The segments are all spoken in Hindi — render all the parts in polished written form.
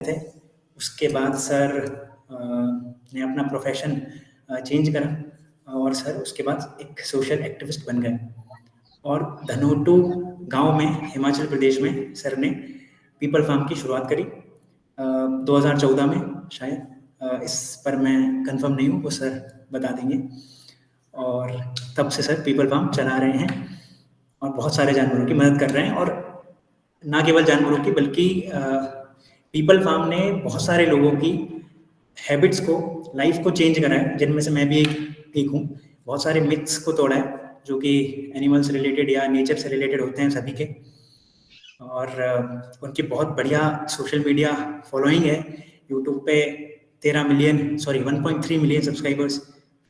थे। उसके बाद सर ने अपना प्रोफेशन चेंज करा और सर उसके बाद एक सोशल एक्टिविस्ट बन गए और धनोटू गांव में हिमाचल प्रदेश में सर ने पीपल फार्म की शुरुआत करी 2014 में शायद। इस पर मैं कंफर्म नहीं हूँ, वो सर बता देंगे। और तब से सर पीपल फार्म चला रहे हैं और बहुत सारे जानवरों की मदद कर रहे हैं। और ना केवल जानवरों की बल्कि पीपल फार्म ने बहुत सारे लोगों की हैबिट्स को, लाइफ को चेंज करा है, जिनमें से मैं भी एक हूँ। बहुत सारे मिथ्स को तोड़ा है जो कि एनिमल्स रिलेटेड या नेचर से रिलेटेड होते हैं सभी के। और उनकी बहुत बढ़िया सोशल मीडिया फॉलोइंग है। यूट्यूब पे 1.3 मिलियन सब्सक्राइबर्स,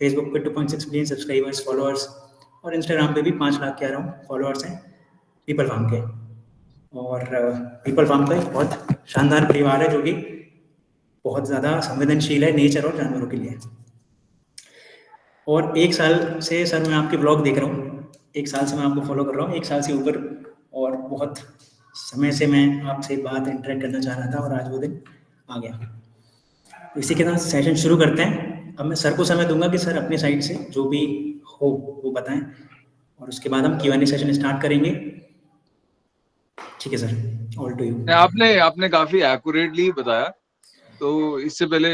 फेसबुक पे 2.6 मिलियन सब्सक्राइबर्स, फॉलोअर्स, और इंस्टाग्राम पे भी 5 लाख के अराउंड फॉलोअर्स हैं पीपल फार्म के। और पीपल फार्म का एक बहुत शानदार परिवार है जो कि बहुत ज़्यादा संवेदनशील है नेचर और जानवरों के लिए। और 1 साल से सर मैं आपके ब्लॉग देख रहा हूँ, 1 साल से मैं आपको फॉलो कर रहा हूँ, 1 साल से ऊपर। और बहुत समय से मैं आपसे बात इंटरेक्ट करना चाह रहा था और आज वो दिन आ गया। तो इसी के साथ सेशन शुरू करते हैं। अब मैं सर को समय दूंगा कि सर अपनी साइड से जो भी हो वो बताएं और उसके बाद हम Q&A सेशन स्टार्ट करेंगे। ठीक है सर, ऑल टू यू। आपने काफी एक्यूरेटली बताया। तो इससे पहले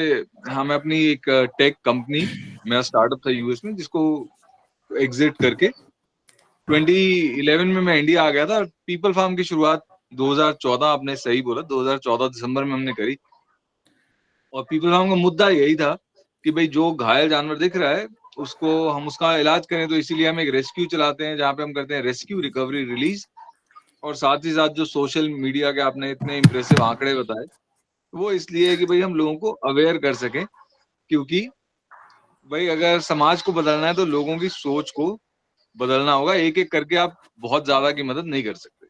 मैं अपनी एक टेक कंपनी, मेरा स्टार्टअप था यूएस में, जिसको एग्जिट करके 2011 में मैं इंडिया आ गया था। पीपल फार्म की शुरुआत 2014, आपने सही बोला, 2014 दिसंबर में हमने करी। और पीपल फार्म का मुद्दा यही था कि भाई जो घायल जानवर दिख रहा है उसको हम उसका इलाज करें। तो इसीलिए हम एक रेस्क्यू चलाते हैं जहाँ पे हम करते हैं रेस्क्यू, रिकवरी, रिलीज। और साथ ही साथ जो सोशल मीडिया के आपने इतने इंप्रेसिव आंकड़े बताए, वो इसलिए है कि भाई हम लोगों को अवेयर कर सकें। क्योंकि भाई अगर समाज को बदलना है तो लोगों की सोच को बदलना होगा। एक एक करके आप बहुत ज्यादा की मदद नहीं कर सकते।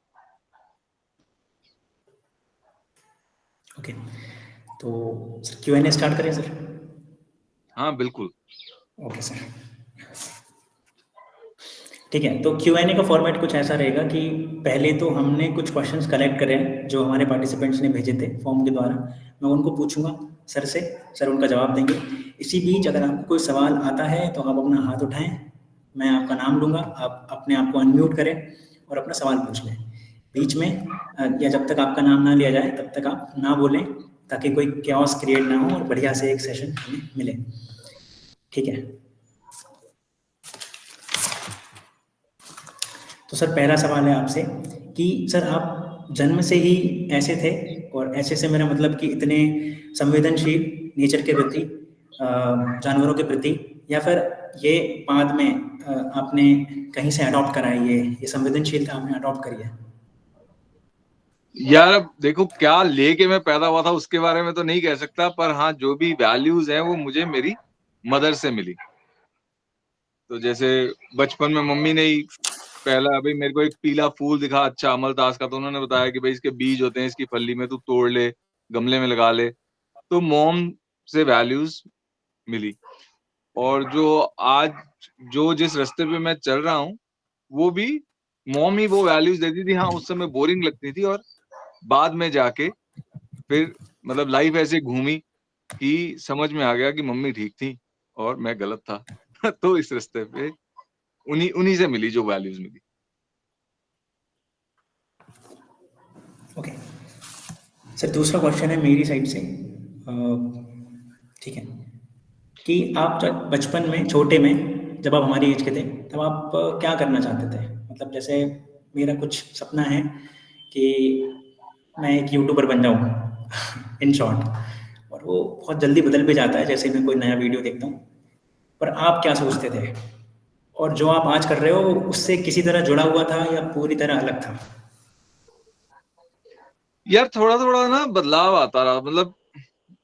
ओके, तो Q&A स्टार्ट करें सर? हाँ बिल्कुल। ओके सर, ठीक है। तो Q&A का फॉर्मेट कुछ ऐसा रहेगा कि पहले तो हमने कुछ क्वेश्चंस कलेक्ट करे हैं जो हमारे पार्टिसिपेंट्स ने भेजे थे फॉर्म के द्वारा। मैं उनको पूछूंगा सर से, सर उनका जवाब देंगे। इसी बीच अगर आपको कोई सवाल आता है तो आप अपना हाथ उठाएं, मैं आपका नाम लूँगा, आप अपने आप को अनम्यूट करें और अपना सवाल पूछ लें। बीच में या जब तक आपका नाम ना लिया जाए तब तक आप ना बोलें, ताकि कोई कैओस क्रिएट ना हो और बढ़िया से एक सेशन हमें मिले। ठीक है, तो सर पहला सवाल है आपसे कि सर आप जन्म से ही ऐसे थे, और ऐसे से मेरा मतलब कि इतने संवेदनशील नेचर के प्रति, जानवरों के प्रति, या फिर ये बाद में आपने कहीं से अडॉप्ट करा है, ये संवेदनशीलता आपने अडॉप्ट करी है? यार अब देखो, क्या लेके मैं पैदा हुआ था उसके बारे में तो नहीं कह सकता, पर हाँ जो भी वैल्यूज हैं वो मुझे मेरी मदर से मिली। तो जैसे बचपन में मम्मी ने ही पहला, भाई मेरे को एक पीला फूल दिखा अच्छा अमलतास का, तो उन्होंने बताया कि भाई इसके बीज होते हैं, इसकी फली में तू तोड़ ले, गमले में लगा ले। तो मॉम से वैल्यूज मिली। और जो आज जो जिस रास्ते पे मैं चल रहा हूँ वो भी मॉम ही वो वैल्यूज देती थी। हाँ उस समय बोरिंग लगती थी, और बाद में जाके फिर मतलब लाइफ ऐसे घूमी कि समझ में आ गया कि मम्मी ठीक थी और मैं गलत था। तो इस रास्ते पे उन्हीं उन्हीं से मिली जो वैल्यूज मिली। ओके सर, दूसरा क्वेश्चन है मेरी साइड से। ठीक है, कि आप जब बचपन में, छोटे में, जब आप हमारी एज के थे, तब आप क्या करना चाहते थे? मतलब जैसे मेरा कुछ सपना है कि मैं एक यूट्यूबर बन जाऊँ इन शॉर्ट। और वो बहुत जल्दी बदल भी जाता है जैसे मैं कोई नया वीडियो देखता हूँ। पर आप क्या सोचते थे, और जो आप आज कर रहे हो उससे किसी तरह जुड़ा हुआ था या पूरी तरह अलग था? यार थोड़ा थोड़ा ना बदलाव आता रहा। मतलब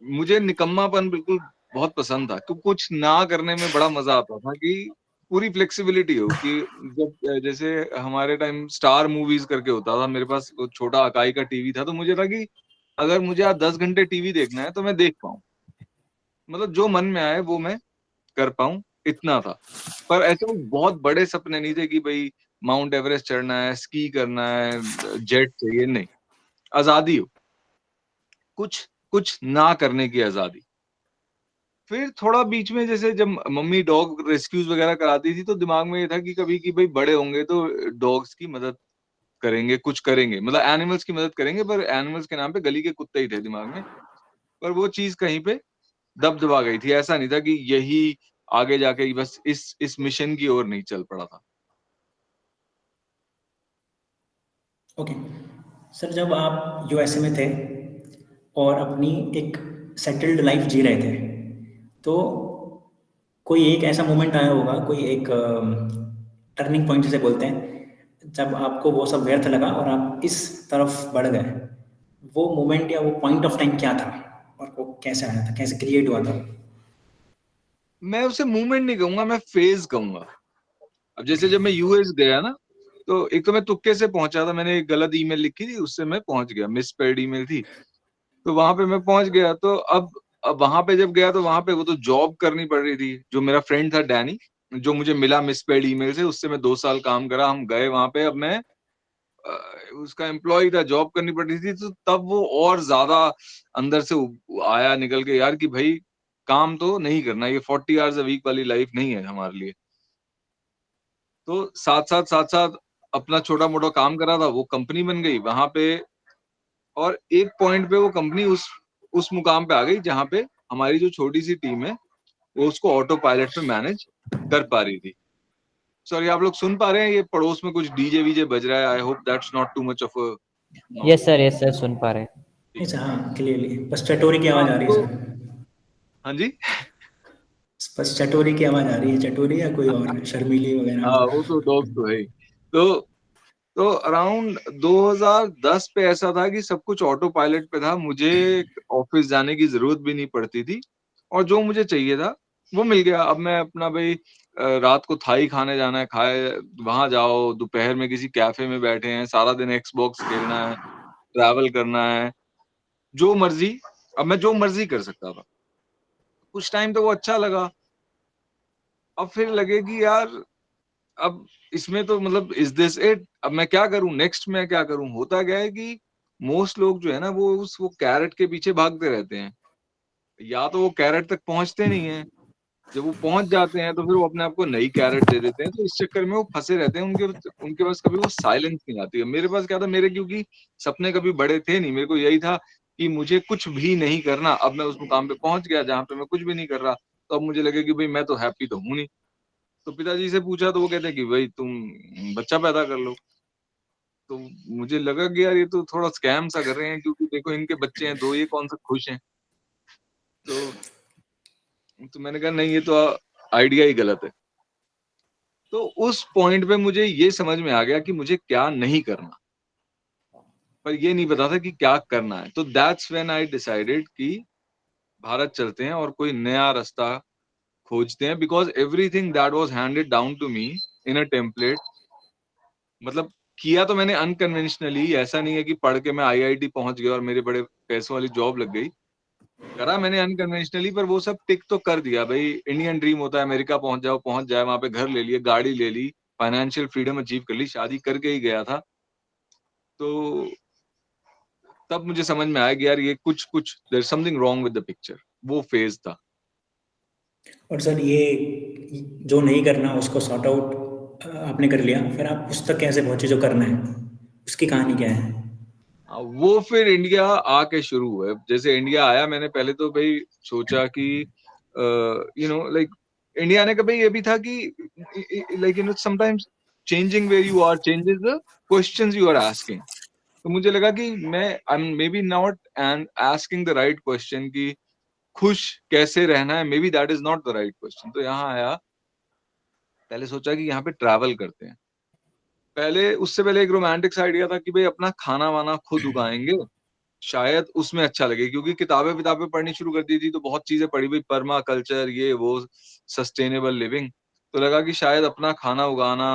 मुझे निकम्मापन बिल्कुल बहुत पसंद था, तो कुछ ना करने में बड़ा मजा आता था कि पूरी फ्लेक्सिबिलिटी हो। कि जब जैसे हमारे टाइम स्टार मूवीज करके होता था, मेरे पास वो छोटा अकाई का टीवी था, तो मुझे था कि अगर मुझे आज 10 घंटे टीवी देखना है तो मैं देख पाऊं। मतलब जो मन में आए वो मैं कर पाऊं, इतना था। पर ऐसे कोई बहुत बड़े सपने नहीं थे कि भाई माउंट एवरेस्ट चढ़ना है, स्की करना है, जेट चाहिए, नहीं। आजादी हो, कुछ कुछ ना करने की आजादी। फिर थोड़ा बीच में जैसे जब मम्मी डॉग रेस्क्यूज वगैरह कराती थी तो दिमाग में ये था कि कभी कि भाई बड़े होंगे तो डॉग्स की मदद करेंगे, कुछ करेंगे, मतलब एनिमल्स की मदद करेंगे, पर एनिमल्स के नाम पे गली के कुत्ते ही थे दिमाग में। पर वो चीज कहीं पे दब दबा गई थी, ऐसा नहीं था कि यही आगे जाके बस इस मिशन की ओर नहीं चल पड़ा था। ओके सर, जब आप यूएसए में थे और अपनी एक सेटल्ड लाइफ जी रहे थे, तो कोई एक ऐसा मोमेंट आया होगा, कोई एक टर्निंग पॉइंट जिसे बोलते हैं, जब आपको वो सब व्यर्थ लगा और आप इस तरफ बढ़ गए। वो मोमेंट या वो पॉइंट ऑफ टाइम क्या था और वो कैसे आया था, कैसे क्रिएट हुआ था? मैं उसे मूवमेंट नहीं कहूंगा, मैं फेज कहूंगा। अब जैसे ओके। जब मैं यूएस गया ना, तो एक तो मैं तुक्के से पहुंचा था, मैंने एक गलत ईमेल लिखी थी, उससे मैं पहुंच गया, मिसपेड ईमेल थी, तो वहां पे मैं पहुंच गया। तो अब वहां पे जब गया तो वहां पे वो तो जॉब करनी पड़ रही थी। जो मेरा फ्रेंड था डैनी, जो मुझे मिला मिसपेड ईमेल से, उससे मैं 2 साल काम करा, हम गए वहां पे। अब मैं उसका एम्प्लॉय था, जॉब करनी पड़ रही थी, तो तब वो और ज्यादा अंदर से आया निकल के यार कि भाई काम तो नहीं करना, ये 40 आवर्स अ वीक वाली लाइफ नहीं है हमारे लिए। तो साथ साथ अपना छोटा मोटा काम करा था, वो कंपनी बन गई वहां पे। और एक पॉइंट पे वो कंपनी उस मुकाम पे आ गई जहां पे हमारी जो छोटी सी टीम है वो उसको ऑटो पायलट पे मैनेज कर पा रही थी। सॉरी, आप लोग सुन पा रहे हैं? ये पड़ोस में कुछ डीजे वीजे बज रहा है, I hope that's not too much of a noise. Yes sir सुन पा रहे हैं। ठीक है। अच्छा, हाँ क्लियरली, बस चटोरी की हाँ आवाज़ आ रही है तो, सर। हाँ जी। बस चटोरी की आवाज़ आ रही है, चटोरी या कोई और शर्मीली हाँ, वगैरह? वो तो डॉग तो है ही। तो तो अराउंड 2010 पे ऐसा था कि सब कुछ ऑटो पायलट पे था, मुझे ऑफिस जाने की जरूरत भी नहीं पड़ती थी, और जो मुझे चाहिए था वो मिल गया। अब मैं अपना भाई रात को थाई खाने जाना है, खाए वहां जाओ, दोपहर में किसी कैफे में बैठे हैं, सारा दिन एक्सबॉक्स खेलना है, ट्रैवल करना है, जो मर्जी। अब मैं जो मर्जी कर सकता था। कुछ टाइम तो वो अच्छा लगा, अब फिर लगे कि यार अब इसमें तो मतलब इज दिस इट, अब मैं क्या करूं, नेक्स्ट मैं क्या करूं। होता क्या है कि मोस्ट लोग जो है ना वो कैरेट के पीछे भागते रहते हैं, या तो वो कैरेट तक पहुंचते नहीं है, जब वो पहुंच जाते हैं तो फिर वो अपने आप को नई कैरेट दे देते हैं, तो इस चक्कर में वो फंसे रहते हैं। उनके उनके पास कभी वो साइलेंस नहीं आती है। मेरे पास क्या था, मेरे क्योंकि सपने कभी बड़े थे नहीं, मेरे को यही था कि मुझे कुछ भी नहीं करना। अब मैं उस मुकाम पे पहुंच गया जहां पे मैं कुछ भी नहीं कर रहा, तो अब मुझे लगे कि भाई मैं तो हैप्पी तो हूं नहीं। तो पिताजी से पूछा तो वो कहते हैं कि भाई तुम बच्चा पैदा कर लो। तो मुझे लगा कि यार ये तो थोड़ा स्कैम सा कर रहे हैं, क्योंकि देखो इनके बच्चे हैं दो, ये कौन सा खुश हैं। तो मैंने कहा नहीं, ये तो आइडिया ही गलत है। तो उस पॉइंट पे मुझे ये समझ में आ गया कि मुझे क्या नहीं करना, पर ये नहीं पता था कि क्या करना है। तो दैट्स व्हेन आई डिसाइडेड कि भारत चलते हैं और कोई नया रास्ता खोजते हैं, because everything that was handed down to me in a template, मतलब किया तो मैंने अनकन्वेंशनली, ऐसा नहीं है कि पढ़ के मैं आईआईटी पहुंच गया और मेरे बड़े पैसों वाली जॉब लग गई। करा मैंने अनकन्वेंशनली, पर वो सब टिक तो कर दिया। भाई इंडियन ड्रीम होता है, अमेरिका पहुंच जाओ, पहुंच जाए, वहां पे घर ले लिए, गाड़ी ले ली, फाइनेंशियल फ्रीडम अचीव कर ली, शादी करके ही गया था। तो तब मुझे समझ में आया कि यार ये कुछ कुछ there something wrong with the picture. वो फेज था। और सर ये जो नहीं करना उसको सॉर्ट आउट आपने कर लिया, फिर आप उस तक कैसे पहुंचे जो करना है, उसकी कहानी क्या है? वो फिर इंडिया आके शुरू हुआ। जैसे इंडिया आया, मैंने पहले तो भाई सोचा कि लाइक इंडिया ने कभी ये भी था कि like sometimes changing where you are changes the questions you are asking. तो मुझे लगा कि मैं I am maybe not and asking the right question कि खुश कैसे रहना है, maybe that is not the right question. तो यहाँ आया, पहले सोचा कि यहाँ पे ट्रैवल करते हैं। पहले उससे पहले एक रोमांटिक्स आइडिया था कि भाई अपना खाना वाना खुद उगाएंगे, शायद उसमें अच्छा लगे, क्योंकि किताबें किताबें पढ़नी शुरू कर दी थी तो बहुत चीजें पढ़ी हुई, परमा कल्चर, ये वो, सस्टेनेबल लिविंग। तो लगा कि शायद अपना खाना उगाना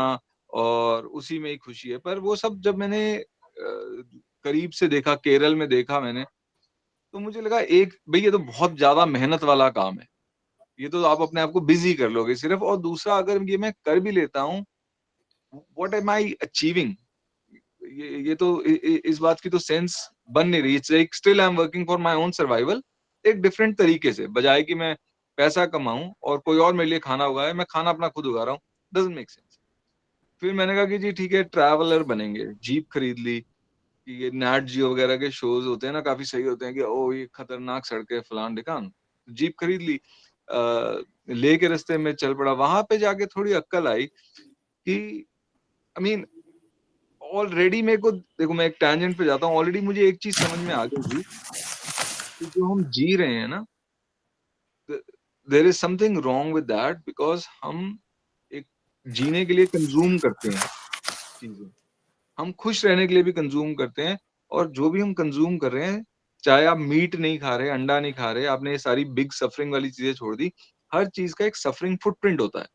और उसी में ही खुशी है। पर वो सब जब मैंने करीब से देखा, केरल में देखा मैंने, तो मुझे लगा एक भाई ये तो बहुत ज्यादा मेहनत वाला काम है। ये तो आप अपने आप को बिजी कर लोगे सिर्फ, और दूसरा अगर ये मैं कर भी लेता हूँ, व्हाट एम आई अचीविंग? ये तो इस बात की तो सेंस बन नहीं रही। It's like still I am working for my own survival, एक डिफरेंट तरीके से, बजाय कि मैं पैसा कमाऊं और कोई और मेरे लिए खाना उगाए, मैं खाना अपना खुद उगा रहा हूँ। Doesn't make sense. फिर मैंने कहा कि जी ठीक है, ट्रैवलर बनेंगे, जीप खरीद ली। कि ये नैट जियो वगैरह के शोज होते हैं ना, काफी सही होते हैं कि ओ ये खतरनाक सड़कें फलान ढिकान, जीप खरीद ली। लेके रास्ते में चल पड़ा। वहां पे जाके थोड़ी अक्ल आई कि आई मीन ऑलरेडी मेरे को, देखो मैं एक टैंजेंट पे जाता हूँ, ऑलरेडी मुझे एक चीज समझ में आ गई थी कि जो हम जी रहे हैं ना, there is something wrong with that, because हम एक जीने के लिए कंज्यूम करते हैं चीजें, हम खुश रहने के लिए भी कंज्यूम करते हैं। और जो भी हम कंज्यूम कर रहे हैं, चाहे आप मीट नहीं खा रहे, अंडा नहीं खा रहे, आपने ये सारी बिग सफरिंग वाली चीजें छोड़ दी, हर चीज का एक सफरिंग फुटप्रिंट होता है।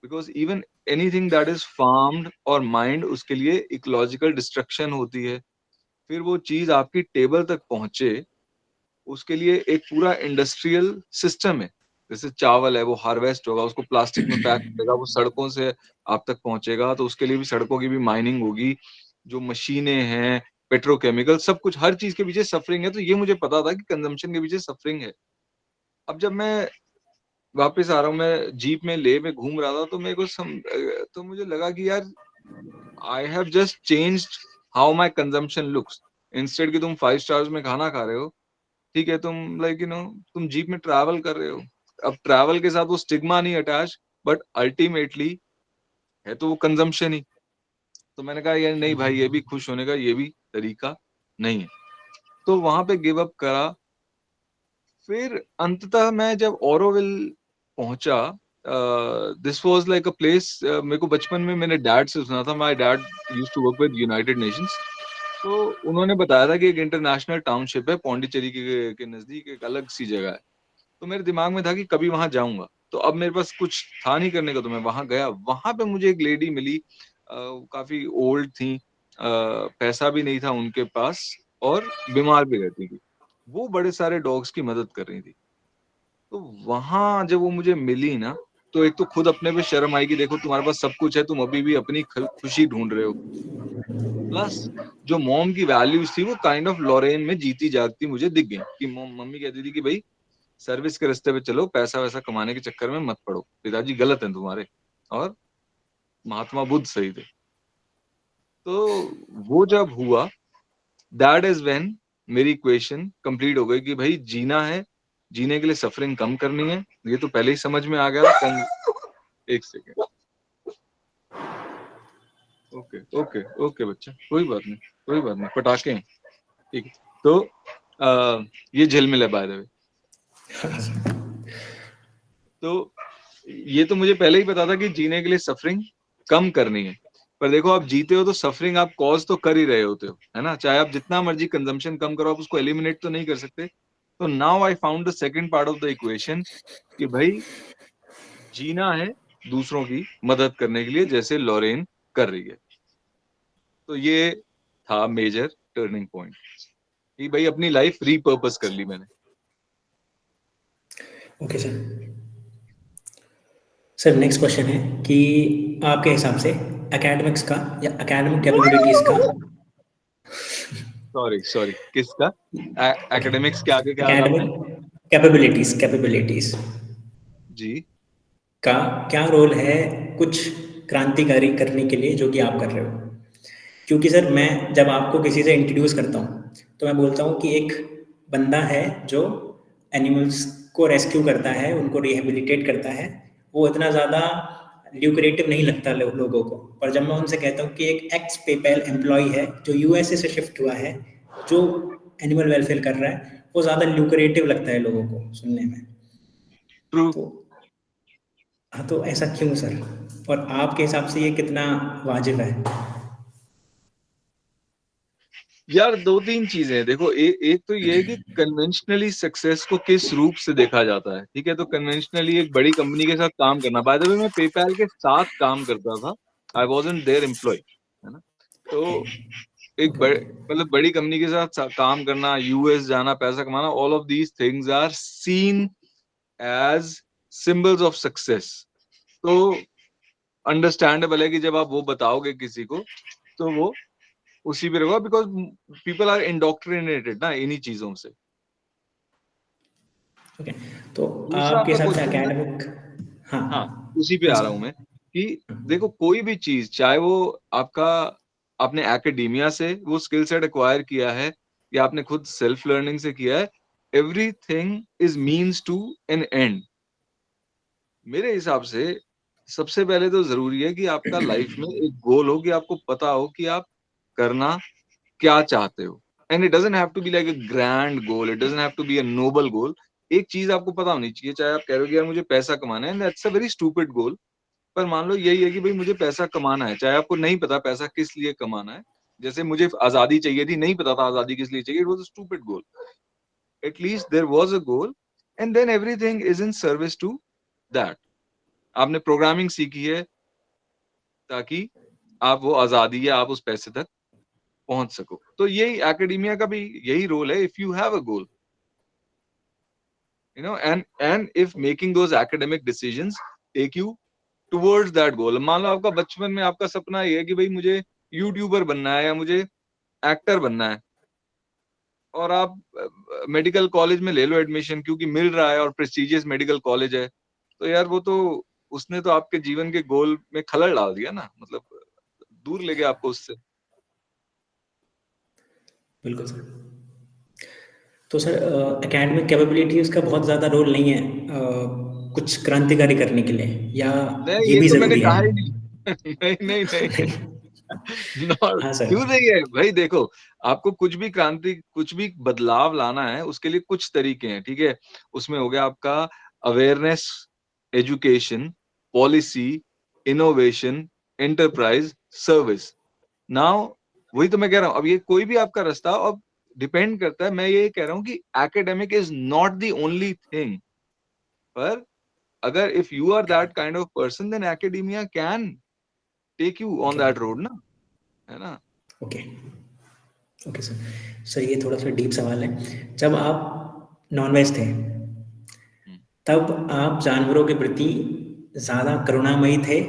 Because even anything that is farmed और माइंड, उसके लिए इकोलॉजिकल डिस्ट्रक्शन होती है। फिर वो चीज आपकी टेबल तक पहुंचे, उसके लिए एक पूरा इंडस्ट्रियल सिस्टम है। जैसे चावल है, वो हार्वेस्ट होगा, उसको प्लास्टिक में पैक करेगा, वो सड़कों से आप तक पहुंचेगा, तो उसके लिए भी सड़कों की भी माइनिंग होगी। जो मशीनें हैं, पेट्रोकेमिकल, सब कुछ, हर चीज के पीछे सफरिंग है। तो ये मुझे पता था कि कंजम्पशन के पीछे सफरिंग है। अब जब मैं वापस आ रहा हूँ, मैं जीप में ले में घूम रहा था, तो मेरे को तो मुझे लगा कि यार I have just changed how my consumption looks. Instead कि तुम 5 स्टार्स में खाना खा रहे हो, ठीक है, तुम लाइक तुम जीप में ट्रैवल कर रहे हो। अब ट्रैवल के साथ वो स्टिग्मा नहीं अटैच, बट अल्टीमेटली है तो वो कंजम्पशन ही। तो मैंने कहा यार नहीं भाई, ये भी खुश होने का ये भी तरीका नहीं है। तो वहां पे गिव अप करा। फिर अंततः मैं जब ओरोविल पहुंचा, this was like a place, मेरे को बचपन में मैंने डैड से सुना था, my dad used to work with United Nations. तो उन्होंने बताया था कि एक इंटरनेशनल टाउनशिप है पौंडीचेरी के नजदीक, एक अलग सी जगह है। तो मेरे दिमाग में था कि कभी वहां जाऊंगा। तो अब मेरे पास कुछ था नहीं करने का, तो मैं वहां गया। वहां पे मुझे एक लेडी मिली, काफी ओल्ड थी, पैसा भी नहीं था उनके पास, और बीमार भी रहती थी। वो बड़े सारे डॉग्स की मदद कर रही थी। तो वहां जब वो मुझे मिली ना, तो एक तो खुद अपने पे शर्म आई कि देखो तुम्हारे पास सब कुछ है, तुम अभी भी अपनी खुशी ढूंढ रहे हो। प्लस जो मॉम की वैल्यूज थी, वो काइंड ऑफ लॉरेन में जीती जागती मुझे दिख गई। कि मम्मी कहती थी कि भाई सर्विस के रास्ते पे चलो, पैसा वैसा कमाने के चक्कर में मत पड़ो, पिताजी गलत हैं तुम्हारे, और महात्मा बुद्ध सही थे। तो वो जब हुआ, दैट इज व्हेन मेरी इक्वेशन कंप्लीट हो गई कि भाई जीना है, जीने के लिए सफरिंग कम करनी है। ये तो पहले ही समझ में आ गया था। एक सेकेंड। ओके ओके ओके बच्चा, कोई बात नहीं, कोई बात नहीं, पटाखे हैं, ठीक है। तो ये झिलमिल है बाय द वे। तो ये तो मुझे पहले ही पता था कि जीने के लिए सफरिंग कम करनी है। पर देखो, आप जीते हो तो सफरिंग आप कॉज तो कर ही रहे होते हो, है ना। चाहे आप जितना मर्जी कंजम्पशन कम करो, आप उसको एलिमिनेट तो नहीं कर सकते। तो now I found the second part of the equation, कि भाई जीना है दूसरों की मदद करने के लिए, जैसे लॉरेन कर रही है। तो ये था मेजर टर्निंग पॉइंट, कि भाई अपनी लाइफ रीपर्पस कर ली मैंने। Okay sir. Sir next question है कि आपके हिसाब से एकेडमिक्स का या एकेडमिक कैपेबिलिटीज का, सॉरी सॉरी, किसका? एकेडमिक्स के आगे क्या कहा आपने? एकेडमिक कैपेबिलिटीज कैपेबिलिटीज जी। का क्या रोल है कुछ क्रांतिकारी करने के लिए जो कि आप कर रहे हो? क्योंकि सर मैं जब आपको किसी से इंट्रोड्यूस करता हूँ, तो मैं बोलता हूँ कि एक बंदा है जो एनिमल्स को रेस्क्यू करता है, उनको रिहेबिलिटेट करता है। वो इतना ज़्यादा ल्यूक्रेटिव नहीं लगता लोगों को। पर जब मैं उनसे कहता हूँ कि एक एक्स पेपैल एम्प्लॉय है जो यूएसए से शिफ्ट हुआ है, जो एनिमल वेलफेयर कर रहा है, वो ज़्यादा ल्यूक्रेटिव लगता है लोगों को सुनने में। ट्रू। तो हाँ, तो ऐसा क्यों सर? और आपके हिसाब से ये कितना वाजिब है? यार दो तीन चीजें हैं। देखो, एक तो ये है कि कन्वेंशनली सक्सेस को किस रूप से देखा जाता है। ठीक है, तो कन्वेंशनली एक बड़ी कंपनी के साथ काम करना, बाय द वे मैं पेपैल के साथ काम करता था, आई वाजंट देयर एम्प्लॉय, है ना। ओके तो एक बड़े, मतलब बड़ी कंपनी के साथ काम करना, यूएस जाना, पैसा कमाना, all of these things are seen as symbols of success. तो अंडरस्टैंडेबल है कि जब आप वो बताओगे किसी को, तो वो उसी पे रहोगा, बिकॉज पीपल आर इंडोक्ट्रिनेटेड ना इन्हीं चीजों से। ओके, तो दूसरा आपके आपका हिसाब से क्वेश्चन था, एकेडमिक, हाँ हाँ उसी पे हाँ आ सर, रहा हूं मैं, कि देखो कोई भी चीज, चाहे वो आपका आपने एकेडेमिया से वो स्किल सेट एक्वायर किया है या आपने खुद सेल्फ लर्निंग से किया है, everything is means to an end. मेरे हिसाब से सबसे पहले तो जरूरी है कि आपका लाइफ में एक गोल हो, कि आपको पता हो कि आप करना क्या चाहते हो। And it doesn't have to be like a grand goal, it doesn't have to be a noble goal. एक चीज आपको पता होनी चाहिए, चाहे आप कह रहे हो कि यार मुझे पैसा कमाना है, and that's a very stupid goal, पर मान लो यही है कि भाई मुझे पैसा कमाना है, चाहे आपको नहीं पता पैसा किस लिए कमाना है। जैसे मुझे आजादी चाहिए थी, नहीं पता था आजादी किस लिए चाहिए, it was a stupid goal. At least there was a goal, and then everything is in service to that. आपने प्रोग्रामिंग सीखी है ताकि आप वो आजादी या आप उस पैसे तक पहुंच सको। तो यही एकेडमिया का भी यही रोल है, if you have a goal, you know, and if making those academic decisions take you towards that goal. मान लो आपका बचपन में आपका सपना ये है कि भाई मुझे यूट्यूबर बनना है या मुझे एक्टर बनना है, और आप मेडिकल कॉलेज में ले लो एडमिशन क्योंकि मिल रहा है और प्रेस्टिजियस मेडिकल कॉलेज है, तो यार वो तो उसने तो आपके जीवन के गोल में खलल डाल दिया ना, मतलब दूर ले गया आपको उससे। बिल्कुल सर। तो सर एकेडमिक कैपेबिलिटीज का बहुत ज़्यादा रोल नहीं है कुछ क्रांतिकारी करने के लिए, या नहीं, ये ये भी तो मैंने ज़रूरी है? कहा ही नहीं। नहीं नहीं नहीं, नहीं। हाँ सर। क्यों नहीं है भाई, देखो आपको कुछ भी क्रांति, कुछ भी बदलाव लाना है, उसके लिए कुछ तरीके हैं, ठीक है। उसमें हो गया आपका awareness, education, policy, innovation, enterprise, service. Now वही तो मैं कह रहा हूं, अब ये कोई भी आपका रास्ता अब डिपेंड करता है। मैं ये कह रहा हूं कि academic is not the only thing, पर अगर if you are that kind of person, then academia can take you on okay that road ना, है ना। Okay okay sir. सर ये थोड़ा सा डीप सवाल है, जब आप नॉनवेज थे हम्म। तब आप जानवरों के प्रति ज़्यादा करुणामयी थे,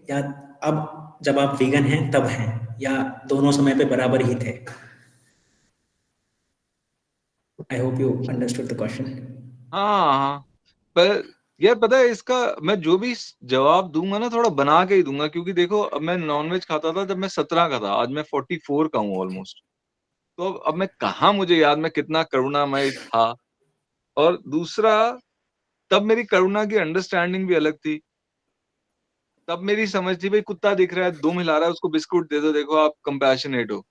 या अब जब आप वीगन हैं तब हैं, या दोनों समय पे बराबर ही थे? I hope you understood the question. हाँ हाँ, पर यार पता है इसका, मैं जो भी जवाब दूंगा ना थोड़ा बना के ही दूंगा, क्योंकि देखो अब मैं नॉनवेज खाता था जब मैं 17 का था, आज मैं 44 का हूँ ऑलमोस्ट। तो अब मैं कहाँ मुझे याद मैं कितना करुणामय था। और दूसरा, तब मेरी करुणा की अंडरस्टैंडिंग भी अलग थी। तब मेरी समझ थी भाई कुत्ता दिख रहा है, दुम हिला रहा है, उसको बिस्कुट दे दो, देखो आप कंपैशनेट हो।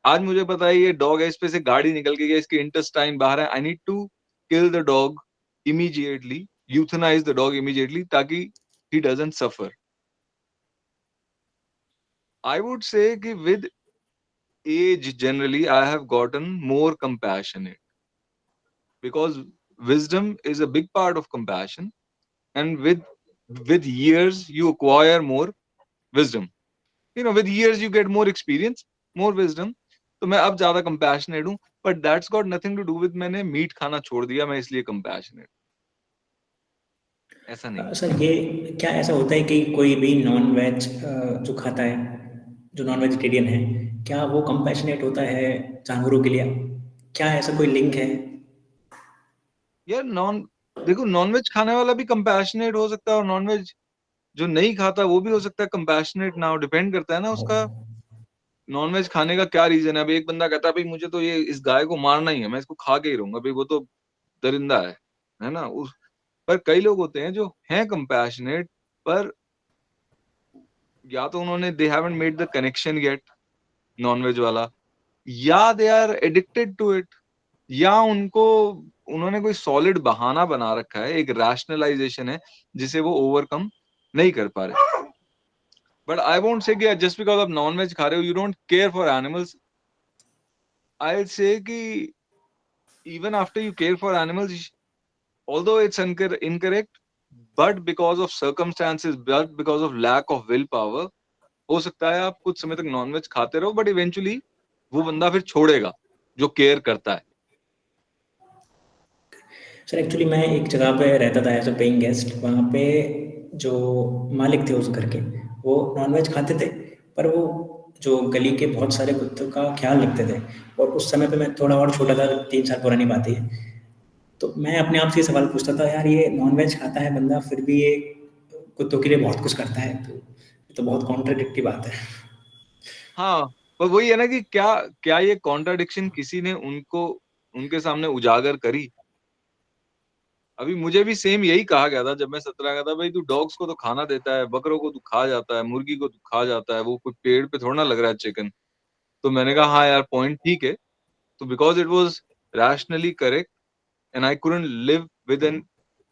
आज मुझे पता है ये डॉग है, इस पे से गाड़ी निकल के गई, इसके इंटेस्टाइन बाहर है, I need to kill the dog immediately, euthanize the dog immediately, ताकि he doesn't suffer. I would say कि with age generally I have gotten more compassionate, because wisdom is a big part of compassion, and with years you acquire more wisdom, you know, with years you get more experience, more wisdom। तो मैं अब ज्यादा कंपैशनेट हूँ, but that's got nothing to do with मैंने मीट खाना छोड़ दिया मैं इसलिए कंपैशनेट, ऐसा नहीं है। सर ये क्या ऐसा होता है कि कोई भी नॉन वेज जो खाता है, जो नॉन हम्म। वेजिटेरियन है, क्या वो कंपैशनेट होता है जानवरों के लिए? क्या ऐसा कोई लिंक है? यार नॉन देखो नॉनवेज खाने वाला भी कंपैशनेट हो सकता है, और नॉनवेज जो नहीं खाता वो भी हो सकता है कंपैशनेट। नाउ डिपेंड करता है ना ओ, उसका नॉनवेज खाने का क्या रीजन है। अभी एक बंदा कहता है भाई मुझे तो ये इस गाय को मारना ही है, मैं इसको खा के ही रहूंगा, भाई वो तो दरिंदा है ना। उस पर कई लोग होते हैं जो हैं कंपैशनेट, पर या तो उन्होंने they haven't made the connection yet, nonveg वाला, या they are addicted to it, या उनको उन्होंने कोई सॉलिड बहाना बना रखा है, एक रैशनलाइजेशन है जिसे वो ओवरकम नहीं कर पा रहे। बट आई वोंट से कि जस्ट बिकॉज आप नॉनवेज खा रहे हो you don't care for animals. I say कि even after you care for animals, although it's incorrect, but because of circumstances, but because of lack of willpower, हो सकता है आप कुछ समय तक नॉनवेज खाते रहो, बट इवेंचुअली वो बंदा फिर छोड़ेगा जो केयर करता है। सर एक्चुअली मैं एक जगह पे रहता था एज अ पेइंग गेस्ट, वहाँ पे जो मालिक थे उस घर के, वो नॉन वेज खाते थे, पर वो जो गली के बहुत सारे कुत्तों का ख्याल रखते थे। और उस समय पे मैं थोड़ा और छोटा था, 3 साल पुरानी बात है ये। तो मैं अपने आप से ये सवाल पूछता था, यार ये नॉन-वेज खाता है बंदा, फिर भी ये कुत्तों के लिए बहुत कुछ करता है, तो ये तो बहुत कॉन्ट्राडिक्टरी बात है। हाँ, पर वही है ना कि क्या क्या ये कॉन्ट्राडिक्शन किसी ने उनको उनके सामने उजागर करी? अभी मुझे भी सेम यही कहा गया था जब मैं 17 का था, भाई तू डॉग्स को तो खाना देता है, बकरों को तू खा जाता है, मुर्गी को तू खा जाता है, वो कोई पेड़ पे थोड़ा ना लग रहा है चिकन। तो मैंने कहा हाँ यार पॉइंट ठीक है। तो because it was rationally correct and I couldn't live with an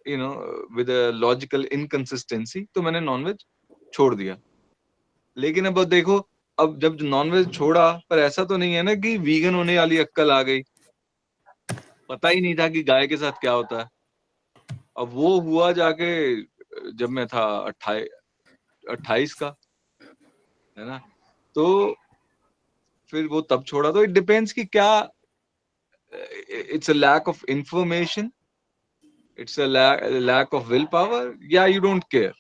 you know with a logical inconsistency, तो मैंने नॉन-वेज छोड़ दिया। लेकिन अब देखो, अब जब नॉन-वेज छोड़ा, पर ऐसा तो नहीं है ना कि वीगन होने वाली अक्ल आ गई। पता ही नहीं था कि गाय के साथ क्या होता है। अब वो हुआ जाके जब मैं था 28 का, है ना? तो फिर वो तब छोड़ा। तो इट डिपेंड्स कि क्या it's a lack of information, it's a lack of will power, या you don't care.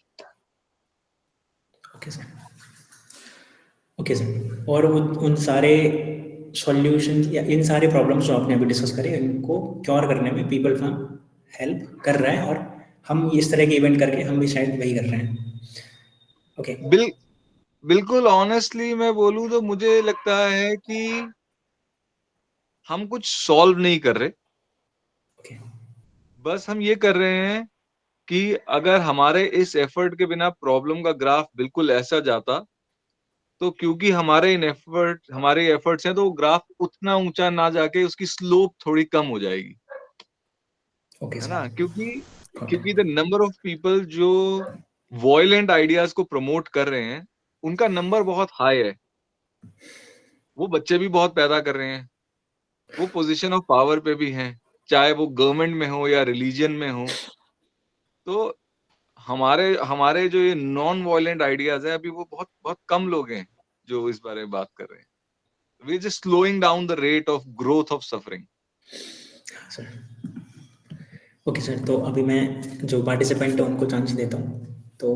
Okay sir. Okay sir, और उन सारे सॉल्यूशन या इन सारे प्रॉब्लम्स जो आपने अभी डिस्कस करे, इनको क्योर करने में पीपल फार्म हेल्प कर रहा है, और हम इस तरह के इवेंट करके हम भी शायद वही कर रहे हैं। ओके। बिल बिल्कुल ऑनेस्टली मैं बोलूँ तो मुझे लगता है कि हम कुछ सॉल्व नहीं कर रहे। ओके। बस हम ये कर रहे हैं कि अगर हमारे इस एफर्ट के बिना प्रॉब्लम का ग्राफ बिल्कुल ऐसा जाता, तो क्योंकि हमारे एफर्ट्स हैं, तो वो ग्राफ उतना ऊंचा ना जाके उसकी स्लोप थोड़ी कम हो जाएगी, ओके है सर। ना? क्योंकि ओके। क्योंकि द नंबर ऑफ पीपल जो वॉयलेंट आइडियाज को प्रमोट कर रहे हैं, उनका नंबर बहुत हाई है। वो बच्चे भी बहुत पैदा कर रहे हैं, वो पोजीशन ऑफ पावर पे भी हैं, चाहे वो गवर्नमेंट में हो या रिलीजन में हो। तो हमारे हमारे जो ये नॉन वायलेंट आइडियाज हैं, अभी वो बहुत बहुत कम लोग हैं जो इस बारे में बात कर रहे हैं। We just slowing down the rate of growth of suffering. Sir. Okay sir, तो अभी मैं जो पार्टिसिपेंट है उनको चांस देता हूँ। तो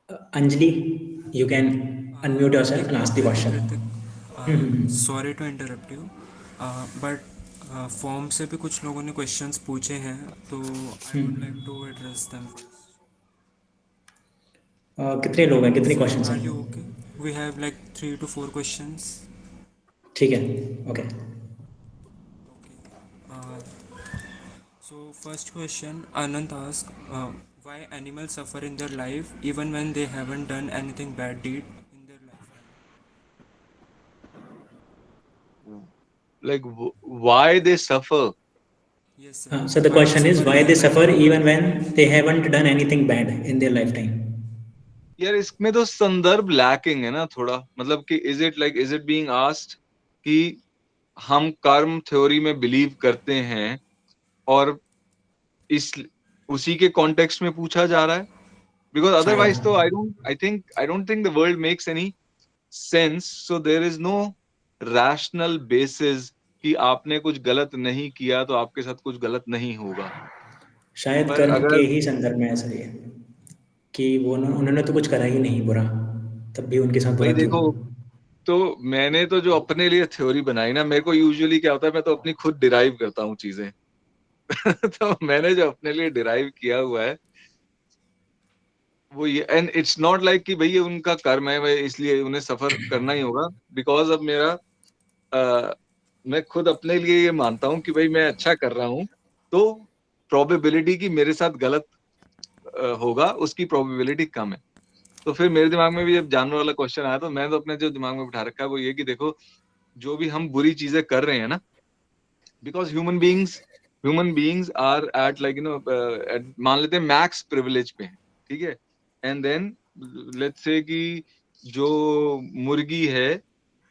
Anjali, you can unmute yourself एक and minute ask the Ritik, question. Ritik, sorry to interrupt you, but form से भी कुछ लोगों ने क्वेश्चंस पूछे हैं, तो I would like to address them first. कितने लोग हैं, कितने सो क्वेश्चन आर यू हैं? Okay? We have like 3 to 4 questions. ठीक है। Okay. So first question, Anand asked, why animals suffer in their life even when they haven't done anything bad deed in their lifetime? Like why they suffer? Yes sir, So the why they question is, suffer in why their they suffer lifetime? even when they haven't done anything bad in their lifetime? यार इसमें तो संदर्भ लैकिंग है ना थोड़ा, मतलब कि इज इट बीइंग आस्क्ड कि हम कर्म थ्योरी में बिलीव करते हैं और इस उसी के कॉन्टेक्स्ट में पूछा जा रहा है? बिकॉज अदरवाइज तो शायद। I don't think the world makes any sense, so there is no rational basis कि आपने कुछ गलत नहीं किया तो आपके साथ कुछ गलत नहीं होगा। शायद पर कर्म के अगर ही संदर्भ में ऐसा ही है कि वो उन्होंने तो कुछ करा ही नहीं बुरा, तब भी उनके साथ भाई बुरा क्यों? देखो, तो मैंने तो जो अपने लिए थ्योरी बनाई ना, मेरे को यूजुअली क्या होता है, मैं तो अपनी खुद डिराइव करता हूँ चीजें। तो मैंने जो अपने लिए डिराइव किया हुआ है वो ये, एंड इट्स नॉट लाइक कि भाई ये उनका कर्म है, भाई इसलिए उन्हें सफर करना ही होगा। बिकॉज अब मेरा मैं खुद अपने लिए ये मानता हूँ कि भाई मैं अच्छा कर रहा हूँ, तो प्रोबेबिलिटी कि मेरे साथ गलत होगा उसकी प्रोबेबिलिटी कम है। तो फिर मेरे दिमाग में भी जब जानवर वाला क्वेश्चन आया, तो मैं तो अपने जो दिमाग में बिठा रखा है वो ये कि देखो, जो भी हम बुरी चीजें कर रहे हैं ना, because human beings are at like मान लेते हैं मैक्स प्रिविलेज पे है, ठीक है? एंड देन लेट्स से कि जो मुर्गी है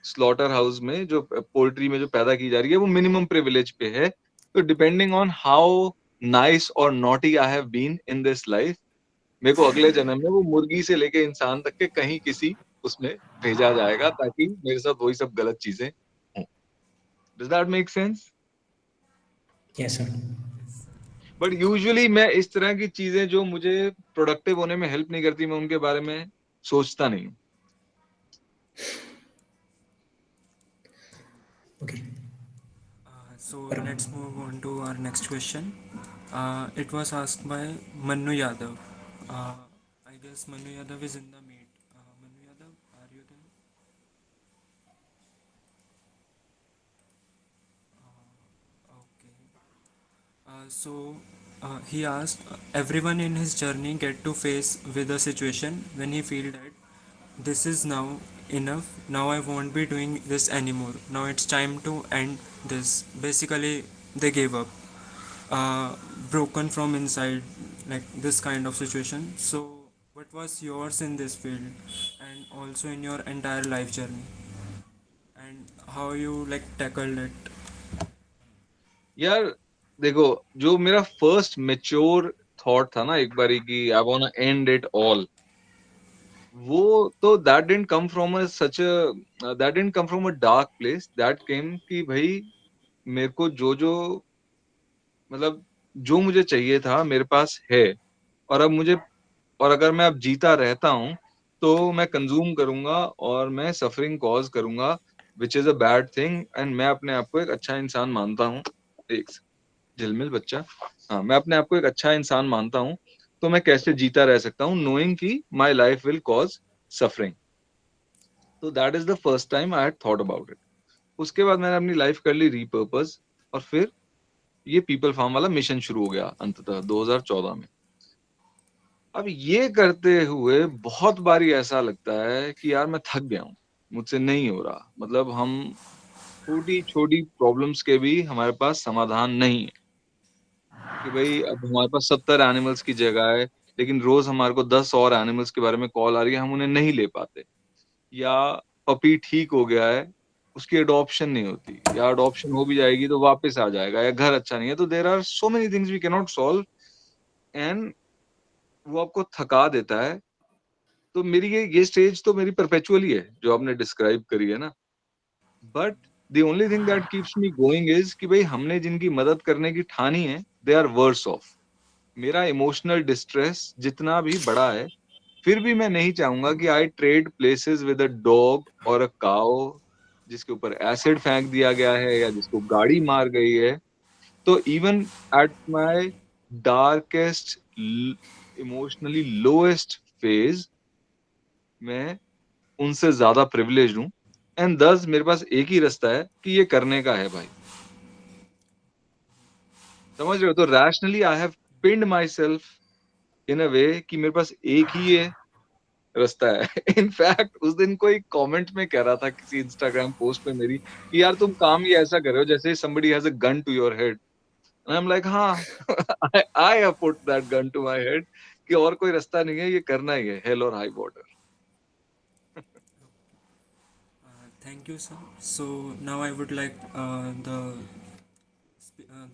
स्लॉटर हाउस में, जो पोल्ट्री में जो पैदा की जा रही है, वो मिनिमम प्रिविलेज पे है। तो डिपेंडिंग ऑन हाउ नाइस और naughty I have been in this life, मेरे को अगले जन्म में वो मुर्गी से लेके इंसान तक के कहीं किसी उसमें भेजा जाएगा, ताकि मेरे साथ वही सब गलत चीजें हों। Does that make sense? Yes sir. But usually मैं इस तरह की चीजें जो मुझे प्रोडक्टिव होने में हेल्प नहीं करती, मैं उनके बारे में सोचता नहीं हूँ। Okay. So Param. let's move on to our next question. It was asked by Manu Yadav. I guess Manu Yadav is in the meet. Manu Yadav, are you there? Okay. He asked, everyone in his journey get to face with a situation when he feel that this is now enough. Now I won't be doing this anymore. Now it's time to end this. Basically, they gave up, uh, broken from inside, like this kind of situation. So, what was yours in this field, and also in your entire life journey, and how you like tackled it? यार देखो, जो मेरा फर्स्ट मेच्योर थॉट था ना एक बारी कि I want to end it all, वो तो that didn't come from a such a that didn't come from a dark place, that came कि भाई मेरे को जो जो मतलब जो मुझे चाहिए था मेरे पास है, और अब मुझे, और अगर मैं अब जीता रहता हूँ तो मैं कंज्यूम करूंगा और मैं सफरिंग कॉज करूंगा, which is a bad thing. And मैं अपने आप को एक अच्छा इंसान मानता हूँ, एक झिलमिल बच्चा, हाँ मैं अपने आप को एक अच्छा इंसान मानता हूँ, तो मैं कैसे जीता रह सकता हूँ नोइंग कि my life will cause suffering. तो that is the first time I had thought about it. उसके बाद मैंने अपनी लाइफ कर ली रीपर्पस, और फिर ये पीपल फार्म वाला मिशन शुरू हो गया अंततः 2014 में। अब ये करते हुए बहुत बारी ऐसा लगता है कि यार मैं थक गया हूँ, मुझसे नहीं हो रहा, मतलब हम छोटी छोटी प्रॉब्लम्स के भी हमारे पास समाधान नहीं है, कि भाई अब हमारे पास 70 एनिमल्स की जगह है, लेकिन रोज हमारे को 10 और एनिमल्स के बारे में कॉल आ रही है, हम उन्हें नहीं ले पाते। या पपी ठीक हो गया है, उसकी अडॉप्शन नहीं होती, या अडॉप्शन हो भी जाएगी तो वापस आ जाएगा, या घर अच्छा नहीं है, तो there are so many things we can not solve, and वो आपको थका देता है। तो मेरी ये स्टेज तो मेरी परपेचुअली है जो आपने डिस्क्राइब करी है ना, but the only thing that keeps me going is कि भाई हमने जिनकी मदद करने की ठानी है, दे आर वर्स ऑफ। मेरा इमोशनल डिस्ट्रेस जितना भी बड़ा है, फिर भी मैं नहीं चाहूंगा कि I trade places with a dog और अ काउ जिसके ऊपर एसिड फेंक दिया गया है या जिसको गाड़ी मार गई है। तो even at my darkest, emotionally lowest phase, मैं उनसे ज्यादा प्रिविलेज हूं, एंड दस मेरे पास एक ही रास्ता है कि ये करने का है भाई। समझ रहे हो? तो rationally I have pinned myself in a way कि मेरे पास एक ही ये रास्ता है। इनफैक्ट उस दिन कोई कमेंट में कह रहा था किसी इंस्टाग्राम पोस्ट पे मेरी कि यार तुम काम ही ऐसा कर रहे हो जैसे somebody has a gun to your head, and I'm like हाँ, I have put that gun to my head कि और कोई रास्ता नहीं है, ये करना ही है, hell or high water। Thank you, sir. So now I would like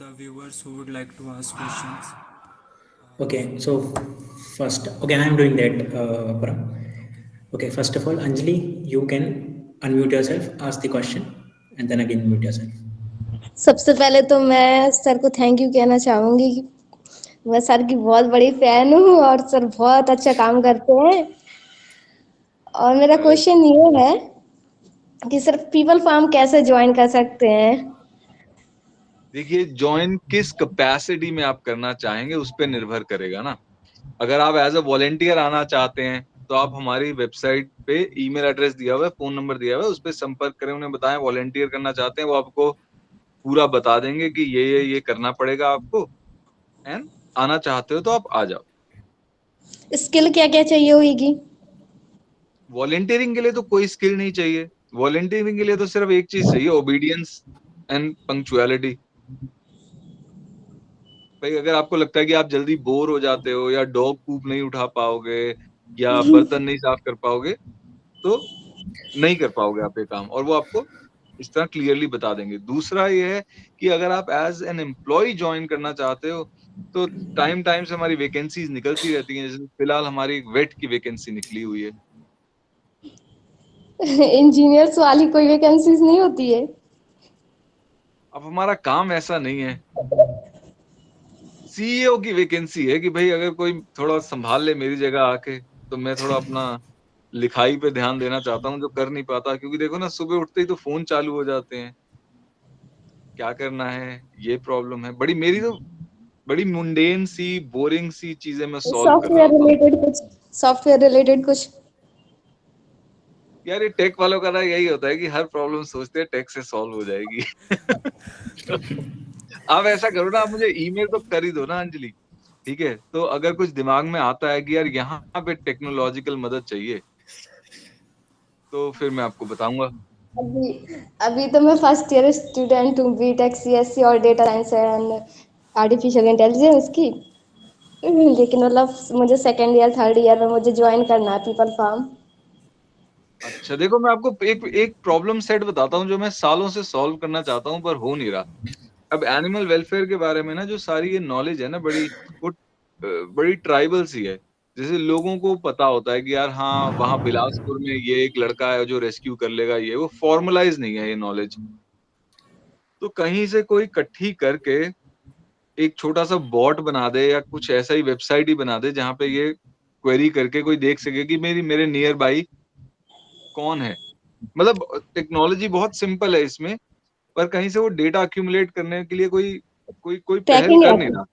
the viewers who would like to ask questions. Okay, so first, okay, I'm doing that, Param. Okay, first of all, Anjali, you can unmute yourself, ask the question, and then again mute yourself. सबसे पहले तो मैं सर को थैंक यू कहना चाहूँगी कि मैं सर की बहुत बड़ी फ़ैन हूँ और सर बहुत अच्छा काम करते हैं। और मेरा अरे क्वेश्चन ये है कि सर पीपल फार्म कैसे जॉइन कर सकते हैं? देखिए, ज्वाइन किस कैपेसिटी में आप करना चाहेंगे उस पे निर्भर करेगा ना। अगर आप एज अ वॉलेंटियर आना चाहते हैं तो आप हमारी वेबसाइट पे ईमेल एड्रेस दिया हुआ है, फोन नंबर दिया हुआ है, उस पर संपर्क करें, उन्हें बताएं वॉलेंटियर करना चाहते हैं, वो आपको पूरा बता देंगे कि ये करना पड़ेगा आपको, एंड आना चाहते हो तो आप आ जाओ। स्किल क्या-क्या चाहिए होगी? वॉलेंटियरिंग के लिए तो कोई स्किल नहीं चाहिए, वॉलेंटियरिंग के लिए तो सिर्फ एक चीज चाहिए, ओबीडियंस एंड पंक्चुअलिटी। भाई अगर आपको लगता है कि आप जल्दी बोर हो जाते हो, या डॉग पूप नहीं उठा पाओगे, या बर्तन नहीं साफ कर पाओगे, तो नहीं कर पाओगे आप ये काम, और वो आपको इस तरह क्लियरली बता देंगे। दूसरा ये है कि अगर आप एज एन एम्प्लॉय ज्वाइन करना चाहते हो तो टाइम टाइम से हमारी वैकेंसीज निकलती रहती हैं, जैसे फिलहाल हमारी वेट की वैकेंसी निकली हुई है। इंजीनियर्स वाली कोई वैकेंसीज नहीं होती है? अब हमारा काम ऐसा नहीं है, सीईओ की वैकेंसी है कि भाई अगर कोई थोड़ा संभाल ले मेरी जगह आके, तो मैं थोड़ा अपना लिखाई पे ध्यान देना चाहता हूँ, जो कर नहीं पाता, क्योंकि देखो ना सुबह उठते ही तो फोन चालू हो जाते हैं, क्या करना है, ये प्रॉब्लम है बड़ी। मेरी तो बड़ी मुंडेन सी, बोरिंग सी चीजें मैं सॉल्व कर रहा सॉफ्टवेयर होता हूँ। रिलेटेड कुछ, सॉफ्टवेयर रिलेटेड कुछ। यार ये टेक वालों का ना यही होता है कि हर प्रॉब्लम सोचते हैं टेक से सॉल्व हो जाएगी। आप ऐसा करो ना, आप मुझे ईमेल तो कर ही दो ना अंजलि, ठीक है? तो अगर कुछ दिमाग में आता है कि यार यहाँ पे टेक्नोलॉजिकल मदद चाहिए, तो फिर मैं आपको बताऊंगा। अभी अभी तो मैं फर्स्ट ईयर स्टूडेंट हूँ, बीटेक सीएससी और data science and artificial intelligence की। लेकिन मतलब मुझे सेकेंड ईयर थर्ड ईयर में मुझे ज्वाइन करना है पीपल फार्म। अच्छा देखो, मैं आपको एक एक प्रॉब्लम सेट बताता हूँ जो मैं सालों से सॉल्व करना चाहता हूँ पर हो नहीं रहा। अब एनिमल वेलफेयर के बारे में ना जो सारी ये नॉलेज है ना, वो बड़ी ट्राइबल सी है। जैसे लोगों को पता होता है कि यार हाँ वहाँ बिलासपुर में ये एक लड़का है जो रेस्क्यू कर लेगा, ये वो फॉर्मलाइज नहीं है ये नॉलेज। तो कहीं से कोई इकट्ठी करके एक छोटा सा बॉट बना दे या कुछ ऐसा ही वेबसाइट ही बना दे जहाँ पे ये क्वेरी करके कोई देख सके कि मेरे नियर बाई कौन है। मतलब टेक्नोलॉजी बहुत सिंपल है इसमें, पर कहीं से वो डेटा अक्यूमुलेट करने के लिए कोई कोई कोई पहल ट्रैकिंग कर ऐप, नहीं रहा।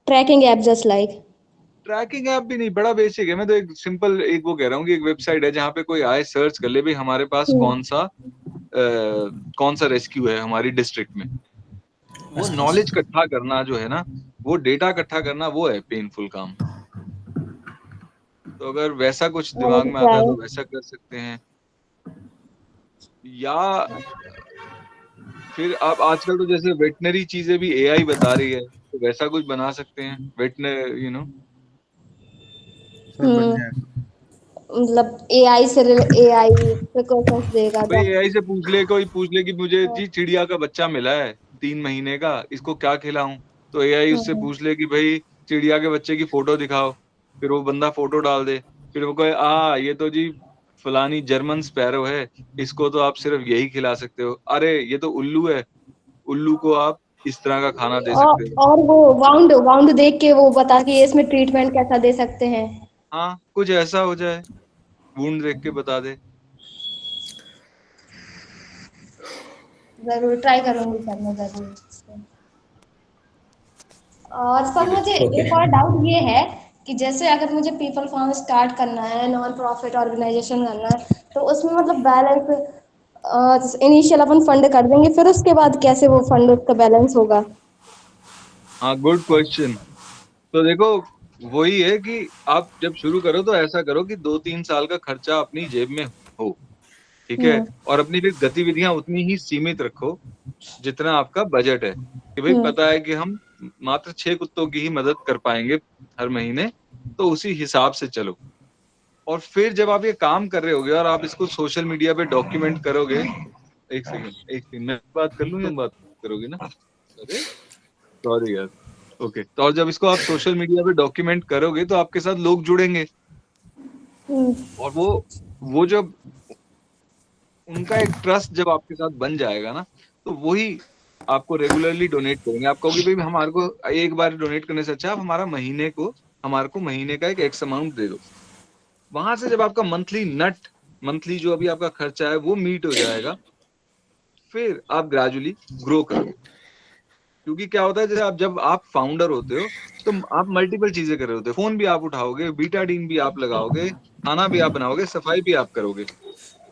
Tracking app just like. Tracking app भी नहीं, बड़ा बेसिक है। मैं तो एक सिंपल एक वो कह रहा हूँ कि एक वेबसाइट है जहाँ पे कोई आए सर्च कर ले भाई हमारे पास कौन सा रेस्क्यू है हमारी डिस्ट्रिक्ट में। वो बस बस। नॉलेज इकट्ठा करना जो है ना, वो डेटा इकट्ठा करना, वो है पेनफुल काम। तो अगर वैसा कुछ दिमाग में आता है तो वैसा कर सकते हैं। या फिर आप आजकल तो जैसे वेटनरी चीजें भी एआई बता रही है, तो वैसा कुछ बना सकते हैं वेटनरी, सर बन जाए। मतलब एआई से एआई पे क्वेश्चंस देगा भाई तो। एआई से पूछ ले कि मुझे जी चिड़िया का बच्चा मिला है 3 महीने का, इसको क्या खिलाऊं। तो एआई उससे पूछ ले कि भाई चिड़िया के बच्चे की फोटो दिखाओ, फिर वो बंदा फोटो डाल दे, फिर वो कहे ये तो जी फलानी जर्मन स्पैरो है, इसको तो आप सिर्फ यही खिला सकते हो। अरे ये तो उल्लू है, उल्लू को आप इस तरह का खाना दे सकते हो। और वो वाउंड वाउंड देख के वो बता कि इसमें ट्रीटमेंट कैसा दे सकते हैं। हाँ कुछ ऐसा हो जाए, वुंड देख के बता दे। जरूर ट्राई करूंगी सर मैं, जरूर। और सर चलिए। मुझे ओके। एक और डाउट ये है कि जैसे अगर मुझे पीपल फार्म स्टार्ट करना है, नॉन प्रॉफिट ऑर्गेनाइजेशन करना है, तो उसमें मतलब बैलेंस इनिशियल अपन फंड कर देंगे, फिर उसके बाद कैसे वो फंड उसका बैलेंस होगा? हाँ गुड क्वेश्चन। तो देखो, वही है कि आप जब शुरू करो तो ऐसा करो कि 2-3 साल का खर्चा अपनी जेब में हो, ठीक है? हम्म। और अपनी फिर गतिविधियां उतनी ही सीमित रखो जितना आपका बजट है, कि भाई हम्म। पता है कि हम मात्र 6 कुत्तों की ही मदद कर पाएंगे हर महीने, तो उसी हिसाब से चलो। और फिर जब आप ये काम कर रहे होगे और आप इसको सोशल मीडिया पे डॉक्यूमेंट करोगे, एक सेकंड मैं बात कर लूं या तुम बात करोगे ना? अरे सॉरी यार। ओके, तो और जब इसको आप सोशल मीडिया पे डॉक्यूमेंट करोगे तो आपके साथ लोग जुड़ेंगे, हम्म। और वो जब उनका एक ट्रस्ट जब आपके साथ बन जाएगा ना, तो वही आपको रेगुलरली डोनेट करेंगे। आप कहोगे भाई हमारे को एक बार डोनेट करने से अच्छा आप हमारे को महीने का एक एक्स अमाउंट दे दो। वहां से जब आपका मंथली जो अभी आपका खर्चा है वो मीट हो जाएगा, फिर आप ग्रेजुअली ग्रो करोगे। क्योंकि क्या होता है, जैसे जब आप फाउंडर होते हो तो आप मल्टीपल चीजें कर रहे होते हो। फोन भी आप उठाओगे, बीटाडीन भी आप लगाओगे, खाना भी आप बनाओगे, सफाई भी आप करोगे।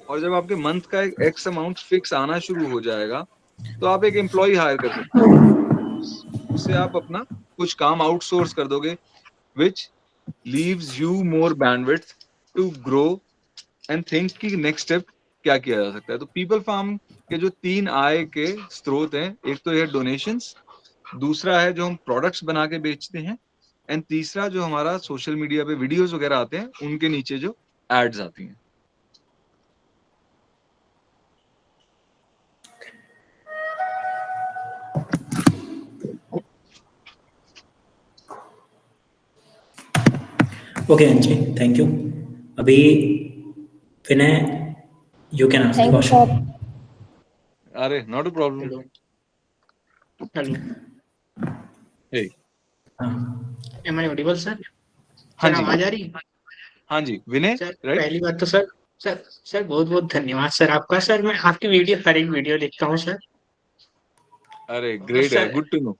और जब आपके मंथ का एक एक्स अमाउंट फिक्स आना शुरू हो जाएगा, तो आप एक एम्प्लॉय हायर कर सकते हो, उससे आप अपना कुछ काम आउटसोर्स कर दोगे, which leaves you more bandwidth to grow and think कि नेक्स्ट स्टेप क्या किया जा सकता है। तो पीपल फार्म के जो 3 आय के स्रोत हैं, एक तो ये डोनेशंस, दूसरा है जो हम प्रोडक्ट्स बना के बेचते हैं, एंड तीसरा जो हमारा सोशल मीडिया पे वीडियोस वगैरह आते हैं उनके नीचे जो एड्स आती हैं। Okay Anjali, thank you. अभी Vinay, you can ask the thank you sir. Question. अरे not a problem. Hello. Hello. Hey. हाँ एम आई ऑडिबल सर? हाँ सर जी। आवाज आ रही है? हाँ जी विनय, सर राइट? पहली बात तो सर बहुत बहुत धन्यवाद सर आपका। सर मैं आपकी वीडियो हर एक वीडियो देखता हूँ सर। अरे और ग्रेट है, sir good to know.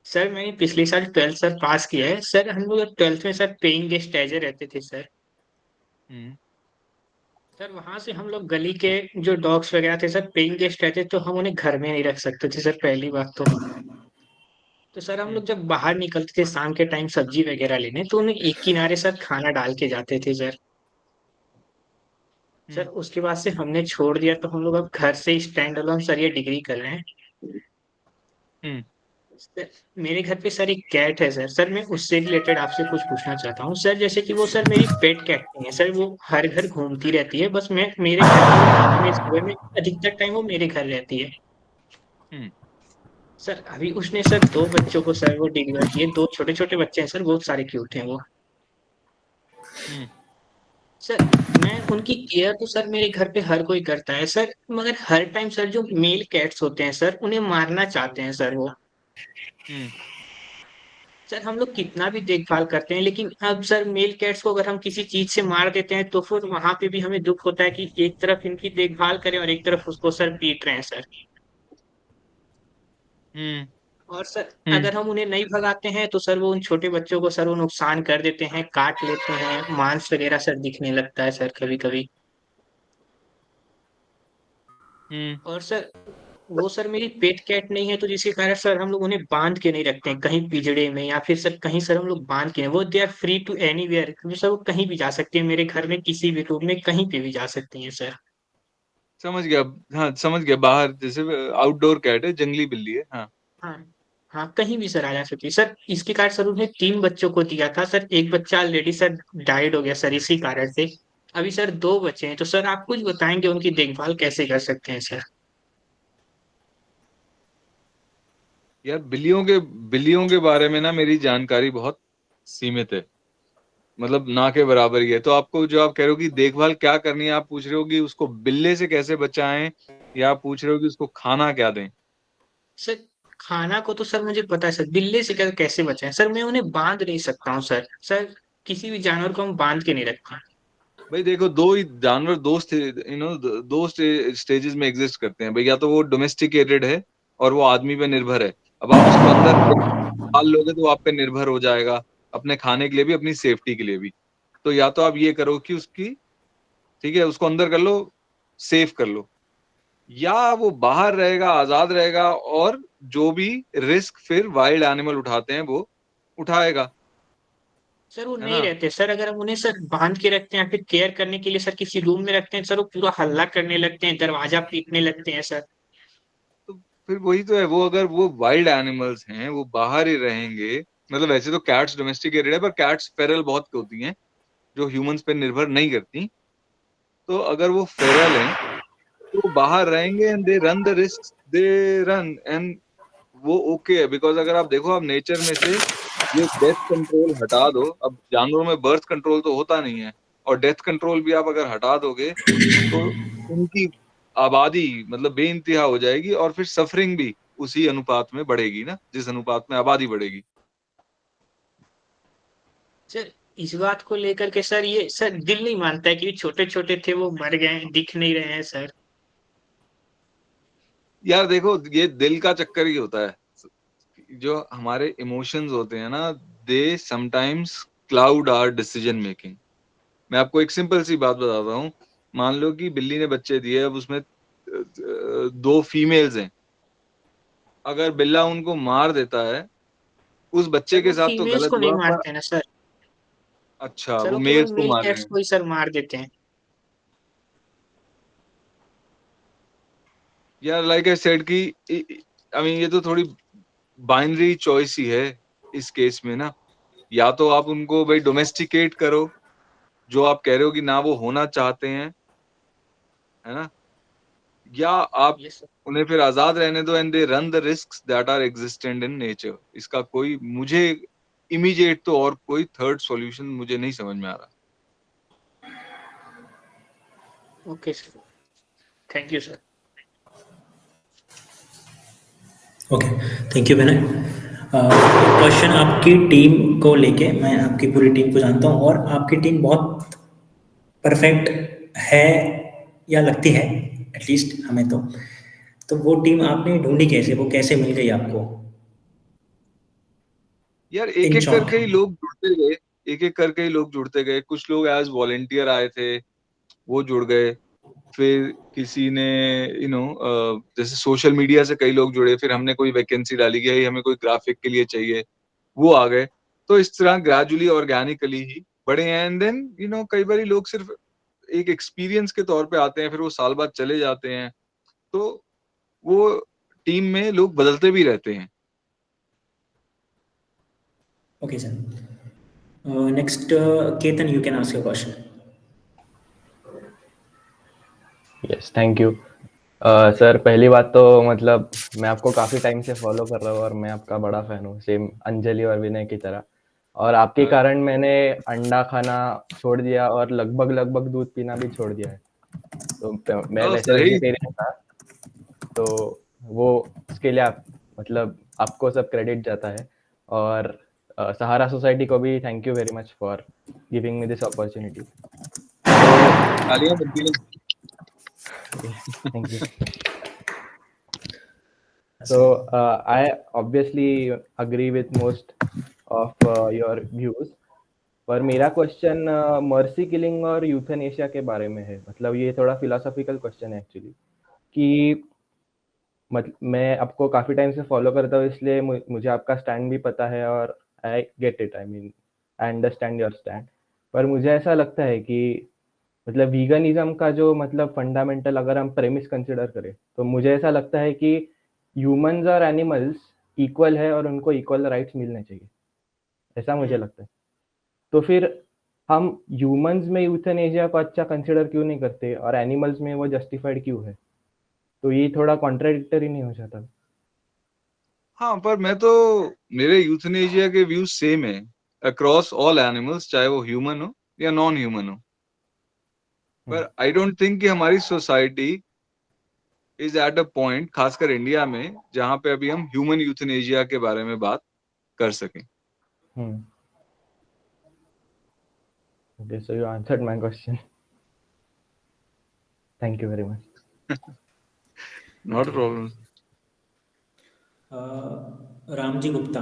Sir मैंने पिछले साल 12th सर पास किया है सर। हम लोग 12th में सर पेइंग गेस्ट एज रहते थे सर। हम्म। सर वहां से हम लोग गली के जो डॉग्स वगैरह थे सर पेइंग गेस्ट रहते तो हम उन्हें घर में नहीं रख सकते थे सर, पहली बात तो सर हम हम्म। लोग जब बाहर निकलते थे शाम के टाइम सब्जी वगैरह लेने तो उन्हें एक किनारे सर खाना डाल के जाते थे सर। सर हम्म। उसके बाद से हमने छोड़ दिया तो हम लोग अब घर से स्टैंड अलोन सर ये डिग्री कर रहे हैं। हम्म। सर, मेरे घर पे सर एक कैट है सर। सर मैं उससे रिलेटेड आपसे कुछ पूछना चाहता हूँ सर, जैसे कि वो सर मेरी पेट कैट नहीं है सर, वो हर घर घूमती रहती है, बस मैं मेरे घर में वो रात में सुबह में अधिकतर टाइम वो मेरे घर रहती है। हम्म। सर अभी उसने सर दो बच्चों को सर वो डिलीवर किए, दो छोटे छोटे बच्चे हैं सर, बहुत सारे क्यूट हैं वो। हम्म। सर मैं उनकी केयर तो सर मेरे घर पे हर कोई करता है सर, मगर हर टाइम सर जो मेल कैट्स होते हैं सर उन्हें मारना चाहते हैं सर वो। हम्म। सर हम लोग कितना भी देखभाल करते हैं लेकिन अब सर मेल कैट्स को अगर हम किसी चीज से मार देते हैं तो फिर वहां पे भी हमें दुख होता है कि एक तरफ इनकी देखभाल करें और एक तरफ उसको सर पीट रहे हैं सर। हम्म। और सर हम्म। अगर हम उन्हें नहीं भगाते हैं तो सर वो उन छोटे बच्चों को सर वो नुकसान कर देते हैं, काट लेते हैं, मांस वगैरह सर दिखने लगता है सर कभी कभी। हम्म। और सर वो सर मेरी पेट कैट नहीं है तो जिसके कारण सर हम लोग उन्हें बांध के नहीं रखते हैं कहीं पिंजड़े में या फिर सर कहीं सर हम लोग बांध के नहीं, वो they are free to anywhere, sir वो कहीं भी जा सकती है मेरे घर में किसी भी रूम में कहीं पे भी जा सकती है सर। समझ गया। हाँ समझ गया, बाहर जैसे आउटडोर कैट है, जंगली बिल्ली है, हाँ। हाँ हाँ कहीं भी सर आ जा सकती है सर। इसके कारण सर उन्हें 3 बच्चों को दिया था सर, एक बच्चा ऑलरेडी सर डाइड हो गया सर इसी कारण से। अभी सर 2 बच्चे हैं तो सर आप कुछ बताएंगे उनकी देखभाल कैसे कर सकते हैं सर। यार बिल्लियों के बारे में ना मेरी जानकारी बहुत सीमित है, मतलब ना के बराबर ही है। तो आपको जो आप कह रहे हो कि देखभाल क्या करनी है, आप पूछ रहे हो कि उसको बिल्ले से कैसे बचाएं, या आप पूछ रहे हो कि उसको खाना क्या दें? सर खाना को तो सर मुझे पता है सर, बिल्ली से कैसे बचाएं सर, मैं उन्हें बांध नहीं सकता हूँ सर। सर किसी भी जानवर को हम बांध के नहीं रखते। भाई देखो, दो ही जानवर दो स्टेजेस में एग्जिस्ट करते हैं भाई। या तो वो डोमेस्टिकेटेड है और वो आदमी पे निर्भर है। अब आप उसको अंदर पाल लोगे तो वो आप पे निर्भर हो जाएगा, अपने खाने के लिए भी, अपनी सेफ्टी के लिए भी। तो या तो आप ये करो कि उसकी, ठीक है, उसको अंदर कर लो, सेफ कर लो, या वो बाहर रहेगा, आजाद रहेगा, और जो भी रिस्क फिर वाइल्ड एनिमल उठाते हैं वो उठाएगा, सर वो है नहीं ना? रहते सर, अगर हम उन्हें सर बांध के रखते हैं या फिर केयर करने के लिए सर किसी रूम में रखते हैं सर, वो पूरा हल्ला करने लगते हैं, दरवाजा पीटने लगते हैं सर। तो फिर वही तो है, वो अगर वो वाइल्ड एनिमल्स हैं वो बाहर ही रहेंगे। मतलब वैसे तो कैट्स डोमेस्टिकेटेड है, पर कैट्स फेरल बहुत होती हैं जो ह्यूमंस पे निर्भर नहीं करती। तो अगर वो फेरल हैं तो वो बाहर रहेंगे, and they run the risk, they run, and वो ओके है। बिकॉज अगर आप देखो, आप नेचर में से ये डेथ कंट्रोल हटा दो, अब जानवरों में बर्थ कंट्रोल तो होता नहीं है, और डेथ कंट्रोल भी आप अगर हटा दोगे तो उनकी आबादी मतलब बेइंतहा हो जाएगी, और फिर सफरिंग भी उसी अनुपात में बढ़ेगी ना, जिस अनुपात में आबादी बढ़ेगी। सर इस बात को लेकर के सर ये सर दिल नहीं मानता है कि छोटे छोटे थे वो मर गए हैं, दिख नहीं रहे हैं सर। यार देखो, ये दिल का चक्कर ही होता है। जो हमारे इमोशंस होते हैं ना, they sometimes cloud our decision making. मैं आपको एक सिंपल सी बात बताता हूँ। मान लो कि बिल्ली ने बच्चे दिए, अब उसमें दो फीमेल्स हैं। अगर बिल्ला उनको मार देता है, उस सर बच्चे वो के साथ तो फीमेल्स गलत को नहीं हुआ, पर मारते हैं ना सर। अच्छा सर वो वो केवल मेल्स को मेल मार रहे कैट्स हैं। को ही सर मार देते हैं। यार लाइक आई सेड कि आई मीन ये तो थोड़ी बाइनरी चॉइस ही है इस केस में ना। या तो आप उनको भाई डोमेस्टिकेट करो, जो आप कह रहे हो कि ना वो होना चाहते हैं, है ना, या आप ये सर उन्हें फिर आजाद रहने दो, and they run the risk that are existent in nature. इसका कोई मुझे इमीडिएट तो और कोई थर्ड सॉल्यूशन मुझे नहीं समझ में आ रहा। Okay sir, thank you sir. Okay, thank you Vinay. Question आपकी टीम को लेके, मैं आपकी पूरी टीम को जानता हूँ और आपकी टीम बहुत परफेक्ट है या लगती है एटलीस्ट हमें तो वो टीम आपने ढूंढी कैसे, वो कैसे मिल गई आपको? यार एक इन एक शॉर्ट। करके ही लोग जुड़ते गए, एक एक करके ही लोग जुड़ते गए। कुछ लोग एज वॉलेंटियर आए थे, वो जुड़ गए। फिर किसी ने जैसे सोशल मीडिया से कई लोग जुड़े, फिर हमने कोई वैकेंसी डाली कि हमें कोई ग्राफिक के लिए चाहिए, वो आ गए। तो इस तरह ग्रेजुअली ऑर्गेनिकली ही बड़े हैं। एंड देन कई बार लोग सिर्फ एक एक्सपीरियंस के तौर पे आते हैं, फिर वो साल बाद चले जाते हैं। तो वो टीम में लोग बदलते भी रहते हैं। Okay sir, next Ketan, you can ask your question. Yes, thank you sir. पहली बात तो मतलब मैं आपको काफ़ी टाइम से फॉलो कर रहा हूँ और मैं आपका बड़ा फ़ैन हूँ, सेम अंजलि और विनय की तरह। और आपके कारण मैंने अंडा खाना छोड़ दिया और लगभग लगभग दूध पीना भी छोड़ दिया है। तो मैं वैसे सही। वेजिटेरियन था, तो वो उसके लिए आप मतलब आपको सब क्रेडिट जाता है। और सहारा सोसाइटी को भी thank you very much for giving me this opportunity. तालियां बनती हैं। Thank you. So I obviously agree with most of your views, पर मेरा क्वेश्चन मर्सी किलिंग और यूथनेशिया के बारे में है। मतलब ये थोड़ा फिलोसॉफिकल क्वेश्चन है एक्चुअली, कि मैं आपको काफ़ी टाइम से फॉलो करता हूँ, इसलिए मुझे आपका स्टैंड भी पता है और I get it, I mean I understand your stand. पर मुझे ऐसा लगता है कि मतलब वीगनिज्म का जो मतलब फंडामेंटल अगर हम प्रेमिस कंसिडर करें, तो मुझे ऐसा लगता है कि ह्यूमंस और एनिमल्स इक्वल है और उनको इक्वल राइट्स मिलने चाहिए, ऐसा मुझे लगता है। तो फिर हम ह्यूमंस में यूथनेशिया को अच्छा कंसिडर क्यों नहीं करते और एनिमल्स में वो जस्टिफाइड क्यों है? तो ये थोड़ा कॉन्ट्राडिक्टरी नहीं हो जाता? हाँ, पर मेरे यूथनेशिया के व्यूज सेम है अक्रॉस ऑल एनिमल्स, चाहे वो ह्यूमन हो या नॉन ह्यूमन हो। पर आई डोंट थिंक कि हमारी society is at a point, खासकर इंडिया में, जहां पे अभी हम ह्यूमन यूथनेशिया के बारे में बात कर सकें। Okay, so you answered my question. Thank you very much. Not a problem. Ramji Gupta,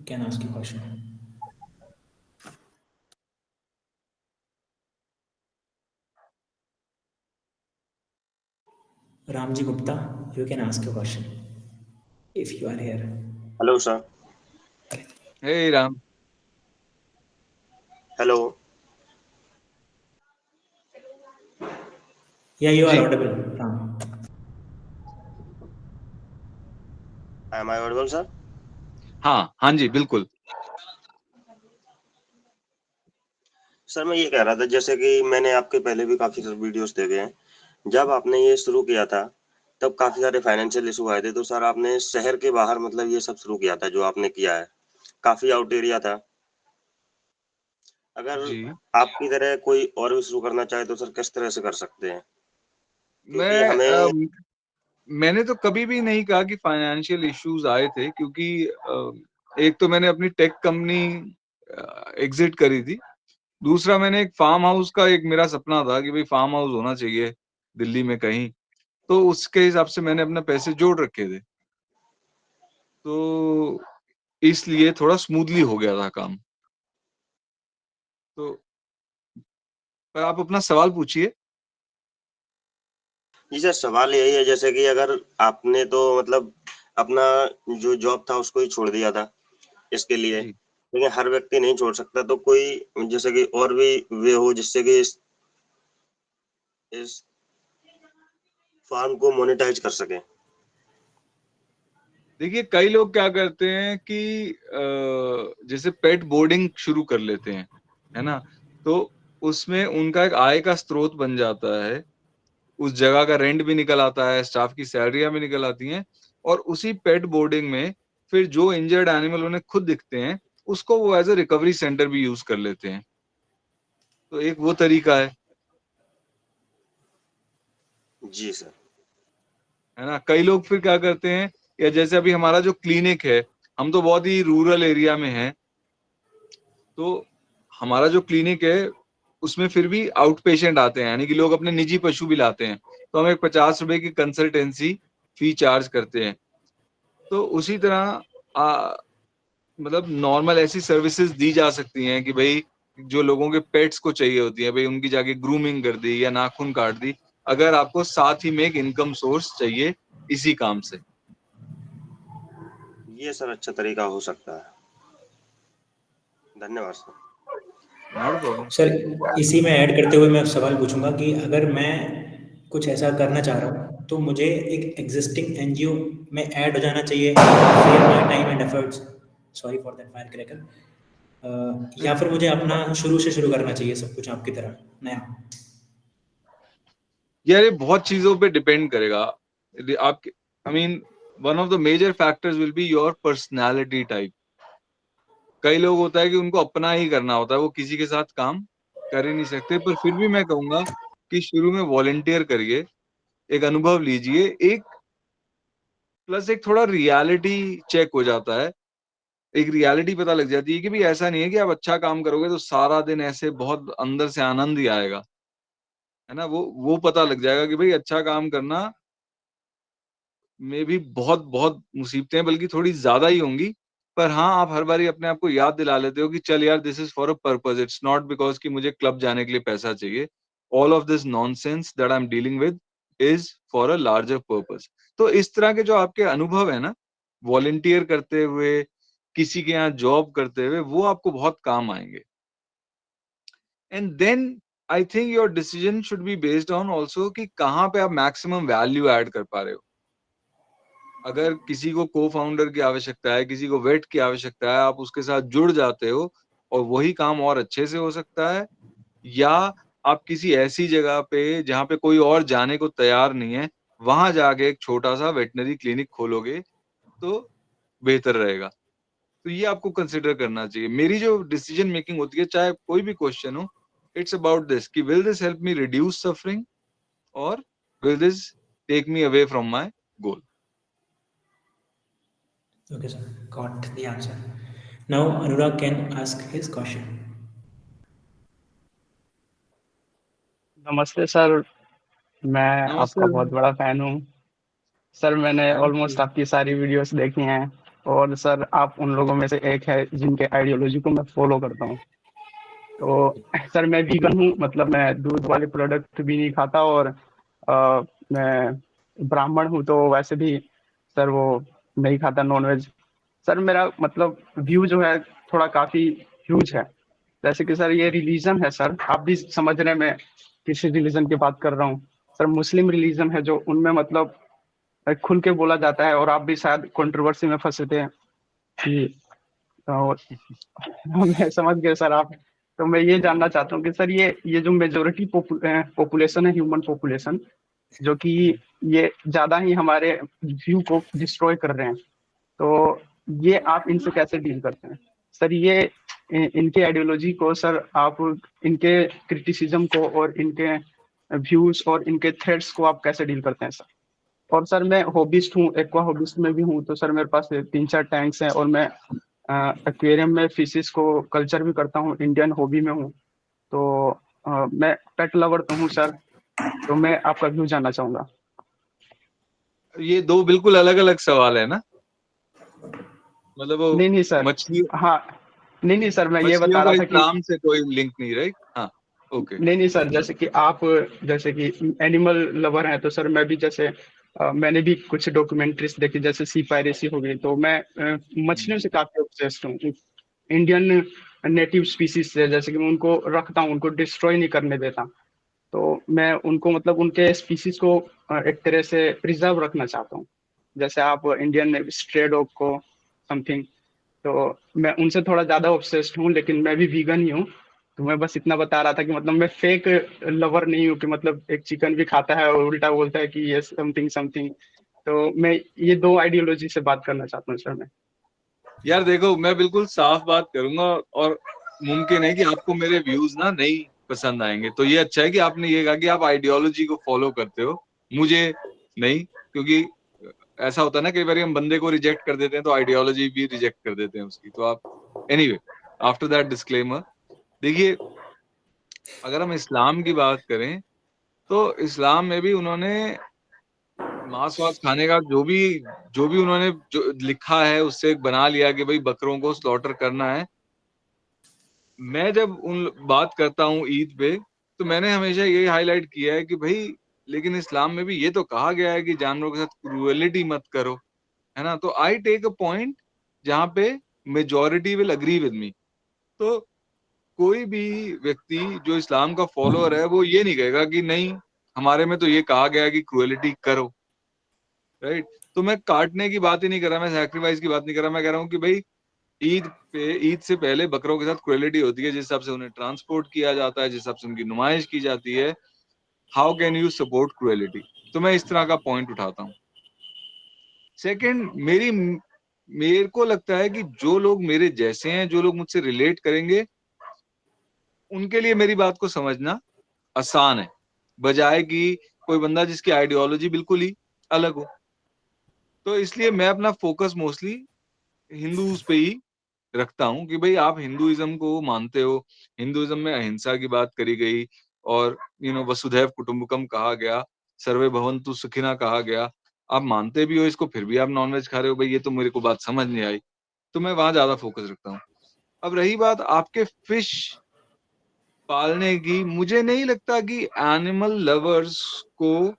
can ask your question. Ramji Gupta, you can ask your question if you are here. Hello, sir. हे Ram. Hello. Yeah, you are जी audible, Ram. Am I audible, sir? हाँ, हाँ जी बिल्कुल। सर मैं ये कह रहा था, जैसे कि मैंने आपके पहले भी काफी सारे वीडियोस देखे हैं। जब आपने ये शुरू किया था तब काफी सारे फाइनेंशियल इशू आए थे, तो सर आपने शहर के बाहर मतलब ये सब शुरू किया था जो आपने किया है, काफी आउट एरिया था। अगर जी आपकी तरह कोई और भी शुरू करना चाहे तो सर किस तरह से कर सकते हैं? क्योंकि मैं हमें मैंने तो कभी भी नहीं कहा कि फाइनेंशियल इश्यूज आए थे, क्योंकि एक तो मैंने अपनी टेक कंपनी एग्जिट करी थी। दूसरा, मैंने एक फार्म हाउस का, एक मेरा सपना था कि भाई फार्म हाउस होना चाहिए दिल्ली में कहीं, तो उसके हिसाब से मैंने अपने पैसे जोड़ रखे थे। तो इसलिए थोड़ा स्मूथली हो गया था काम। तो पर आप अपना सवाल पूछिए। जी सर, सवाल यही है, जैसे कि अगर आपने तो मतलब अपना जो जॉब था उसको ही छोड़ दिया था इसके लिए, जी लेकिन हर व्यक्ति नहीं छोड़ सकता, तो कोई जैसे कि और भी वे हो जिससे कि इस फार्म को मोनेटाइज कर सके। देखिए, कई लोग क्या करते हैं कि जैसे पेट बोर्डिंग शुरू कर लेते हैं, है ना। तो उसमें उनका एक आय का स्रोत बन जाता है, उस जगह का रेंट भी निकल आता है, स्टाफ की सैलरियां भी निकल आती हैं, और उसी पेट बोर्डिंग में फिर जो इंजर्ड एनिमल उन्हें खुद दिखते हैं, उसको वो एज अ रिकवरी सेंटर भी यूज कर लेते हैं। तो एक वो तरीका जी सर। है ना। कई लोग फिर क्या करते हैं, या जैसे अभी हमारा जो क्लिनिक है, हम तो बहुत ही रूरल एरिया में हैं, तो हमारा जो क्लिनिक है उसमें फिर भी आउट पेशेंट आते हैं, यानी कि लोग अपने निजी पशु भी लाते हैं, तो हम एक 50 रुपए की कंसल्टेंसी फी चार्ज करते हैं। तो उसी तरह मतलब नॉर्मल ऐसी सर्विसेज दी जा सकती हैं कि भाई जो लोगों के पेट्स को चाहिए होती है, भाई उनकी जाके ग्रूमिंग कर दी या नाखून काट दी, अगर आपको साथ ही में एक इनकम सोर्स चाहिए इसी काम से। ये सर अच्छा तरीका हो सकता है। धन्यवाद सर। Not problem. सर इसी में ऐड करते हुए मैं सवाल पूछूंगा कि अगर मैं कुछ ऐसा करना चाह रहा हूँ तो मुझे एक एग्जिस्टिंग एनजीओ में ऐड हो जाना चाहिए, save my time and efforts, sorry for that fire cracker, या फिर मुझे अपना शुरू से शुरू करना चाहिए सब कुछ आपकी तरह नया? यार ये बहुत चीजों पे डिपेंड करेगा। आप I mean one of the major factors will be your personality type. कई लोग होता है कि उनको अपना ही करना होता है, वो किसी के साथ काम कर ही नहीं सकते, पर फिर भी मैं कहूंगा कि शुरू में वॉलंटियर करिए, एक अनुभव लीजिए, एक प्लस एक थोड़ा रियलिटी चेक हो जाता है, एक रियलिटी पता लग जाती है कि भाई ऐसा नहीं है कि आप अच्छा काम करोगे तो सारा दिन ऐसे बहुत अंदर से आनंद ही आएगा, है ना। वो पता लग जाएगा कि भाई अच्छा काम करना में भी बहुत बहुत मुसीबतें बल्कि थोड़ी ज्यादा ही होंगी, पर हाँ आप हर बारी अपने आप को याद दिला लेते हो कि चल यार this is for a purpose, it's not because कि मुझे क्लब जाने के लिए पैसा चाहिए। All of this nonsense that I am dealing with is for a larger purpose. तो इस तरह के जो आपके अनुभव है ना, वॉलंटियर करते हुए, किसी के यहाँ जॉब करते हुए, वो आपको बहुत काम आएंगे। And then I think your decision should be based on also कि कहाँ पे आप मैक्सिमम वैल्यू ऐड कर पा रहे हो। अगर किसी को को फाउंडर की आवश्यकता है, किसी को वेट की आवश्यकता है, आप उसके साथ जुड़ जाते हो और वही काम और अच्छे से हो सकता है, या आप किसी ऐसी जगह पे जहाँ पे कोई और जाने को तैयार नहीं है, वहां जाके एक छोटा सा वेटनरी क्लिनिक खोलोगे तो बेहतर रहेगा। तो ये आपको कंसिडर करना चाहिए। मेरी जो डिसीजन मेकिंग होती है, चाहे कोई भी क्वेश्चन हो, इट्स अबाउट दिस कि will this help me reduce suffering और will this take me away from my goal. Okay, sir. Got the answer. Now Anurag can ask his question. नमस्ते सर, मैं आपका नमस्ते। बहुत बड़ा फैन हूँ सर। मैंने थैंक ऑलमोस्ट यू। आपकी सारी वीडियोस देखी हैं, और सर आप उन लोगों में से एक है जिनके आइडियोलॉजी को मैं फॉलो करता हूँ। तो सर मैं वीगन हूँ, मतलब मैं दूध वाले प्रोडक्ट भी नहीं खाता, और मैं ब्राह्मण हूँ, तो वैसे भी सर वो नहीं खाता नॉनवेज। सर मेरा मतलब व्यू जो है थोड़ा काफी ह्यूज है। जैसे कि सर ये रिलीजन है सर, आप भी समझ रहे हैं मैं किस रिलीजन की बात कर रहा हूँ। सर मुस्लिम रिलीजन है जो उनमें मतलब खुल के बोला जाता है, और आप भी शायद कंट्रोवर्सी में फंसे थे कि मैं समझ गए सर आप। तो मैं ये जानना चाहता हूँ कि सर ये जो मेजोरिटी पॉपुलेशन है, ह्यूमन पॉपुलेशन, जो कि ये ज्यादा ही हमारे व्यू को डिस्ट्रॉय कर रहे हैं, तो ये आप इनसे कैसे डील करते हैं सर? ये इनके आइडियोलॉजी को सर, आप इनके क्रिटिसिज्म को और इनके व्यूज और इनके थ्रेड्स को आप कैसे डील करते हैं सर? और सर मैं हॉबिस्ट हूँ, एक्वा हॉबिस्ट में भी हूँ, तो सर मेरे पास 3-4 टैंक्स हैं, और मैं एक्वेरियम में फिशेस को कल्चर भी करता हूँ, इंडियन हॉबी में हूँ। तो मैं पेट लवर तो हूँ सर, तो मैं आपका व्यू जानना चाहूंगा। ये दो बिल्कुल अलग अलग सवाल है ना, मतलब वो नहीं सर, मछली हाँ नहीं सर, मैं ये मछलियों बता का रहा था कि इस्लाम से कोई लिंक नहीं, राइट? हाँ, ओके। नहीं सर, जैसे कि आप जैसे कि एनिमल लवर हैं, तो सर मैं भी जैसे मैंने भी कुछ डॉक्यूमेंट्रीज देखी, जैसे सी पायरेसी हो गई, तो मैं मछलियों से काफी ऑब्सेस्ड हूँ, इंडियन नेटिव स्पीसीज से। जैसे कि मैं उनको रखता हूँ, उनको डिस्ट्रॉय नहीं करने देता, तो मैं उनको मतलब उनके स्पीसीज को एक तरह से प्रिजर्व रखना चाहता हूँ। जैसे आप इंडियन स्ट्रे डॉग को समथिंग, तो मैं उनसे थोड़ा ज्यादा ऑब्सेस्ड हूँ, लेकिन मैं भी वीगन ही हूँ। तो मैं बस इतना बता रहा था कि मतलब मैं फेक लवर नहीं हूँ कि मतलब एक चिकन भी खाता है और उल्टा बोलता है कि ये समथिंग समथिंग। तो मैं ये दो आइडियोलॉजी से बात करना चाहता हूँ सर मैं। यार देखो, मैं बिल्कुल साफ बात करूंगा, और मुमकिन है कि आपको मेरे व्यूज ना नहीं पसंद आएंगे, तो ये अच्छा है कि आपने ये कहा कि आप आइडियोलॉजी को फॉलो करते हो, मुझे नहीं, क्योंकि ऐसा होता है ना, कई बार हम बंदे को रिजेक्ट कर देते हैं तो आइडियोलॉजी भी रिजेक्ट कर देते हैं उसकी। तो आप एनीवे, आफ्टर दैट डिस्क्लेमर, देखिए अगर हम इस्लाम की बात करें तो इस्लाम में भी उन्होंने मांस वास खाने का जो भी उन्होंने जो लिखा है उससे एक बना लिया कि भाई बकरों को स्लॉटर करना है। मैं जब उन बात करता हूँ ईद पे, तो मैंने हमेशा यही हाईलाइट किया है कि भाई लेकिन इस्लाम में भी ये तो कहा गया है कि जानवरों के साथ क्रूएलिटी मत करो, है ना। तो आई टेक अ पॉइंट जहाँ पे majority will agree with me. तो कोई भी व्यक्ति जो इस्लाम का फॉलोअर है वो ये नहीं कहेगा कि नहीं हमारे में तो ये कहा गया है कि क्रूएलिटी करो, राइट। तो मैं काटने की बात ही नहीं कर रहा, मैं सैक्रिफाइस की बात नहीं कर रहा, मैं कह रहा हूँ कि भाई ईद से पहले बकरों के साथ क्रूएलिटी होती है, जिस हिसाब से उन्हें ट्रांसपोर्ट किया जाता है, जिस हिसाब से उनकी नुमाइश की जाती है, how can you support cruelty. तो मैं इस तरह का पॉइंट उठाता हूँ। सेकंड, मेरे को लगता है कि जो लोग मेरे जैसे हैं, जो लोग मुझसे रिलेट करेंगे, उनके लिए मेरी बात को समझना आसान है, बजाय कि कोई बंदा जिसकी आइडियोलॉजी बिल्कुल ही अलग हो। तो इसलिए मैं अपना फोकस मोस्टली हिंदूज पे ही रखता हूँ कि भाई आप हिंदुइज्म को मानते हो, हिंदुइज्म में अहिंसा की बात करी गई और वसुधैव कुटुंबकम कहा गया, सर्वे भवन्तु सुखिनः कहा गया, आप मानते भी हो इसको, फिर भी आप नॉनवेज खा रहे हो, भाई ये तो मेरे को बात समझ नहीं आई। तो मैं वहां ज्यादा फोकस रखता हूँ। अब रही बात आपके फिश पालने की, मुझे नहीं लगता कि एनिमल लवर्स को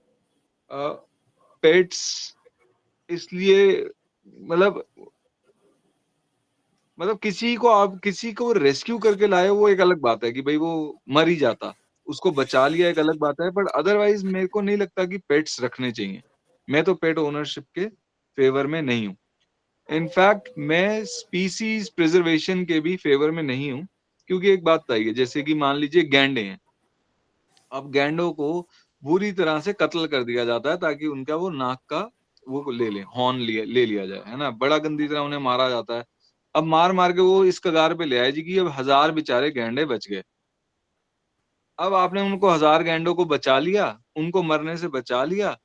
पेट्स इसलिए मतलब किसी को रेस्क्यू करके लाए वो एक अलग बात है कि भाई वो मर ही जाता, उसको बचा लिया एक अलग बात है, बट अदरवाइज मेरे को नहीं लगता कि पेट्स रखने चाहिए। मैं तो पेट ओनरशिप के फेवर में नहीं हूँ। इनफैक्ट मैं स्पीसीज प्रिजर्वेशन के भी फेवर में नहीं हूँ, क्योंकि एक बात तो है, जैसे कि मान लीजिए गैंडे हैं, अब गैंडों को बुरी तरह से कत्ल कर दिया जाता है ताकि उनका वो नाक का वो हॉर्न ले लिया जाए, है ना, बड़ा गंदी तरह उन्हें मारा जाता है। अब मार मार के वो इस कगार पे ले आए जी कि अब 1000 बेचारे गैंडे बच गए। अब आपने उनको 1000 गैंडों को बचा लिया, उनको मरने से बचा लिया,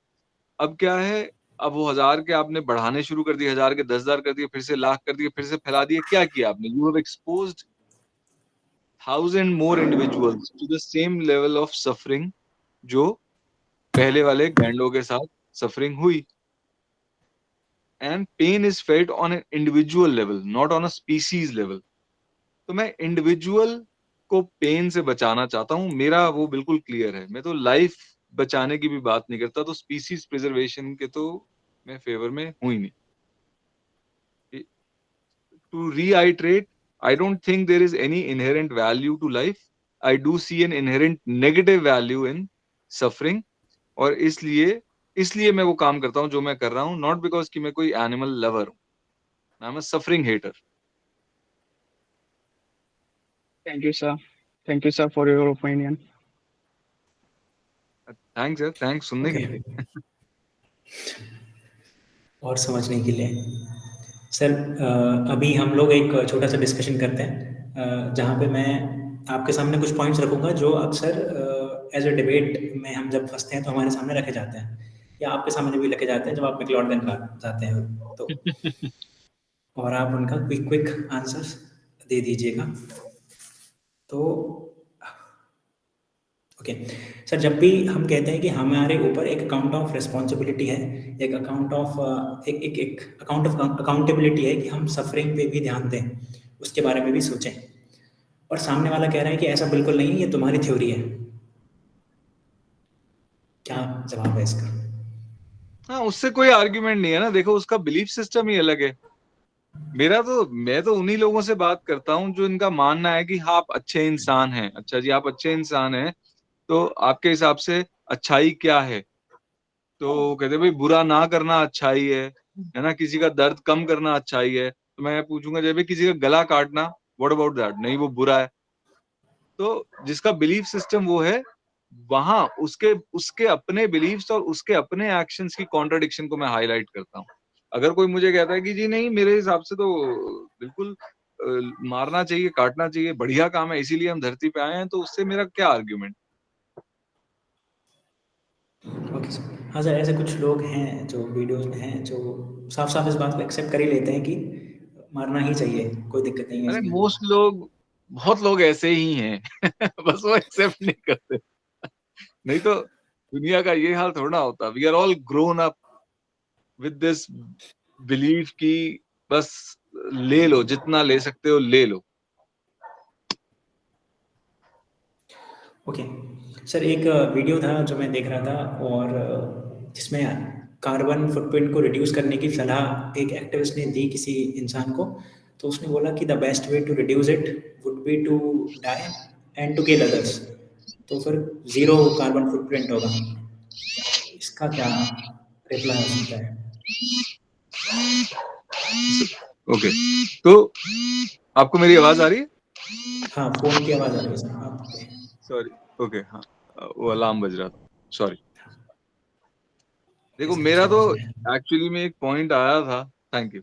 अब क्या है, अब वो 1000 के आपने बढ़ाने शुरू कर दिए, 1000 के 10,000 कर दिए, फिर से लाख कर दिए, फिर से फैला दिए। क्या किया आपने? You have exposed 1000 more individuals to the same level of suffering जो पहले वाले गैंडों के साथ सफरिंग हुई। And pain is felt on an individual level, not on a species level. तो मैं इंडिविजुअल को पेन से बचाना चाहता हूँ, मेरा वो बिल्कुल क्लियर है। मैं तो लाइफ बचाने की भी बात नहीं करता, तो स्पीसीज प्रिजर्वेशन के तो मैं फेवर में हूं ही नहीं। To reiterate, I don't think there is any inherent value to life. I do see an inherent negative value in suffering. और इसलिए मैं वो काम करता हूँ जो मैं कर रहा हूँ, नॉट बिकॉज कि मैं कोई एनिमल लवर हूँ, I am a suffering hater. Thank you sir for your opinion. Thanks यार, थैंक्स सुनने के लिए। और समझने के लिए सर, अभी हम लोग एक छोटा सा डिस्कशन करते हैं, जहाँ पे मैं आपके सामने कुछ पॉइंट्स रखूंगा जो अक्सर एज अ डिबेट में हम जब फंसते हैं तो हमारे सामने रखे जाते हैं, या आपके सामने भी रखे जाते हैं जब आप मैक्लॉडगन जाते हैं तो, और आप उनका क्विक क्विक आंसर्स दे दीजिएगा। तो ओके सर, जब भी हम कहते हैं कि हमारे ऊपर एक अकाउंट ऑफ रिस्पॉन्सिबिलिटी है, एक अकाउंट ऑफ एक अकाउंट ऑफ अकाउंटेबिलिटी है कि हम सफरिंग पे भी ध्यान दें, उसके बारे में भी सोचें, और सामने वाला कह रहा है कि ऐसा बिल्कुल नहीं, ये तुम्हारी थ्योरी है, क्या जवाब है इसका? हाँ, उससे कोई आर्ग्यूमेंट नहीं है ना। देखो उसका बिलीफ सिस्टम ही अलग है। मैं तो उन्हीं लोगों से बात करता हूँ जो इनका मानना है कि हाँ आप अच्छे इंसान हैं। अच्छा जी, आप अच्छे इंसान हैं, तो आपके हिसाब से अच्छाई क्या है? तो कहते भाई बुरा ना करना अच्छाई है ना, किसी का दर्द कम करना अच्छाई है। तो मैं पूछूंगा जब भी किसी का गला काटना, व्हाट अबाउट दैट? नहीं, वो बुरा है। तो जिसका बिलीफ सिस्टम वो है, वहां उसके उसके अपने बिलीफ्स और उसके अपने एक्शंस की कॉन्ट्रडिक्शन को मैं हाईलाइट करता हूँ। अगर कोई मुझे कहता है कि जी नहीं मेरे हिसाब से तो बिल्कुल मारना चाहिए, काटना चाहिए, बढ़िया काम है, इसीलिए हम धरती पे आए हैं, तो उससे मेरा क्या आर्ग्यूमेंट? Okay sir. हाँ सर, ऐसे कुछ लोग हैं जो वीडियोस में हैं जो साफ साफ इस बात को एक्सेप्ट कर ही लेते हैं कि मारना ही चाहिए, कोई दिक्कत नहीं है अरे इसमें। मोस्ट लोग, बहुत लोग ऐसे ही हैं बस वो एक्सेप्ट नहीं करते। नहीं तो दुनिया का ये हाल थोड़ा होता। We are all grown up with this belief कि बस ले लो, जितना ले सकते हो ले लो। ओके सर, एक वीडियो था जो मैं देख रहा था, और जिसमें कार्बन फुटप्रिंट को रिड्यूस करने की सलाह एक एक्टिविस्ट ने दी किसी इंसान को। तो उसने बोला कि the best way to reduce it would be to die and to kill others. तो फिर ज़ीरो कार्बन फुटप्रिंट होगा। इसका क्या रिप्लाई हो सकता है? ओके, तो आपको मेरी आवाज आ रही है? हाँ, फ़ोन की आवाज़ आ रही है सर आप पे। सॉरी, ओके, हाँ, वो अलार्म बज रहा था, सॉरी। देखो ऐसे मेरा कुछ तो नहीं है। एक्चुअली में एक पॉइंट आया था, थैंक यू।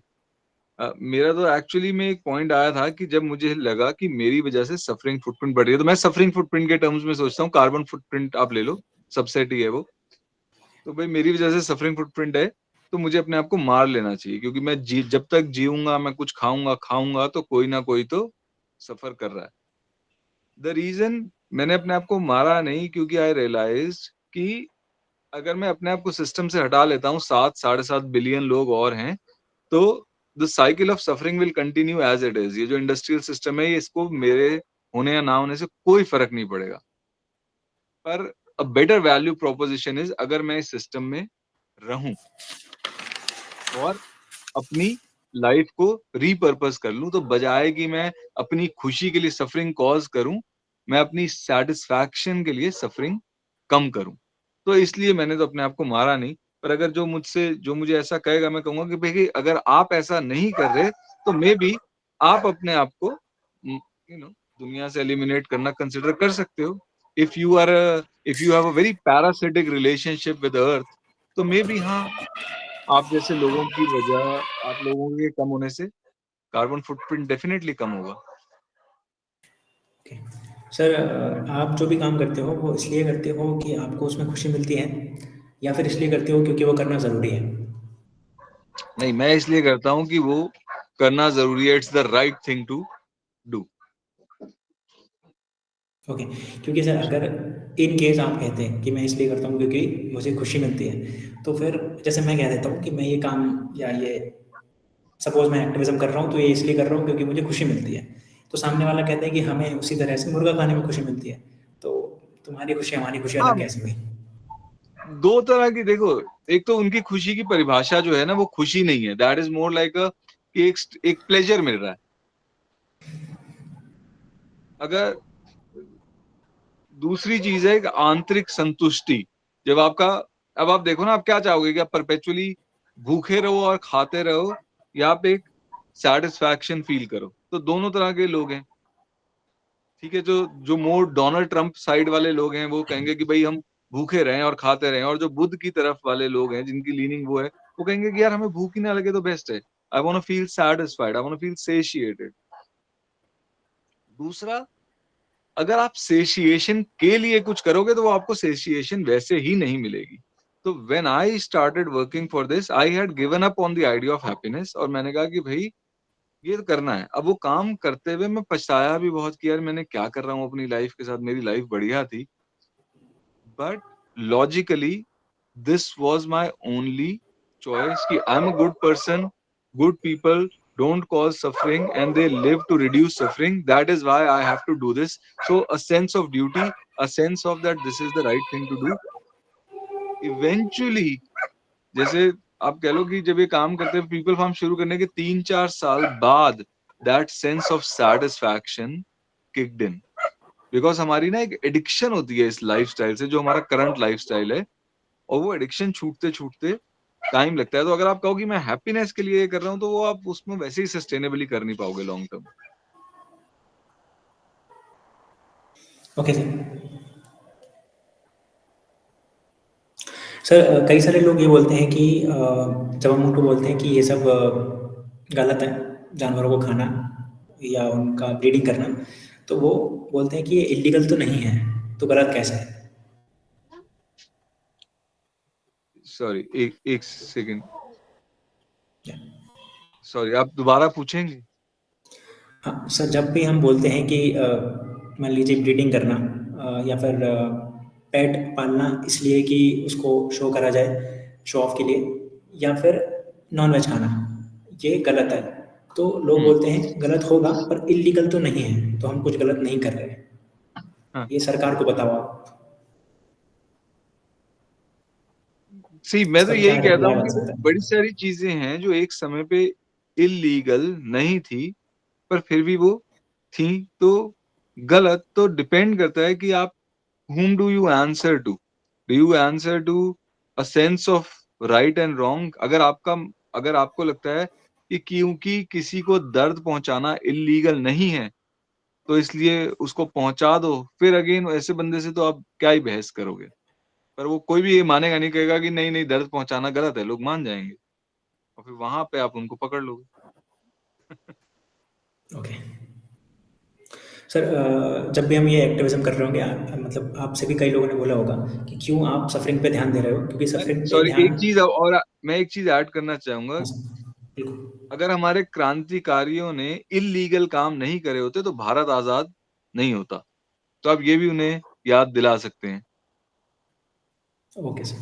मेरा तो एक्चुअली में एक पॉइंट आया था कि जब मुझे लगा कि मेरी वजह से सफरिंग फुटप्रिंट बढ़ रही है, तो मैं सफरिंग फुटप्रिंट के टर्म्स में सोचता हूँ। कार्बन फुटप्रिंट आप ले लो, सबसेट ही है वो। तो भाई मेरी वजह से सफरिंग फुटप्रिंट है, तो मुझे अपने आप को मार लेना चाहिए, क्योंकि मैं जब तक जीऊंगा, मैं कुछ खाऊंगा तो कोई ना कोई तो सफर कर रहा है। द रीजन मैंने अपने आप को मारा नहीं, क्योंकि आई रियलाइज कि अगर मैं अपने आप को सिस्टम से हटा लेता हूँ, 7-7.5 बिलियन लोग और हैं, तो the cycle of suffering will continue as it is. ये जो इंडस्ट्रियल सिस्टम है, ये इसको मेरे होने या ना होने से कोई फर्क नहीं पड़ेगा। पर a better value proposition is, अगर मैं इस सिस्टम में रहूं और अपनी लाइफ को रीपर्पस कर लूं, तो बजाय कि मैं अपनी खुशी के लिए सफरिंग कॉज करूं, मैं अपनी सेटिस्फैक्शन के लिए सफरिंग कम करूं। तो इसलिए मैंने तो अपने आप को मारा नहीं। पर अगर जो मुझे ऐसा कहेगा, मैं कहूंगा कि भाई अगर आप ऐसा नहीं कर रहे, तो मे बी आप अपने आप को दुनिया से एलिमिनेट करना कंसिडर कर सकते हो। If you have a very parasitic relationship with अर्थ, तो मे बी हाँ, आप जैसे लोगों की वजह, आप लोगों के कम होने से कार्बन फुटप्रिंट डेफिनेटली कम होगा। ओके सर, आप जो भी काम करते हो वो इसलिए करते हो कि आपको उसमें खुशी मिलती है, या फिर इसलिए करते हो क्योंकि वो करना ज़रूरी है? नहीं, मैं इसलिए करता हूँ कि वो करना जरूरी है। It's the right thing to do. Okay, क्योंकि सर अगर इन केस आप कहते हैं कि मैं इसलिए करता हूँ क्योंकि मुझे खुशी मिलती है, तो फिर जैसे मैं कह देता हूँ कि मैं ये काम या ये सपोज़ मैं एक्टिविज़्म कर रहा हूँ तो ये इसलिए कर रहा हूँ क्योंकि मुझे खुशी मिलती है। तो सामने वाला कहता है कि हमें उसी तरह से मुर्गा खाने में खुशी मिलती है। तो तुम्हारी खुशी हमारी खुशी हाँ, अलग कैसे हुई? दो तरह की, देखो, एक तो उनकी खुशी की परिभाषा जो है ना, वो खुशी नहीं है। दैट इज मोर लाइक कि एक प्लेजर मिल रहा है। अगर दूसरी चीज है एक आंतरिक संतुष्टि। जब आपका, अब आप देखो ना, आप क्या चाहोगे कि आप परपेचुअली भूखे रहो और खाते रहो, या आप एक सेटिस्फैक्शन फील करो? तो दोनों तरह के लोग हैं। ठीक है, जो जो मोर डोनाल्ड ट्रंप साइड वाले लोग हैं, वो कहेंगे कि भाई हम भूखे रहें और खाते रहें। और जो बुद्ध की तरफ वाले लोग हैं, जिनकी लीनिंग वो है, वो कहेंगे कि यार हमें भूख ही ना लगे तो बेस्ट है। I want to feel satisfied, I want to feel satiated. दूसरा, अगर आप सेशिएशन के लिए कुछ करोगे, तो वो आपको सेशिएशन वैसे ही नहीं मिलेगी। तो when I started working for this, I had given up on the idea of happiness, और मैंने कहा कि भाई ये तो करना है। अब वो काम करते हुए मैं पछताया भी बहुत कि यार मैंने क्या कर रहा हूँ अपनी लाइफ के साथ। मेरी लाइफ बढ़िया थी, but logically this was my only choice कि I am a good person, good people don't cause suffering and they live to reduce suffering. That is why I have to do this. So a sense of duty, a sense of that this is the right thing to do. Eventually, जैसे आप कह लो कि जब ये काम करते हैं पीपल फार्म शुरू करने के 3-4 साल बाद, that sense of satisfaction kicked in. Because हमारी ना एक एडिक्शन होती है इस लाइफस्टाइल से, जो हमारा करंट लाइफस्टाइल है, और वो एडिक्शन छूटते छूटते टाइम लगता है। तो अगर आप कहो कि मैं हैप्पीनेस के लिए कर रहा हूँ, तो वो आप उसमें वैसे ही सस्टेनेबली कर नहीं पाओगे long term. Okay sir. Sir कई सारे लोग ये बोलते हैं कि जब हम उनको बोलते हैं कि ये सब गलत है, जानवरों को खाना या उनका ब्रीडिंग करना, तो वो बोलते हैं कि ये इलीगल तो नहीं है, तो गलत कैसे है? सॉरी, एक सेकंड, सॉरी, आप दोबारा पूछेंगे? हाँ सर, जब भी हम बोलते हैं कि मान लीजिए ब्रीडिंग करना या फिर पेट पालना इसलिए कि उसको शो करा जाए, शो ऑफ के लिए, या फिर नॉनवेज खाना, ये गलत है। तो लोग बोलते हैं गलत होगा पर इलीगल तो नहीं है, तो हम कुछ गलत नहीं कर रहे हैं। हाँ। ये सरकार को बताओ आप, सी, मैं तो इसका क्या यही कहता रिप्लाई हूँ बन कि सकता है? बड़ी सारी चीजें हैं जो एक समय पे इलीगल नहीं थी, पर फिर भी वो थी। तो गलत तो डिपेंड करता है कि आप whom do you answer to? Do you answer to a sense of right and wrong? अगर आपको लगता है कि क्योंकि किसी को दर्द पहुंचाना इलीगल नहीं है तो इसलिए उसको पहुंचा दो, फिर अगेन ऐसे बंदे से तो आप क्या ही बहस करोगे। पर वो कोई भी ये मानेगा नहीं, कहेगा कि नहीं नहीं, दर्द पहुंचाना गलत है, लोग मान जाएंगे और फिर वहां पे आप उनको पकड़ लोगे। ओके सर, जब भी हम ये एक्टिविज्म कर रहे होंगे, मतलब आपसे भी कई लोगों ने बोला होगा कि क्यों आप सफरिंग पे ध्यान दे रहे हो, क्योंकि सफरिंग पे सॉरी, ध्यान। एक चीज और मैं एक चीज ऐड करना चाहूंगा। हाँ सर, बिल्कुल। अगर हमारे क्रांतिकारियों ने इलीगल काम नहीं करे होते तो भारत आजाद नहीं होता। तो आप ये भी उन्हें याद दिला सकते हैं। Okay sir.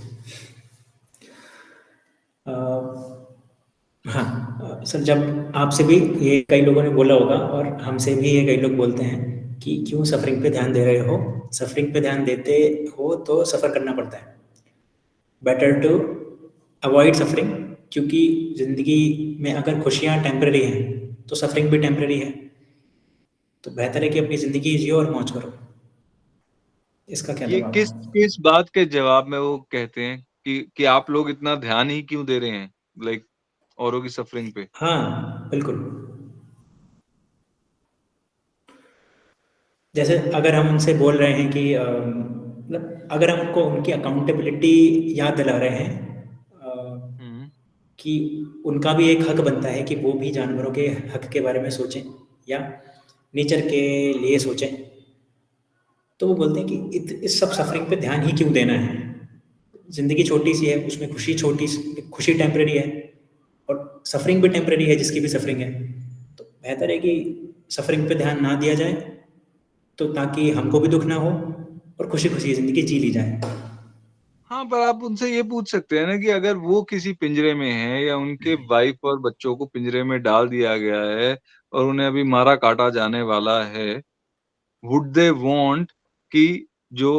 हाँ सर, जब आपसे भी ये कई लोगों ने बोला होगा और हमसे भी ये कई लोग बोलते हैं कि क्यों सफरिंग पे ध्यान दे रहे हो, सफरिंग पे ध्यान देते हो तो सफ़र करना पड़ता है, बेटर टू अवॉइड सफरिंग, क्योंकि ज़िंदगी में अगर खुशियाँ टेम्पररी हैं तो सफरिंग भी टेम्पररी है, तो बेहतर है कि अपनी ज़िंदगी जियो और मौज करो। इसका क्या ये जवाब किस है? किस बात के जवाब में वो कहते हैं कि आप लोग इतना ध्यान ही क्यों दे रहे हैं, लाइक औरों की सफरिंग पे? हाँ बिल्कुल। जैसे अगर हम उनसे बोल रहे हैं कि मतलब अगर हम उनको उनकी अकाउंटेबिलिटी याद दिला रहे हैं, हम्म। कि उनका भी एक हक बनता है कि वो भी जानवरों के हक के बारे में सोचें या नेचर के लिए सोचें, तो वो बोलते हैं कि इस सब सफरिंग पे ध्यान ही क्यों देना है, ज़िंदगी छोटी सी है, उसमें खुशी टेम्परेरी है और सफरिंग भी टेम्परेरी है, जिसकी भी सफरिंग है। तो बेहतर है कि सफरिंग पे ध्यान ना दिया जाए, तो ताकि हमको भी दुख ना हो और खुशी खुशी ज़िंदगी जी ली जाए। हाँ, पर आप उनसे ये पूछ सकते हैं ना कि अगर वो किसी पिंजरे में है या उनके वाइफ और बच्चों को पिंजरे में डाल दिया गया है और उन्हें अभी मारा काटा जाने वाला है, वुड दे वांट कि जो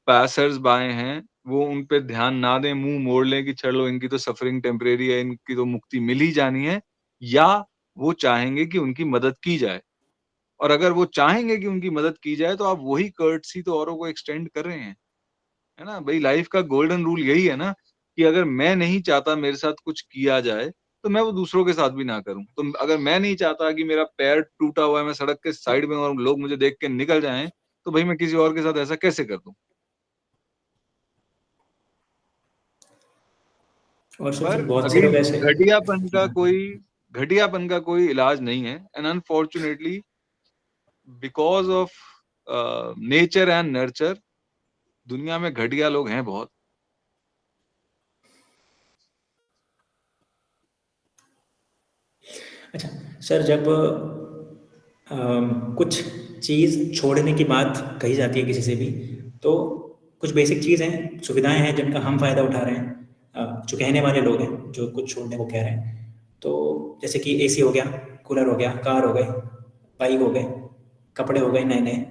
पैसर्स बाय हैं वो उन पे ध्यान ना दें, मुंह मोड़ लें कि चलो इनकी तो सफरिंग टेम्परेरी है, इनकी तो मुक्ति मिल ही जानी है, या वो चाहेंगे कि उनकी मदद की जाए? और अगर वो चाहेंगे कि उनकी मदद की जाए तो आप वही कर्टसी तो औरों को एक्सटेंड कर रहे हैं, है ना? भाई, लाइफ का गोल्डन रूल यही है ना कि अगर मैं नहीं चाहता मेरे साथ कुछ किया जाए तो मैं वो दूसरों के साथ भी ना करूं। तो अगर मैं नहीं चाहता कि मेरा पैर टूटा हुआ है, मैं सड़क के साइड में और लोग मुझे देख के निकल जाएं, तो भाई मैं किसी और के साथ ऐसा कैसे कर दूं? और सर पर फिर बहुत से लोग अगेन, ऐसे। घटियापन का कोई इलाज नहीं है। And unfortunately because of nature and nurture, दुनिया में घटिया लोग हैं बहुत। अच्छा सर, जब कुछ चीज़ छोड़ने की बात कही जाती है किसी से भी, तो कुछ बेसिक चीज़ हैं, सुविधाएं हैं जिनका हम फ़ायदा उठा रहे हैं, जो कहने वाले लोग हैं जो कुछ छोड़ने को कह रहे हैं। तो जैसे कि एसी हो गया, कूलर हो गया, कार हो गई, बाइक हो गए, कपड़े हो गए नए नए,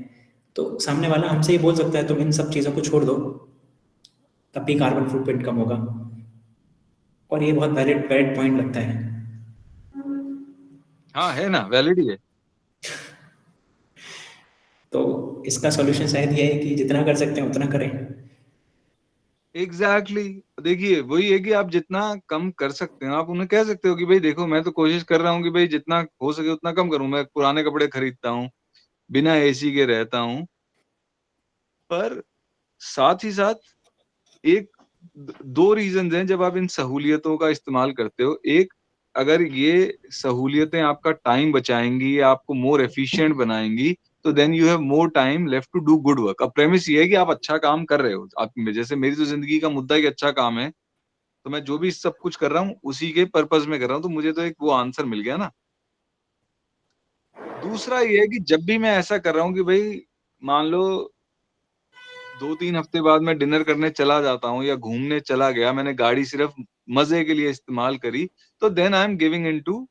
तो सामने वाला हमसे ये बोल सकता है तुम इन सब चीज़ों को छोड़ दो, तब भी कार्बन फुटप्रिंट कम होगा। और ये बहुत वैलिड पॉइंट लगता है। हाँ, है ना, वैलिड ही है। तो इसका सॉल्यूशन शायद ये है कि जितना कर सकते हैं उतना करें। एग्जैक्टली देखिए, वही है कि आप जितना कम कर सकते हैं आप उन्हें कह सकते हो कि भाई देखो, मैं तो कोशिश कर रहा हूँ कि भाई जितना हो सके उतना कम करूं, मैं पुराने कपड़े खरीदता हूँ, बिना एसी के रहता हूँ। पर साथ ही साथ एक दो रीजन हैं जब आप इन सहूलियतों का इस्तेमाल करते हो। एक, अगर ये सहूलियतें आपका टाइम बचाएंगी या आपको मोर एफिशिएंट बनाएंगी, तो then you have more time left to do good work. अब प्रेमिस ये है कि आप अच्छा काम कर रहे हो। आप जैसे मेरी तो जिंदगी का मुद्दा ही अच्छा काम है, तो मैं जो भी सब कुछ कर रहा हूँ उसी के पर्पस में कर रहा हूँ, तो मुझे तो एक वो आंसर मिल गया ना। दूसरा ये है कि जब भी मैं ऐसा कर रहा हूँ कि भाई मान लो 2-3 हफ्ते बाद मैं डिनर करने चला जाता हूँ या घूमने चला गया, मैंने गाड़ी सिर्फ मजे के लिए इस्तेमाल करी, तो then I am giving into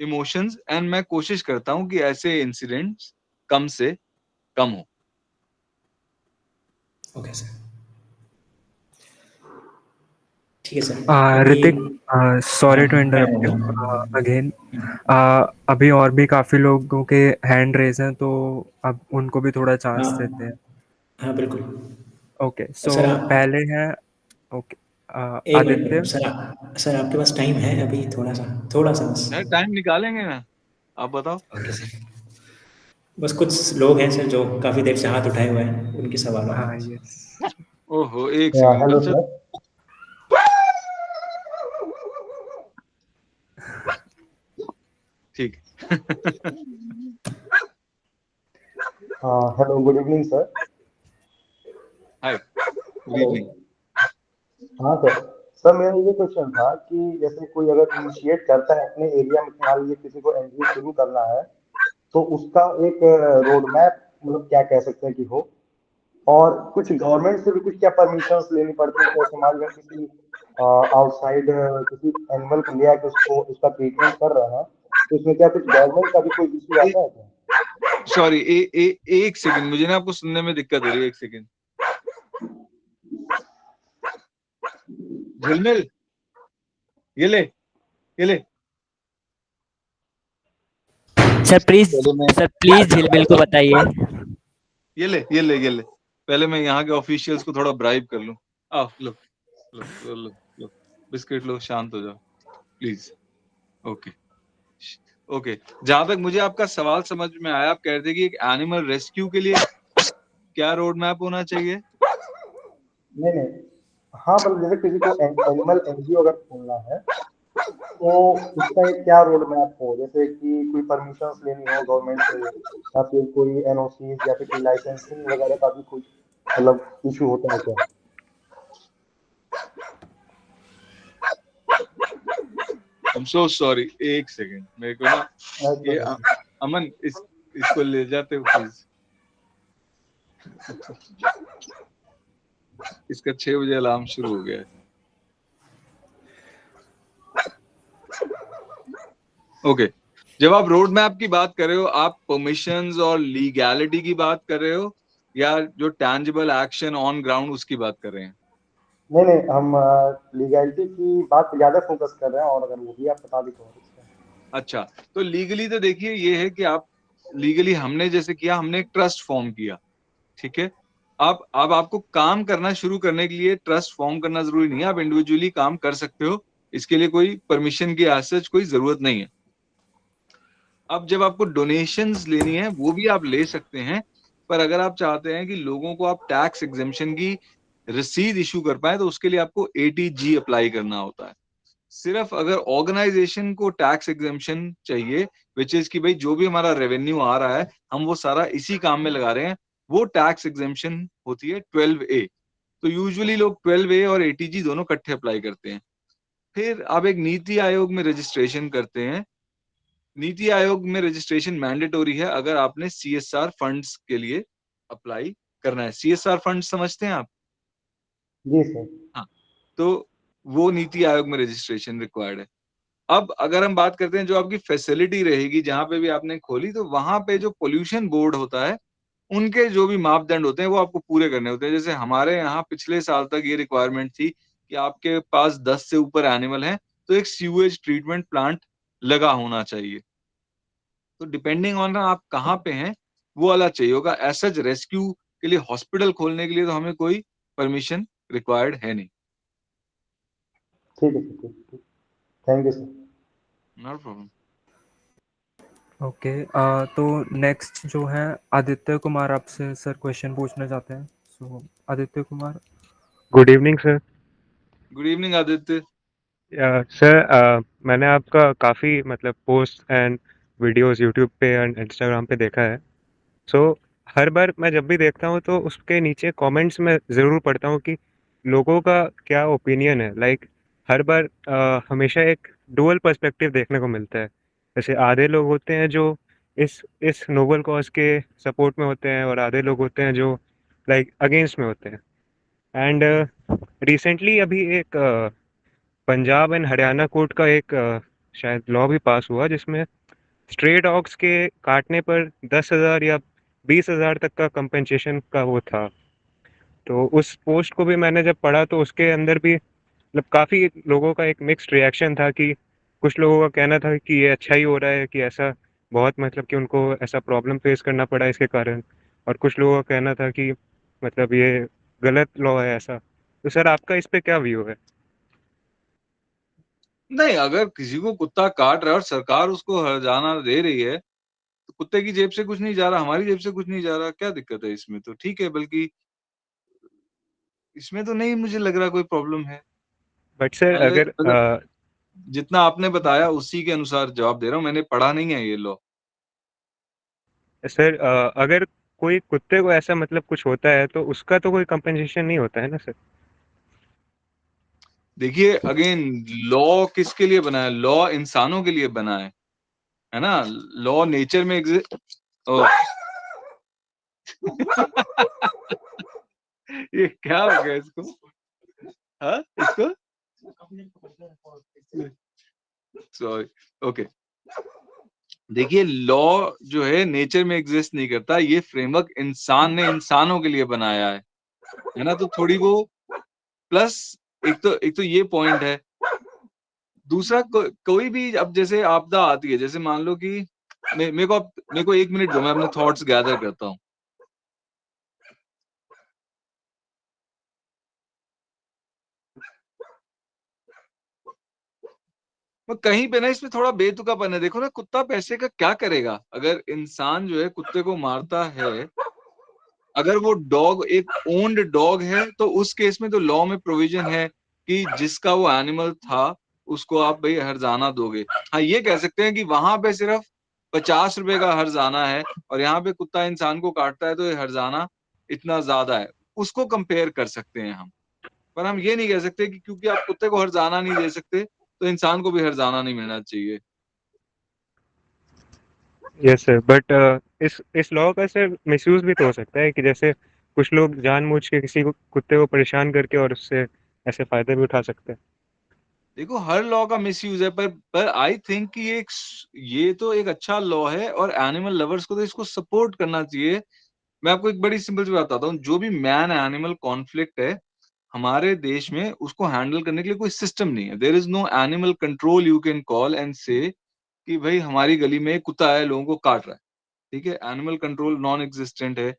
emotions and मैं कोशिश करता हूँ कि ऐसे इंसिडेंट्स कम से कम हो। ओके सर, ठीक है सर। अभी ऋतिक, सॉरी टू मैं इंटरप्ट यू बोलूँगा। अगेन। अभी और भी काफ़ी लोगों के हैंड रेज हैं, तो अब उनको भी थोड़ा चांस देते हैं। हाँ बिल्कुल। ओके, सो सर आप पहले हैं, ओके, एक आदित्य। मिनट सर, आपके पास टाइम है अभी? थोड़ा सा बस। यार टाइम निकालेंगे ना, आप बताओ। ओके सर, बस कुछ लोग हैं सर जो काफ़ी देर से हाथ उठाए हुए हैं, उनके सवाल हाँ, हैं। यस। ओहो, एक सेकंड हेलो अच्छा। सर। ठीक। Hello, good evening sir. Hi, good hello. Evening. हाँ सर। सर मेरा ये क्वेश्चन था कि जैसे कोई अगर इनिशिएट करता है अपने एरिया में, मान लीजिए किसी को एनजीओ शुरू करना है, तो उसका एक रोड मैप मतलब क्या कह सकते हैं कि हो, और कुछ गवर्नमेंट से भी कुछ क्या परमिशंस लेनी पड़ती है? जैसे मान लीजिए किसी आउटसाइड किसी एनिमल को लिया के उसको उसका ट्रीटमेंट कर रहे हैं, तो इसमें क्या कुछ गवर्नमेंट का भी कोई इशू आता है क्या? सॉरी, एक सेकंड, मुझे ना आपको सुनने में दिक्कत हो रही है, एक सेकंड। झिलमिल, ये ले, ये ले। सर प्लीज, पहले मैं सर प्लीज झिलमिल को बताइए। ये ले, ये ले, ये ले। पहले मैं यहाँ के ऑफिशियल्स को थोड़ा ब्राइब कर लूं। आओ, लो लो लो लो लो, बिस्किट लो, शांत हो जाओ प्लीज। ओके ओके, जहां तक मुझे आपका सवाल समझ में आया, आप कह रहे थे कि एक एनिमल रेस्क्यू के लिए क्या रोड मैप होना चाहिए? नहीं नहीं, हाँ मतलब जैसे किसी को एनिमल एनजीओ अगर खोलना है, तो उसका एक क्या रोड मैप हो, जैसे कि कोई परमिशंस लेनी हो गवर्नमेंट से, या फिर कोई एनओसीज या फिर कोई लाइसेंसिंग वगैरह का भी कुछ मतलब इशू होता है क्या? आई एम सो सॉरी, एक सेकंड, मेरे को ना ये अच्छा। अमन, इसको ले जाते हो प्लीज। इसका 6 बजे अलार्म शुरू हो गया है। ओके, जब आप रोड मैप की बात कर रहे हो, आप परमिशंस और लीगैलिटी की बात कर रहे हो या जो टैंजिबल एक्शन ऑन ग्राउंड उसकी बात कर रहे हैं? नहीं नहीं, हम लीगैलिटी की बात पे ज्यादा फोकस कर रहे हैं, और अगर वो भी आप बता दी तो और अच्छा। अच्छा, तो लीगली तो देखिए ये है कि आप लीगली हमने जैसे किया, हमने एक ट्रस्ट फॉर्म किया, ठीक है। अब आपको काम करना शुरू करने के लिए ट्रस्ट फॉर्म करना जरूरी नहीं है, आप इंडिविजुअली काम कर सकते हो, इसके लिए कोई परमिशन की एज सच कोई जरूरत नहीं है। अब जब आपको डोनेशंस लेनी है वो भी आप ले सकते हैं, पर अगर आप चाहते हैं कि लोगों को आप टैक्स एग्जेम्पशन की रसीद इशू कर पाए, तो उसके लिए आपको एटीजी अप्लाई करना होता है। सिर्फ अगर ऑर्गेनाइजेशन को टैक्स एग्जेम्पशन चाहिए, विच इज कि भाई जो भी हमारा रेवेन्यू आ रहा है हम वो सारा इसी काम में लगा रहे हैं, वो टैक्स एग्जेम्पशन होती है 12A। तो यूजुअली लोग 12A और एटीजी दोनों इकट्ठे अप्लाई करते हैं। फिर आप एक नीति आयोग में रजिस्ट्रेशन करते हैं। नीति आयोग में रजिस्ट्रेशन मैंडेटोरी है अगर आपने सीएसआर फंड्स के लिए अप्लाई करना है। सीएसआर फंड समझते हैं आप? जी सर। हाँ, तो वो नीति आयोग में रजिस्ट्रेशन रिक्वायर्ड है। अब अगर हम बात करते हैं जो आपकी फैसिलिटी रहेगी जहां पे भी आपने खोली, तो वहां पे जो पोल्यूशन बोर्ड होता है उनके जो भी मापदंड होते हैं वो आपको पूरे करने होते हैं। जैसे हमारे यहाँ पिछले साल तक ये रिक्वायरमेंट थी कि आपके पास 10 से ऊपर एनिमल हैं तो एक सीवेज ट्रीटमेंट प्लांट लगा होना चाहिए। तो डिपेंडिंग ऑन आप कहाँ पे हैं वो वाला चाहिए होगा। ऐसा रेस्क्यू के लिए हॉस्पिटल खोलने के लिए तो हमें कोई परमिशन रिक्वायर्ड है नहीं। ठीक है सर, ठीक, thank you sir. Not problem. Okay, तो नेक्स्ट जो है आदित्य कुमार, आपसे सर क्वेश्चन पूछना चाहते हैं। So Aditya Kumar. Good evening sir. Good evening Aditya. Sir मैंने आपका काफ़ी मतलब पोस्ट एंड वीडियोस यूट्यूब पे एंड इंस्टाग्राम पे देखा है। सो हर बार मैं जब भी देखता हूँ तो उसके नीचे कमेंट्स में ज़रूर पढ़ता हूँ कि लोगों का क्या ओपिनियन है, लाइक हर बार हमेशा एक डुअल पर्सपेक्टिव देखने को मिलता है। जैसे आधे लोग होते हैं जो इस नोबल कॉज के सपोर्ट में होते हैं और आधे लोग होते हैं जो लाइक अगेंस्ट में होते हैं। एंड रिसेंटली अभी एक पंजाब एंड हरियाणा कोर्ट का एक शायद लॉ भी पास हुआ जिसमें स्ट्रे डॉग्स के काटने पर 10,000 या 20,000 तक का कंपेंसेशन का वो था। तो उस पोस्ट को भी मैंने जब पढ़ा तो उसके अंदर भी मतलब काफ़ी लोगों का एक मिक्स्ड रिएक्शन था कि कुछ लोगों का कहना था कि ये अच्छा ही हो रहा है कि ऐसा बहुत मतलब कि उनको ऐसा प्रॉब्लम फेस करना पड़ा इसके कारण, और कुछ लोगों का कहना था कि मतलब ये गलत लॉ है ऐसा। तो सर आपका इस पे क्या व्यू है? नहीं, अगर किसी को कुत्ता काट रहा है और सरकार उसको हर्जाना दे रही है, तो कुत्ते की जेब से कुछ नहीं जा रहा, हमारी जेब से कुछ नहीं जा रहा, क्या दिक्कत है इसमें? तो ठीक है, बल्कि इसमें तो नहीं मुझे लग रहा कोई प्रॉब्लम है। बट सर पहले अगर अगर जितना आपने बताया उसी के अनुसार जवाब दे रहा हूँ, मैंने पढ़ा नहीं है ये लॉ। सर अगर कोई कुत्ते को ऐसा मतलब कुछ होता है तो उसका तो कोई कंपनसेशन नहीं होता है ना सर? देखिए अगेन, लॉ किसके लिए बना है? लॉ इंसानों के लिए बना है ना? लॉ नेचर में एग्जिस्ट ये क्या हो गया इसको? हाँ इसको सॉरी, ओके। देखिए लॉ जो है नेचर में एग्जिस्ट नहीं करता, ये फ्रेमवर्क इंसान ने इंसानों के लिए बनाया है ना? तो थोड़ी वो प्लस एक तो ये पॉइंट है। दूसरा कोई भी अब जैसे आपदा आती है, जैसे मान लो कि मेरे को 1 मिनट दो, मैं अपने थॉट्स गैदर करता हूँ। कहीं पे ना इसमें थोड़ा बेतुकापन है। देखो ना, कुत्ता पैसे का क्या करेगा? अगर इंसान जो है कुत्ते को मारता है, अगर वो डॉग एक ओन्ड डॉग है, तो उस केस में तो लॉ में प्रोविजन है कि जिसका वो एनिमल था उसको आप भाई हर्जाना दोगे। हाँ, ये कह सकते हैं कि वहां पे सिर्फ 50 रुपए का हर्जाना है और यहाँ पे कुत्ता इंसान को काटता है तो ये हर्जाना इतना ज्यादा है। उसको कंपेयर कर सकते हैं हम, पर हम ये नहीं कह सकते कि क्योंकि आप कुत्ते को हर्जाना नहीं दे सकते तो इंसान को भी हर्जाना नहीं मिलना चाहिए। यस सर, बट इस लॉ का सर मिसयूज भी तो हो सकता है कि जैसे कुछ लोग जानबूझ के किसी को कुत्ते को परेशान करके और उससे ऐसे फायदे भी उठा सकते हैं। देखो हर लॉ का मिसयूज है, पर आई थिंक कि ये तो एक अच्छा लॉ है और एनिमल लवर्स को तो इसको सपोर्ट करना चाहिए। मैं आपको एक बड़ी सिंपल सी बात बताता हूँ, जो भी मैन एनिमल कॉन्फ्लिक्ट है हमारे देश में, उसको हैंडल करने के लिए कोई सिस्टम नहीं है। There is no animal control you can call and से कि भाई हमारी गली में एक कुत्ता है, लोगों को काट रहा है। ठीक है, एनिमल कंट्रोल नॉन एग्जिस्टेंट है।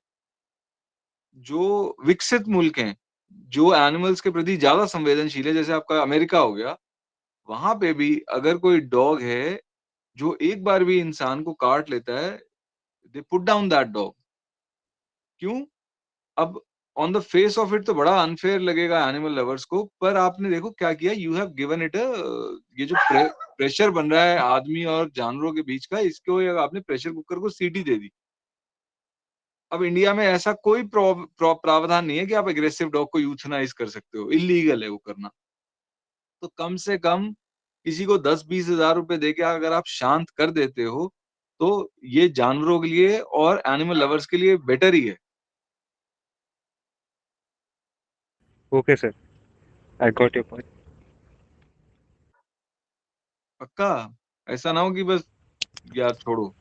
जो विकसित मुल्क हैं, जो एनिमल्स के प्रति ज्यादा संवेदनशील है, जैसे आपका अमेरिका हो गया, वहां पे भी अगर कोई डॉग है जो एक बार भी इंसान को काट लेता है, they put down that dog. क्यों? अब on the face of it तो बड़ा अनफेयर लगेगा एनिमल लवर्स को, पर आपने देखो क्या किया, यू हैव गिवन इट ये जो प्रेशर बन रहा है आदमी और जानवरों के बीच का, इसको आपने प्रेशर कुकर को सीटी दे दी। अब इंडिया में ऐसा कोई प्रावधान नहीं है कि आप एग्रेसिव डॉग को यूथनाइज कर सकते हो, इलीगल है वो करना। तो कम से कम किसी को 10-20 हजार रुपए देके अगर आप शांत कर देते हो, तो ये जानवरों के लिए और एनिमल लवर्स के लिए बेटर ही है। Okay sir, I got your point. पक्का? ऐसा ना हो कि बस यार छोड़ो,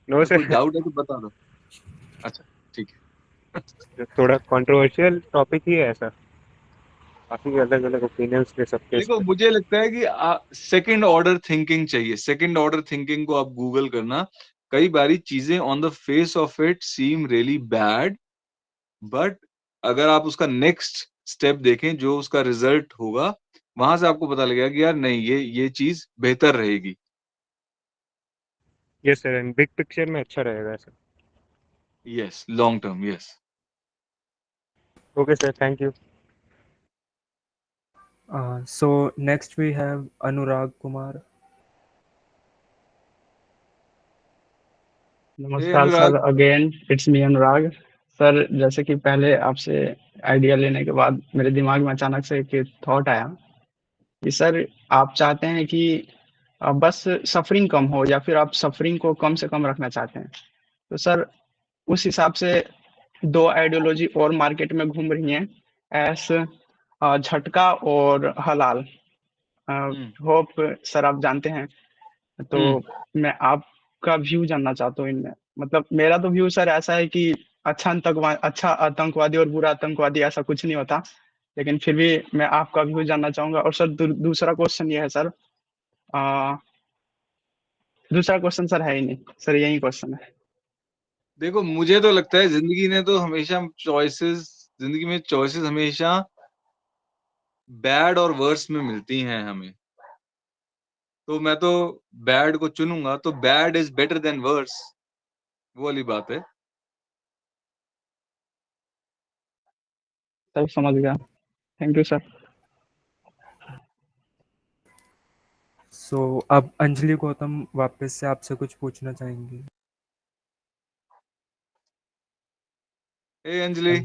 नो अगर कोई सर, डाउट है तो बता दो। अच्छा, ठीक है। थोड़ा कंट्रोवर्शियल टॉपिक ही है ऐसा, काफी अलग अलग ओपिनियंस ले सकते हैं इस देखो पे। मुझे लगता है कि सेकंड ऑर्डर थिंकिंग चाहिए। सेकंड ऑर्डर थिंकिंग को आप गूगल करना, कई बारी चीजें on the face of it seem really bad, but अगर आप उसका नेक्स्ट स्टेप देखें जो उसका रिजल्ट होगा, वहां से आपको पता लगेगा कि यार नहीं, ये चीज बेहतर रहेगी। Yes sir, and big picture में अच्छा रहेगा sir. Yes, long term, yes. Okay sir, thank you. So next we have Anurag Kumar. हे नमस्कार sir, Anurag. Again it's me Anurag. Sir जैसे कि पहले आपसे आइडिया लेने के बाद मेरे दिमाग में अचानक से एक थॉट आया कि सर आप चाहते हैं कि बस सफरिंग कम हो या फिर आप सफरिंग को कम से कम रखना चाहते हैं। तो सर उस हिसाब से 2 आइडियोलॉजी और मार्केट में घूम रही हैं, एस झटका और हलाल। होप सर आप जानते हैं। तो मैं आपका व्यू जानना चाहता हूँ इनमें। मतलब मेरा तो व्यू सर ऐसा है कि अच्छा आतंकवादी और बुरा आतंकवादी ऐसा कुछ नहीं होता, लेकिन फिर भी मैं आपका व्यू जानना चाहूंगा। और सर दूसरा क्वेश्चन ये है सर, दूसरा क्वेश्चन सर है ही नहीं सर, यही क्वेश्चन है। देखो मुझे तो लगता है जिंदगी में चॉइसेस हमेशा बैड और वर्स में मिलती हैं हमें। तो मैं तो बैड को चुनूंगा, तो bad is better than worse, वो वाली बात है। सर समझ गया, थैंक यू सर। सो अब अंजलि गौतम वापस से आपसे कुछ पूछना चाहेंगे। Hey Anjali.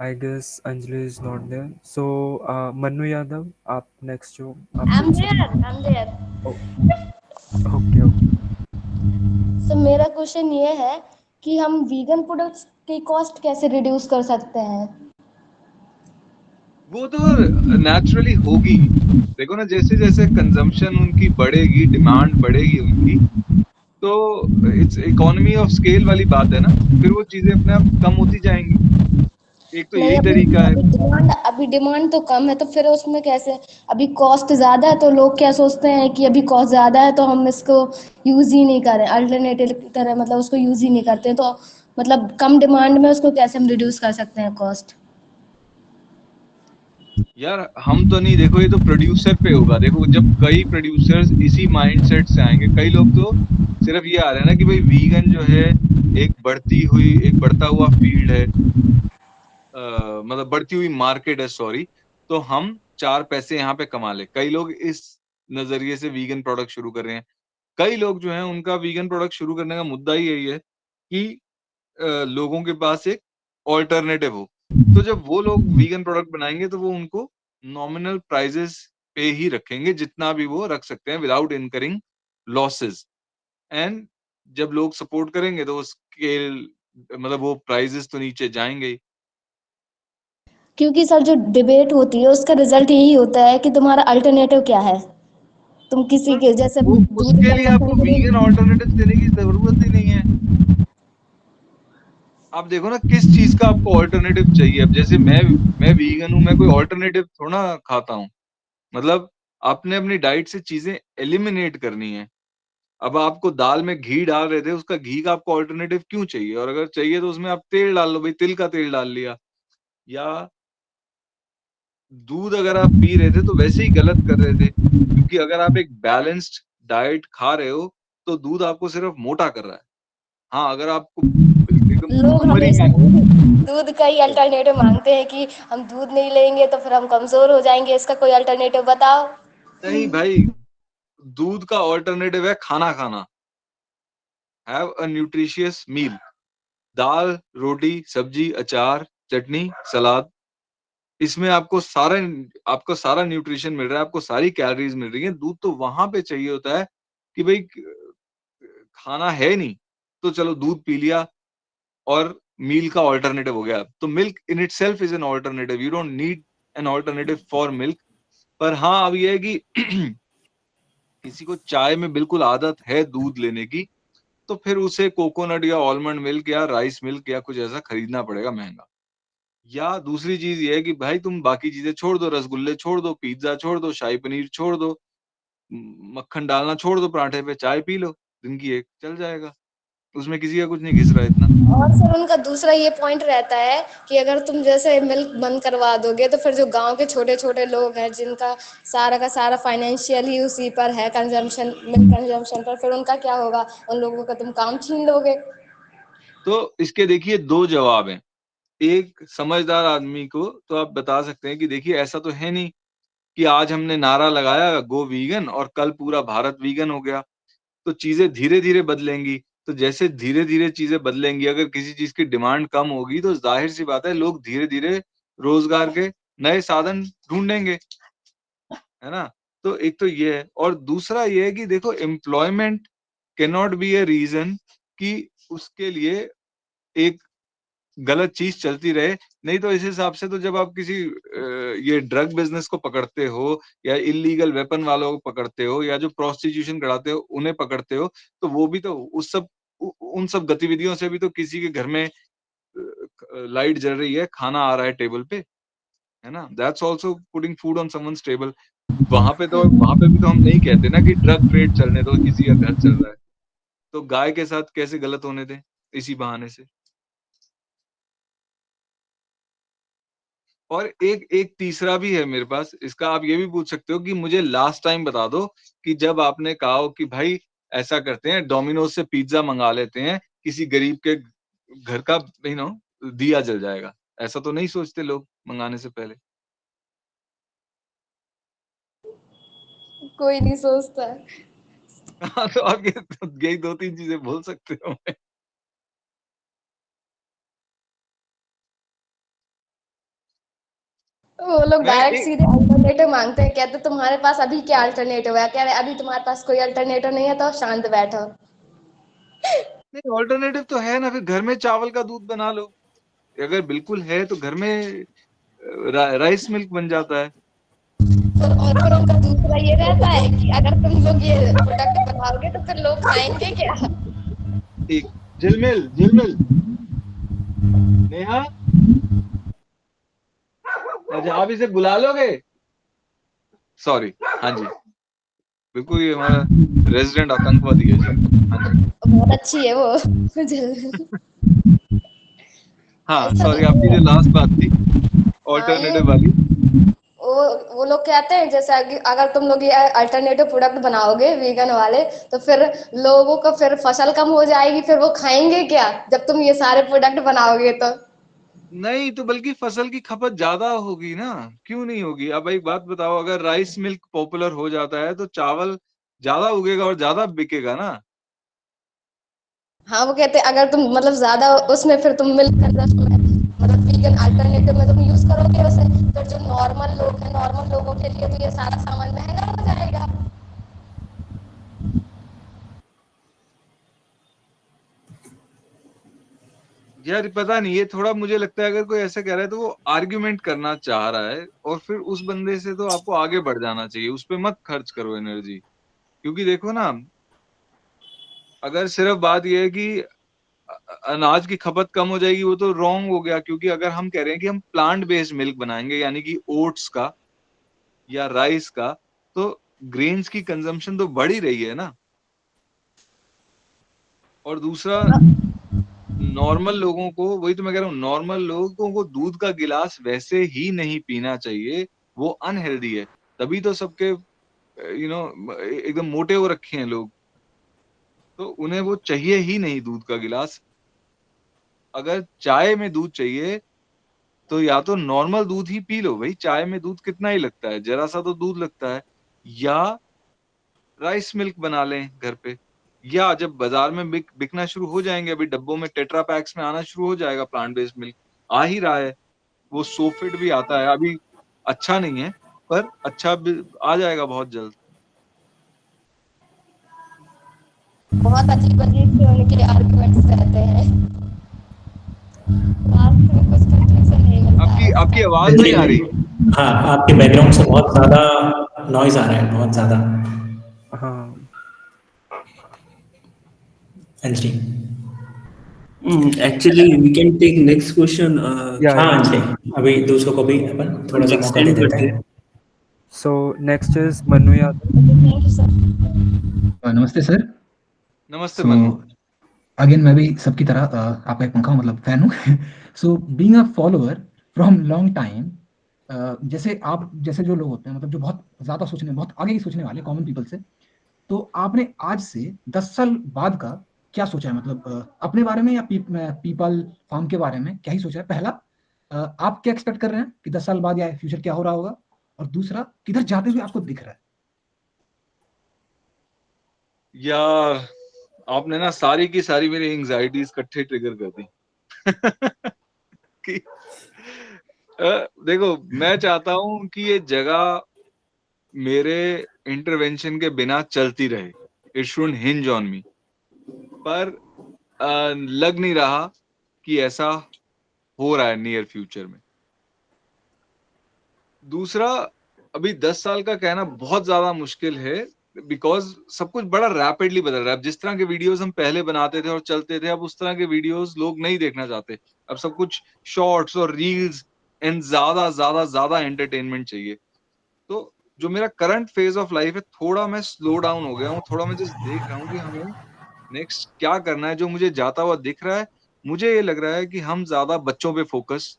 I guess Anjali is not there. So Mannu Yadav, आप नेक्स्ट जो आप I'm पूछ there, सकते I'm there. ओके। सो मेरा क्वेश्चन ये है कि हम वीगन प्रोडक्ट्स की कॉस्ट कैसे रिड्यूस कर सकते हैं? वो तो नेचुरली होगी। देखो ना, जैसे जैसे कंजम्पशन उनकी बढ़ेगी, डिमांड बढ़ेगी उनकी, तो इट्स इकोनॉमी ऑफ स्केल वाली बात है ना, फिर वो चीजें अपने आप कम होती जाएंगी। एक तो यही तरीका है। अभी डिमांड तो कम है, तो फिर उसमें कैसे? अभी कॉस्ट ज्यादा है तो लोग क्या सोचते हैं कि अभी कॉस्ट ज्यादा है तो हम इसको यूज ही नहीं करें, अल्टरनेटिव की तरह, मतलब उसको यूज ही नहीं करते। तो मतलब कम डिमांड में उसको कैसे हम रिड्यूस कर सकते हैं कॉस्ट? यार हम तो नहीं, देखो ये तो प्रोड्यूसर पे होगा। देखो जब कई प्रोड्यूसर्स इसी माइंडसेट से आएंगे, कई लोग तो सिर्फ ये आ रहे हैं ना कि भाई वीगन जो है एक बढ़ता हुआ फील्ड है, मतलब बढ़ती हुई मार्केट है, सॉरी, तो हम 4 पैसे यहाँ पे कमा ले। कई लोग इस नजरिए से वीगन प्रोडक्ट शुरू कर रहे हैं। कई लोग जो हैं उनका वीगन प्रोडक्ट शुरू करने का मुद्दा ही यही है कि लोगों के पास एक ऑल्टरनेटिव हो। तो जब वो लोग वीगन प्रोडक्ट बनाएंगे तो वो उनको नॉमिनल प्राइजेस पे ही रखेंगे, जितना भी वो रख सकते हैं, विदाउट इनकरिंग लॉसेस। एंड जब लोग सपोर्ट करेंगे तो स्केल, मतलब वो प्राइजेस तो नीचे जाएंगे ही। क्योंकि सर जो डिबेट होती है उसका रिजल्ट यही होता है कि तुम्हारा अल्टरनेटिव क्या है। तुम किसी के जैसे उसके लिए आपको वीगन ऑल्टरनेटिव देने की जरूरत ही नहीं है। आप देखो ना किस चीज का आपको ऑल्टरनेटिव चाहिए। अब जैसे मैं वीगन हूं, मैं कोई ऑल्टरनेटिव थोड़ा खाता हूं। मतलब आपने अपनी डाइट से चीजें एलिमिनेट करनी है। अब आपको दाल में घी डाल रहे थे, उसका घी का आपको ऑल्टरनेटिव क्यों चाहिए? और अगर चाहिए तो उसमें आप तेल डाल लो, भाई तिल का तेल डाल लिया। या दूध अगर आप पी रहे थे तो वैसे ही गलत कर रहे थे, क्योंकि अगर आप एक बैलेंस्ड डाइट खा रहे हो तो दूध आपको सिर्फ मोटा कर रहा है। हाँ, अगर आपको एकदम लोग समरी हमेशा में दूध का ही अल्टरनेटिव मांगते हैं कि हम दूध नहीं लेंगे तो फिर हम कमजोर हो जाएंगे, इसका कोई अल्टरनेटिव बताओ। नहीं भाई, दूध का ऑल्टरनेटिव है खाना खाना। Have a nutritious meal. दाल, रोटी, सब्जी, अचार, चटनी, सलाद, इसमें आपको सारा न्यूट्रिशन मिल रहा है, आपको सारी कैलोरीज मिल रही है। दूध तो वहां पे चाहिए होता है कि भाई खाना है नहीं, तो चलो दूध पी लिया और मील का ऑल्टरनेटिव हो गया। तो milk in itself is an alternative, you don't need an alternative for milk. पर हाँ, अब ये है कि किसी को चाय में बिल्कुल आदत है दूध लेने की, तो फिर उसे कोकोनट या आलमंड मिल्क या राइस मिल्क या कुछ ऐसा खरीदना पड़ेगा महंगा। या दूसरी चीज ये है कि भाई तुम बाकी चीजें छोड़ दो, रसगुल्ले छोड़ दो, पिज्जा छोड़ दो, शाही पनीर छोड़ दो, मक्खन डालना छोड़ दो पराठे पे, चाय पी लो, दिन की एक चल जाएगा, उसमें किसी का कुछ नहीं घिस रहा है इतना। और सर उनका दूसरा ये पॉइंट रहता है कि अगर तुम जैसे मिल्क बंद करवा दोगे तो फिर जो गांव के छोटे छोटे लोग हैं जिनका सारा का सारा फाइनेंशियल ही उसी पर है, कंजम्पशन, मिल्क कंजम्पशन पर, फिर उनका क्या होगा? उन लोगों का तुम काम छीन लोगे। तो इसके देखिए 2 जवाब हैं। एक समझदार आदमी को तो आप बता सकते हैं कि देखिए ऐसा तो है नहीं कि आज हमने नारा लगाया गो वीगन और कल पूरा भारत वीगन हो गया। तो चीजें धीरे धीरे बदलेंगी। तो जैसे धीरे धीरे चीजें बदलेंगी, अगर किसी चीज की डिमांड कम होगी तो जाहिर सी बात है लोग धीरे धीरे रोजगार के नए साधन ढूंढेंगे, है ना। तो एक तो ये है, और दूसरा ये है कि देखो employment can not be a reason कि उसके लिए एक गलत चीज चलती रहे। नहीं तो इस हिसाब से तो जब आप किसी ये ड्रग बिजनेस को पकड़ते हो या इलीगल वेपन वालों को पकड़ते हो या जो प्रोस्टिट्यूशन कराते हो उन्हें पकड़ते हो, तो वो भी तो उन सब गतिविधियों से भी तो किसी के घर में लाइट जल रही है, खाना आ रहा है टेबल पे, है ना। That's also putting food on someone's table. वहां पे भी तो हम नहीं कहते ना कि ड्रग ट्रेड चलने दो, किसी का घर चल रहा है, तो गाय के साथ कैसे गलत होने दें इसी बहाने से। और एक तीसरा भी है मेरे पास, इसका आप ये भी पूछ सकते हो कि मुझे लास्ट टाइम बता दो कि जब आपने कहा हो कि भाई ऐसा करते हैं, डोमिनोज से पिज्जा मंगा लेते हैं, किसी गरीब के घर का दिया जल जाएगा। ऐसा तो नहीं सोचते लोग मंगाने से पहले। कोई नहीं सोचता है। हाँ, तो आप यही 2-3 चीजें बोल सकते हो। वो लोग मैं डायरेक्ट एक सीधे अल्टरनेटिव मांगते हैं, कहते तुम्हारे पास अभी क्या अल्टरनेटिव है, कह रहे अभी तुम्हारे पास कोई अल्टरनेटिव नहीं है तो शांत बैठो। नहीं, ऑल्टरनेटिव तो है ना, फिर घर में चावल का दूध बना लो। अगर बिल्कुल है तो घर में राइस मिल्क बन जाता है। और फिर उनका दूसरा ये रहता है कि अगर तुम लोग ये प्रोडक्ट बनाओगे तो फिर लोग खाएंगे क्या। एक झिलमिल झिलमिल नेहा, अच्छा आप इसे बुला लोगे? सॉरी, हाँ जी, बिल्कुल ये हमारा रेजिडेंट आतंकवादी है जी। हाँ जी, बहुत अच्छी है वो। हाँ ऐसा सॉरी, नहीं आपकी जो है। लास्ट बात थी हाँ ये ऑल्टरनेटिव वाली। वो लोग कहते हैं जैसे अगर तुम लोग ये अल्टरनेटिव प्रोडक्ट बनाओगे वीगन वाले तो फिर लोगों को फिर फसल कम हो जाएगी, फिर वो खाएंगे क्या जब तुम ये सारे प्रोडक्ट बनाओगे तो। नहीं तो बल्कि फसल की खपत ज्यादा होगी ना, क्यों नहीं होगी। अब एक बात बताओ, अगर राइस मिल्क पॉपुलर हो जाता है तो चावल ज्यादा उगेगा और ज्यादा बिकेगा ना। हाँ वो कहते हैं अगर तुम मतलब ज्यादा उसमें फिर तुम मिल्क कंजप्शन में मतलब वीगन अल्टरनेटिव में तुम यूज करोगे उसे, फिर जो नॉर्मल लोग हैं नॉर्मल लोगों के लिए तो ये सारा सामान महंगा हो जाएगा। यार पता नहीं, ये थोड़ा मुझे लगता है अगर कोई ऐसा कह रहा है तो वो आर्ग्यूमेंट करना चाह रहा है, और फिर उस बंदे से तो आपको आगे बढ़ जाना चाहिए, उस पर मत खर्च करो एनर्जी। क्योंकि देखो ना, अगर सिर्फ बात ये है कि अनाज की खपत कम हो जाएगी, वो तो रॉन्ग हो गया। क्योंकि अगर हम कह रहे हैं कि हम प्लांट बेस्ड मिल्क बनाएंगे, यानी कि ओट्स का या राइस का, तो ग्रेन्स की कंजम्पशन तो बढ़ ही रही है ना। और दूसरा, नॉर्मल लोगों को, वही तो मैं कह रहा हूँ, नॉर्मल लोगों को दूध का गिलास वैसे ही नहीं पीना चाहिए, वो अनहेल्दी है। तभी तो सबके एकदम मोटे हो रखे हैं लोग, तो उन्हें वो चाहिए ही नहीं दूध का गिलास। अगर चाय में दूध चाहिए तो या तो नॉर्मल दूध ही पी लो भाई, चाय में दूध कितना ही लगता है, जरा सा तो दूध लगता है। या राइस मिल्क बना लें घर पे, या जब बाजार में बिकना शुरू हो जाएंगे, अभी डब्बों में टेट्रा पैक्स में आना शुरू हो जाएगा प्लांट बेस्ड मिल्क, आ ही रहा है। वो सोफिट भी आता है, अभी अच्छा नहीं है पर अच्छा भी आ जाएगा बहुत जल्द। बहुत अजीब अजीब से उनके आर्गुमेंट्स रहते हैं, लास्ट में कुछ कंक्लूजन नहीं मिलता है आपकी उसका। आवाज नहीं आ रही। हाँ, आपके बैकग्राउंड से बहुत ज़्यादा नॉइज़ आ रहा है, बहुत ज़्यादा। हाँ Anjali. Actually, we can take next question. या हाँ अंजलि, अभी दूसरों को भी अपन थोड़ा सा मौका दे Extend देते करते हैं। हैं. So next is Manu Yadav. Thank you sir. नमस्ते सर। नमस्ते मनु। अगेन मैं भी सबकी तरह आपका एक पंखा मतलब फैन हूँ। So being a follower from long time, जैसे आप जैसे जो लोग होते हैं मतलब जो बहुत ज़्यादा सोचने, बहुत आगे की सोचने वाले कॉमन पीपल से, तो आपने आज से 10 साल बाद का क्या सोचा है, मतलब अपने बारे में या पीपल फार्म के बारे में क्या ही सोचा है? पहला, आप क्या एक्सपेक्ट कर रहे हैं कि 10 साल बाद या फ्यूचर क्या हो रहा होगा, और दूसरा किधर जाते हुए आपको दिख रहा है? यार आपने ना सारी की सारी मेरी एंग्जाइटीज इकट्ठे ट्रिगर कर दी कि देखो, मैं चाहता हूं कि ये जगह मेरे इंटरवेंशन के बिना चलती रहे, it should hinge on me, पर लग नहीं रहा कि ऐसा हो रहा है नियर फ्यूचर में। दूसरा, अभी 10 साल का कहना बहुत ज्यादा मुश्किल है, बिकॉज सब कुछ बड़ा रैपिडली बदल रहा है। अब जिस तरह के वीडियोस हम पहले बनाते थे और चलते थे, अब उस तरह के वीडियोस लोग नहीं देखना चाहते। अब सब कुछ शॉर्ट्स और रील्स एंड ज्यादा ज्यादा ज्यादा एंटरटेनमेंट चाहिए। तो जो मेरा करंट फेज ऑफ लाइफ है, थोड़ा मैं स्लो डाउन हो गया हूँ, थोड़ा मैं जस्ट देख रहा हूँ कि हमें नेक्स्ट क्या करना है। जो मुझे जाता हुआ दिख रहा है, मुझे ये लग रहा है कि हम ज्यादा बच्चों पे फोकस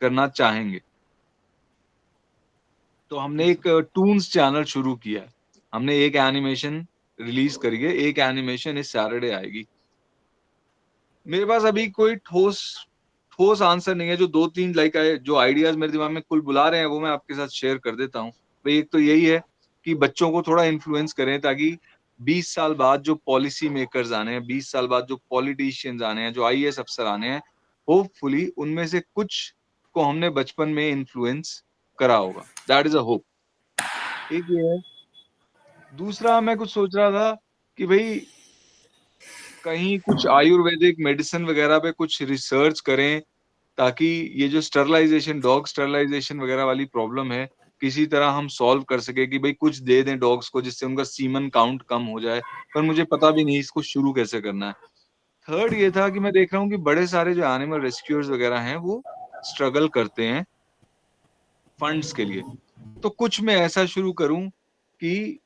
करना चाहेंगे। तो हमने एक टून्स चैनल शुरू किया है। हमने एक एनिमेशन रिलीज करी है, एक एनिमेशन इस सैटरडे आएगी। मेरे पास अभी कोई ठोस ठोस आंसर नहीं है। जो 2-3 जो आइडियाज मेरे दिमाग में कुल बुला रहे हैं, वो मैं आपके साथ शेयर कर देता हूँ। भाई, एक तो यही है कि बच्चों को थोड़ा इन्फ्लुएंस करें, ताकि 20 साल बाद जो पॉलिसी मेकर्स आने हैं, 20 साल बाद जो पॉलिटिशियंस आने हैं, जो आईएएस अफसर आने हैं, होपफुली उनमें से कुछ को हमने बचपन में इन्फ्लुएंस करा होगा। That is a hope. एक ये है। दूसरा, मैं कुछ सोच रहा था कि भाई कहीं कुछ आयुर्वेदिक मेडिसिन वगैरह पे कुछ रिसर्च करें, ताकि ये जो स्टरलाइजेशन, डॉग स्टरलाइजेशन वगैरह वाली प्रॉब्लम है, किसी तरह हम सॉल्व कर सके कि भाई कुछ दे दें डॉग्स को, जिससे उनका सीमन काउंट कम हो जाए। पर मुझे पता भी नहीं इसको शुरू कैसे करना है। थर्ड ये था कि मैं देख रहा हूँ कि बड़े सारे जो एनिमल रेस्क्यूअर्स वगैरह हैं, वो स्ट्रगल करते हैं फंड्स के लिए। तो कुछ मैं ऐसा शुरू करूं कि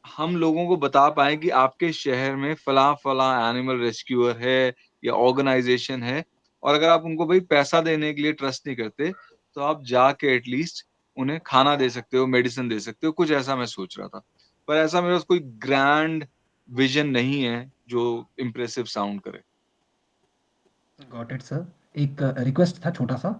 हम लोगों को बता पाए कि आपके शहर में फला फला एनिमल रेस्क्यूअर है या ऑर्गेनाइजेशन है, और अगर आप उनको भाई पैसा देने के लिए ट्रस्ट नहीं करते, तो आप जाके एटलीस्ट उन्हें खाना दे सकते हो, मेडिसिन दे सकते हो। कुछ ऐसा मैं सोच रहा था, पर ऐसा मेरे पास कोई ग्रैंड विजन नहीं है जो इम्प्रेसिव साउंड करे। Got it sir. एक रिक्वेस्ट था छोटा सा।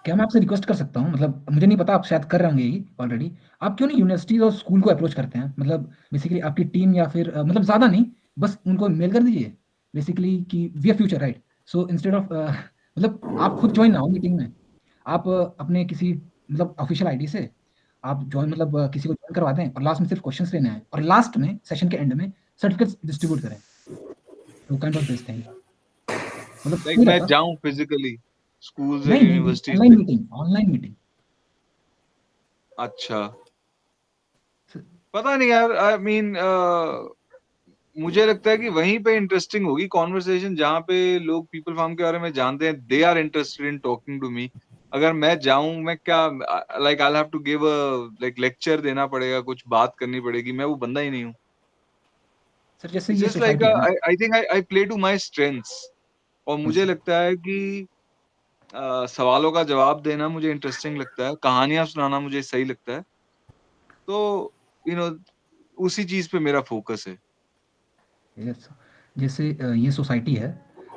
क्या मैं आपसे रिक्वेस्ट कर सकता हूँ, मतलब मुझे नहीं पता, आप शायद कर रहे होंगे ही ऑलरेडी। आप क्यों नहीं यूनिवर्सिटीज और स्कूल को अप्रोच करते हैं, मतलब बेसिकली आपकी टीम, या फिर मतलब ज़्यादा नहीं, बस उनको मेल कर दीजिए बेसिकली कि we are future, right. So instead of मतलब आप खुद ज्वाइन ना हो मीटिंग में, आप अपने किसी मतलब ऑफिशियल आईडी से आप ज्वाइन, मतलब किसी को ज्वाइन करवा दें, और लास्ट में सिर्फ क्वेश्चंस लेने हैं, और लास्ट में सेशन के एंड में सर्टिफिकेट्स डिस्ट्रीब्यूट करें। तो काइंड ऑफ दिस थिंग, मतलब लाइक नहीं मैं रहता। जाऊं फिजिकली स्कूल्स और नहीं नहीं, यूनिवर्सिटीज ऑनलाइन में? Meeting, online meeting. अच्छा, पता नहीं यार। आई मीन मुझे लगता है कि वहीं पे इंटरेस्टिंग होगी कॉन्वर्सेशन, जहाँ पे लोग पीपल फार्म के बारे में जानते हैं, they are interested in talking to me. अगर मैं जाऊं, मैं क्या, like I have to give a like lecture देना पड़ेगा, कुछ बात करनी पड़ेगी, मैं वो बंदा ही नहीं हूँ। सर जैसे इट्स ये जस्ट लाइक सोसाइटी है ना, I think I play to my strengths. और मुझे yes, लगता है कि सवालों का जवाब देना मुझे इंटरेस्टिंग लगता है, कहानियां सुनाना मुझे सही लगता है। तो यू नो उसी चीज पे मेरा फोकस है। yes, जैसे ये सोसाइटी है,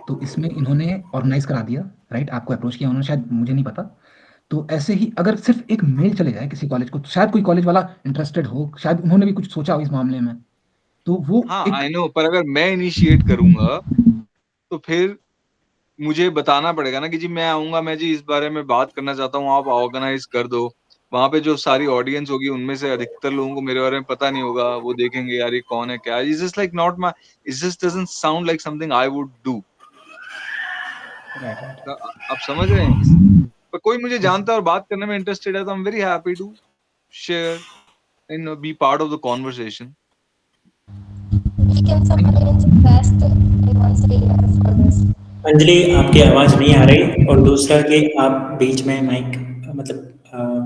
तो इसमें इन्होंने ऑर्गेनाइज करा दिया, राइट। आपको अप्रोच किया उन्होंने, शायद, मुझे नहीं पता। तो ऐसे ही अगर सिर्फ एक मेल चले जाए किसी कॉलेज को, तो शायद कोई कॉलेज वाला इंटरेस्टेड हो, शायद उन्होंने भी कुछ सोचा हो इस मामले में, तो वो हाँ, एक। आई नो, पर अगर मैं इनिशिएट करूंगा, तो फिर मुझे बताना पड़ेगा ना कि जी मैं आऊंगा, मैं जी इस बारे में बात करना चाहता हूँ, आप ऑर्गेनाइज कर दो। वहां पे जो सारी ऑडियंस होगी, उनमें से अधिकतर लोगों को मेरे बारे में पता नहीं होगा। वो देखेंगे यार ये कौन है, क्या है। It's just like not my, it's just doesn't sound like something I would do. Right, आप समझ रहे हैं? पर कोई मुझे राइट। जानता है और बात करने में इंटरेस्टेड है, तो I am very happy to share and be part of the conversation. We can some arrange a fest once a year for this. Anjali, आपकी आवाज़ नहीं आ रही, और दूसरा कि आप बीच में माइक, मतलब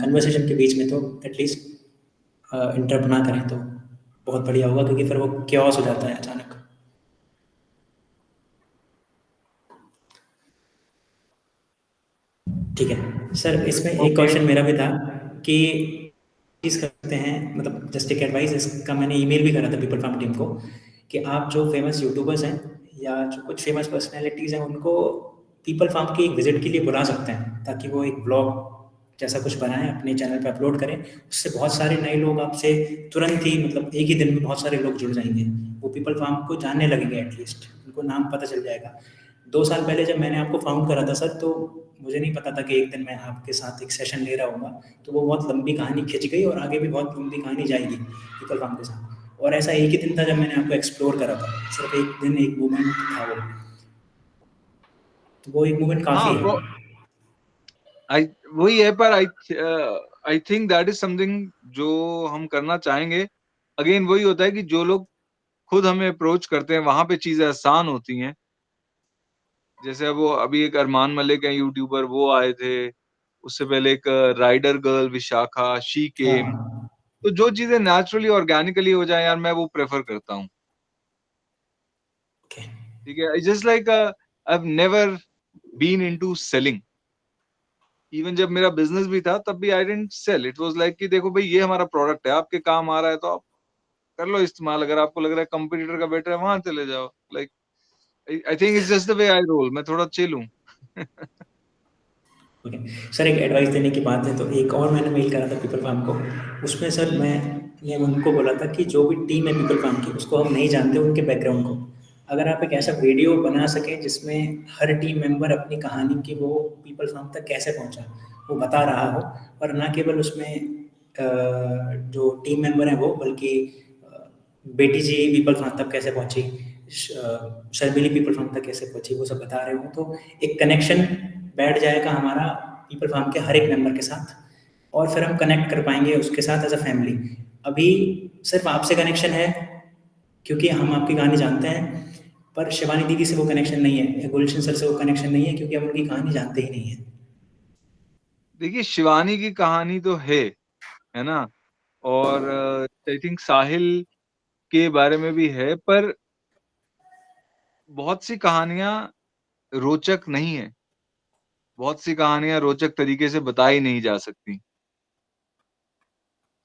कन्वर्सेशन के बीच में तो एटलीस्ट इंटरप्ट ना करें, तो बहुत बढ़िया होगा, क्योंकि फिर वो क्योस हो जाता है अचानक। ठीक है सर, इसमें एक ओके। क्वेश्चन मेरा भी था कि चीज़ करते हैं, मतलब जस्ट एक एडवाइस, इसका मैंने ईमेल भी करा था पीपल फार्म टीम को, कि आप जो फेमस यूट्यूबर्स हैं या जो कुछ फेमस पर्सनैलिटीज़ हैं, उनको पीपल फार्म की एक विजिट के लिए बुला सकते हैं, ताकि वो एक ब्लॉग जैसा कुछ बनाएं, अपने चैनल पे अपलोड करें, उससे बहुत सारे नए लोग आपसे तुरंत ही मतलब एक ही दिन में बहुत सारे लोग जुड़ जाएंगे, वो पीपल फार्म को जानने लगेंगे, एटलीस्ट उनको नाम पता चल जाएगा। 2 साल पहले जब मैंने आपको फाउंड करा था सर, तो मुझे नहीं पता था कि एक दिन मैं आपके साथ एक सेशन ले रहा हूँगा, तो वो बहुत लंबी कहानी खिंच गई और आगे भी बहुत लंबी कहानी जाएगी पीपल फार्म के साथ। और ऐसा एक ही दिन था जब मैंने आपको एक्सप्लोर करा था, सिर्फ एक दिन एक मोमेंट था वो, तो वो एक मोमेंट काफ़ी है। आई वही है, पर I think that is something जो हम करना चाहेंगे। अगेन वही होता है कि जो लोग खुद हमें अप्रोच करते हैं वहां पे चीजें आसान होती हैं। जैसे वो अभी एक अरमान मलिक है यूट्यूबर, वो आए थे, उससे पहले एक rider girl Vishakha, she came. हाँ, तो जो चीजें नेचुरली ऑर्गेनिकली हो जाए यार, मैं वो प्रेफर करता हूँ। ठीक है, just like I have never been into selling. Even जब मेरा बिजनेस भी था तब भी I didn't sell, it was like कि देखो भाई ये हमारा प्रोडक्ट है, आपके काम आ रहा है तो आप कर लो इस्तेमाल, अगर आपको लग रहा है कंपटीटर का बेटर है वहां चले जाओ। Like I think it's just the way I roll, मैं थोड़ा चिल हूँ। ओके सर, एक एडवाइस देने की बात है तो एक और मैंने मेल करा था पीपल फार्म को, उसमें सर मैं उनको बोला था कि जो भी टीम है पीपल फार्म की, उसको हम नहीं जानते उनके बैकग्राउंड को, अगर आप एक ऐसा वीडियो बना सकें जिसमें हर टीम मेंबर अपनी कहानी की वो पीपल फार्म तक कैसे पहुंचा वो बता रहा हो, और ना केवल उसमें जो टीम मेंबर हैं वो, बल्कि बेटी जी पीपल फार्म तक कैसे पहुंची, शर्मिली पीपल फार्म तक कैसे पहुंची, वो सब बता रहे हो, तो एक कनेक्शन बैठ जाएगा हमारा पीपल फार्म के हर एक मेंबर के साथ, और फिर हम कनेक्ट कर पाएंगे उसके साथ एज अ फैमिली। अभी सिर्फ आपसे कनेक्शन है क्योंकि हम आपकी कहानी जानते हैं, पर शिवानी दीदी से वो कनेक्शन नहीं है, या गुलशन सर से वो कनेक्शन नहीं है, क्योंकि हम उनकी कहानी जानते ही नहीं है। देखिए शिवानी की कहानी तो है ना, और आई थिंक साहिल के बारे में भी है, पर बहुत सी कहानियां रोचक नहीं है, बहुत सी कहानियां रोचक तरीके से बताई नहीं जा सकती।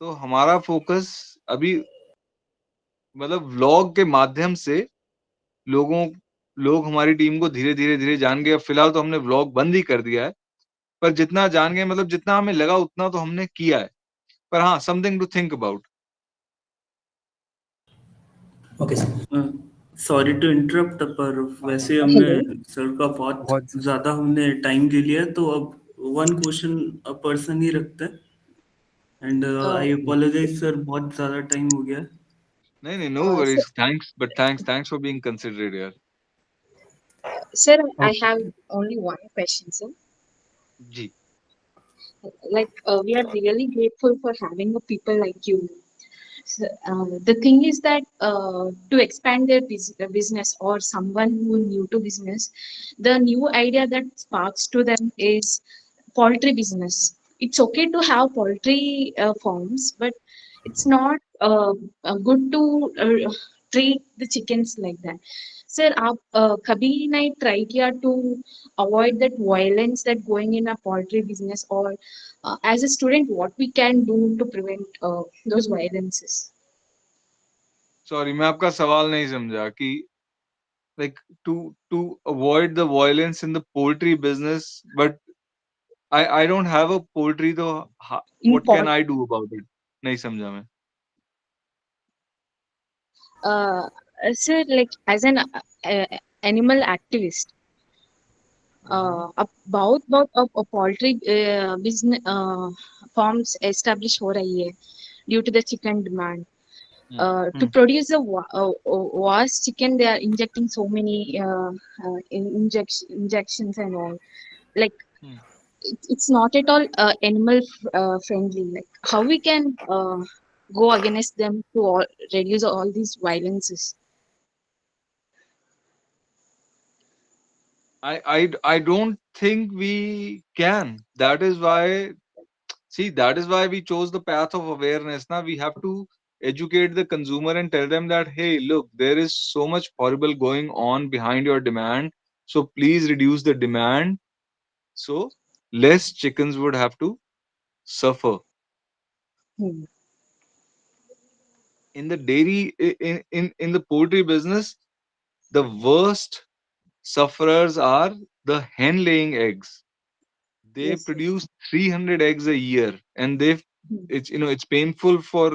तो हमारा फोकस अभी मतलब व्लॉग के माध्यम से लोग हमारी टीम को धीरे धीरे धीरे जान गए। अब फिलहाल तो हमने व्लॉग बंद ही कर दिया है, पर जितना जान गए, मतलब जितना हमें लगा उतना तो हमने किया है। पर हाँ, something to think about. Okay sir. Sorry to interrupt, पर वैसे हमने सर का बहुत ज्यादा हमने टाइम ले लिया, तो अब 1 क्वेश्चन अ पर्सन ही रखते हैं। एंड आई अपोलोजाइज सर, बहुत ज्यादा टाइम हो गया। नहीं, no worries, thanks for being considerate यार। Sir, I have only one question, sir. जी। Like, we are really grateful for having a people like you. So, the thing is that to expand their business, or someone who new to business, the new idea that sparks to them is poultry business. It's okay to have poultry farms, but it's not good to treat the chickens like that. Sir, आप कभी नहीं try किया to avoid that violence that going in a poultry business, or as a student what we can do to prevent those violences? Sorry, मैं आपका सवाल नहीं समझा कि like to avoid the violence in the poultry business, but I don't have a poultry, तो what can I do about it? नहीं समझा मैं। Sir, like as an animal activist, बहुत of poultry business farms established हो रही है due to the chicken demand. To produce a vast chicken, they are injecting so many injections and all. Like, it's not at all animal friendly. Like, how we can go against them to reduce all these violences? I don't think we can. That is why we chose the path of awareness. Now we have to educate the consumer and tell them that, hey, look, there is so much horrible going on behind your demand. So please reduce the demand. So less chickens would have to suffer. In the dairy, in the poultry business, the worst sufferers are the hen laying eggs. they Yes, yes. produce 300 eggs a year, and it's painful for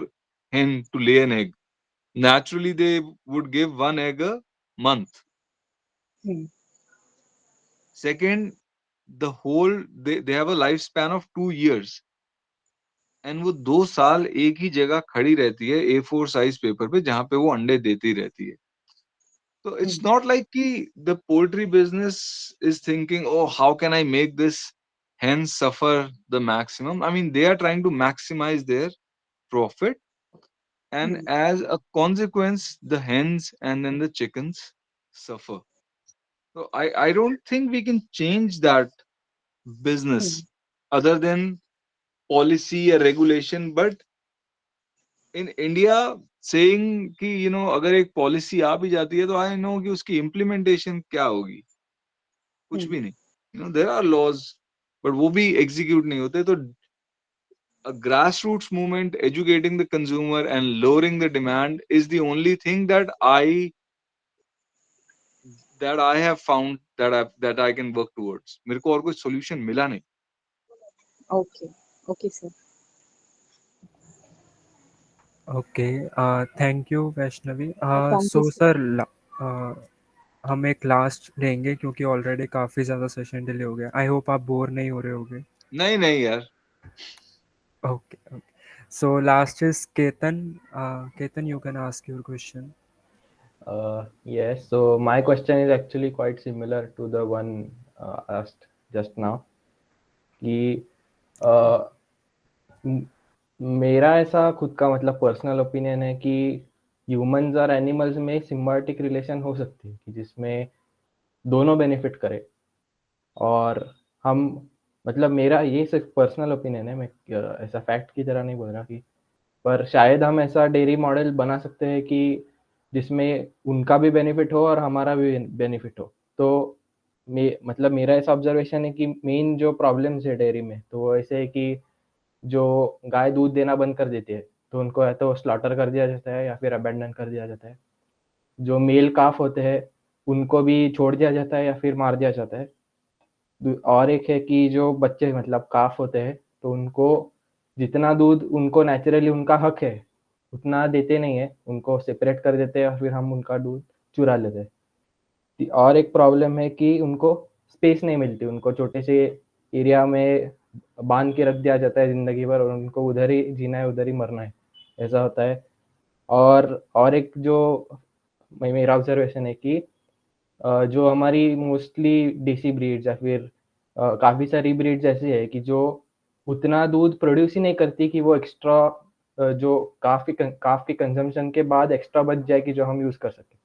hen to lay an egg. Naturally, they would give one egg a month. Hmm. Second, they have a lifespan of 2 years, and वो 2 साल एक ही जगह खड़ी रहती है A4 साइज पेपर पे, जहां पे वो अंडे देती रहती है. So it's Hmm. not like the poultry business is thinking, oh, how can I make this hen suffer the maximum? I mean, they are trying to maximize their profit, and Hmm. as a consequence, the hens and then the chickens suffer. So I don't think we can change that business Hmm. other than policy or regulation. But in India, saying कि अगर एक पॉलिसी आ भी जाती है, तो आई नो कि उसकी इम्प्लीमेंटेशन क्या होगी. कुछ Hmm. भी नहीं. देयर आर लॉज, बट वो भी एग्जीक्यूट नहीं होते. तो a grassroots movement educating the consumer and lowering the demand is the only thing that I have found that I can work towards. मेरे को और कोई solution मिला नहीं. Okay. Okay, sir. Okay, thank you Vaishnavi. Thank you, So sir. sir, हम एक लास्ट लेंगे क्योंकि ऑलरेडी काफ़ी ज़्यादा सेशन डिले हो गया. आई होप आप बोर नहीं हो रहे होगे. नहीं यार. Okay, okay. So last is Ketan. Ketan, you can ask your question. Yes, so my question is actually quite similar to the one asked just now. कि मेरा ऐसा खुद का मतलब पर्सनल ओपिनियन है कि ह्यूमंस और एनिमल्स में सिम्बायोटिक रिलेशन हो सकती है, कि जिसमें दोनों बेनिफिट करे. और हम मतलब मेरा ये सिर्फ पर्सनल ओपिनियन है, मैं ऐसा फैक्ट की तरह नहीं बोल रहा कि, पर शायद हम ऐसा डेयरी मॉडल बना सकते हैं कि जिसमें उनका भी बेनिफिट हो और हमारा भी बेनिफिट हो. तो मतलब मेरा ऐसा ऑब्जर्वेशन है कि मेन जो प्रॉब्लम्स है डेयरी में, तो वो ऐसे है कि जो गाय दूध देना बंद कर देती है, तो उनको या तो स्लॉटर कर दिया जाता है या फिर अबैंडन कर दिया जाता है. जो मेल काफ होते हैं उनको भी छोड़ दिया जाता है या फिर मार दिया जाता है. और एक है कि जो बच्चे मतलब काफ होते हैं, तो उनको जितना दूध उनको नेचुरली उनका हक है उतना देते नहीं है, उनको सेपरेट कर देते हैं और फिर हम उनका दूध चुरा लेते हैं. और एक प्रॉब्लम है कि उनको स्पेस नहीं मिलती, उनको छोटे से एरिया में बांध के रख दिया जाता है जिंदगी भर, और उनको उधर ही जीना है उधर ही मरना है, ऐसा होता है. और एक जो मेरा ऑब्जर्वेशन है कि जो हमारी मोस्टली देसी ब्रीड्स या फिर काफ़ी सारी ब्रीड्स ऐसी है कि जो उतना दूध प्रोड्यूस ही नहीं करती कि वो एक्स्ट्रा जो काफ की कंजम्पशन के बाद एक्स्ट्रा बच जाए कि जो हम यूज़ कर सकें.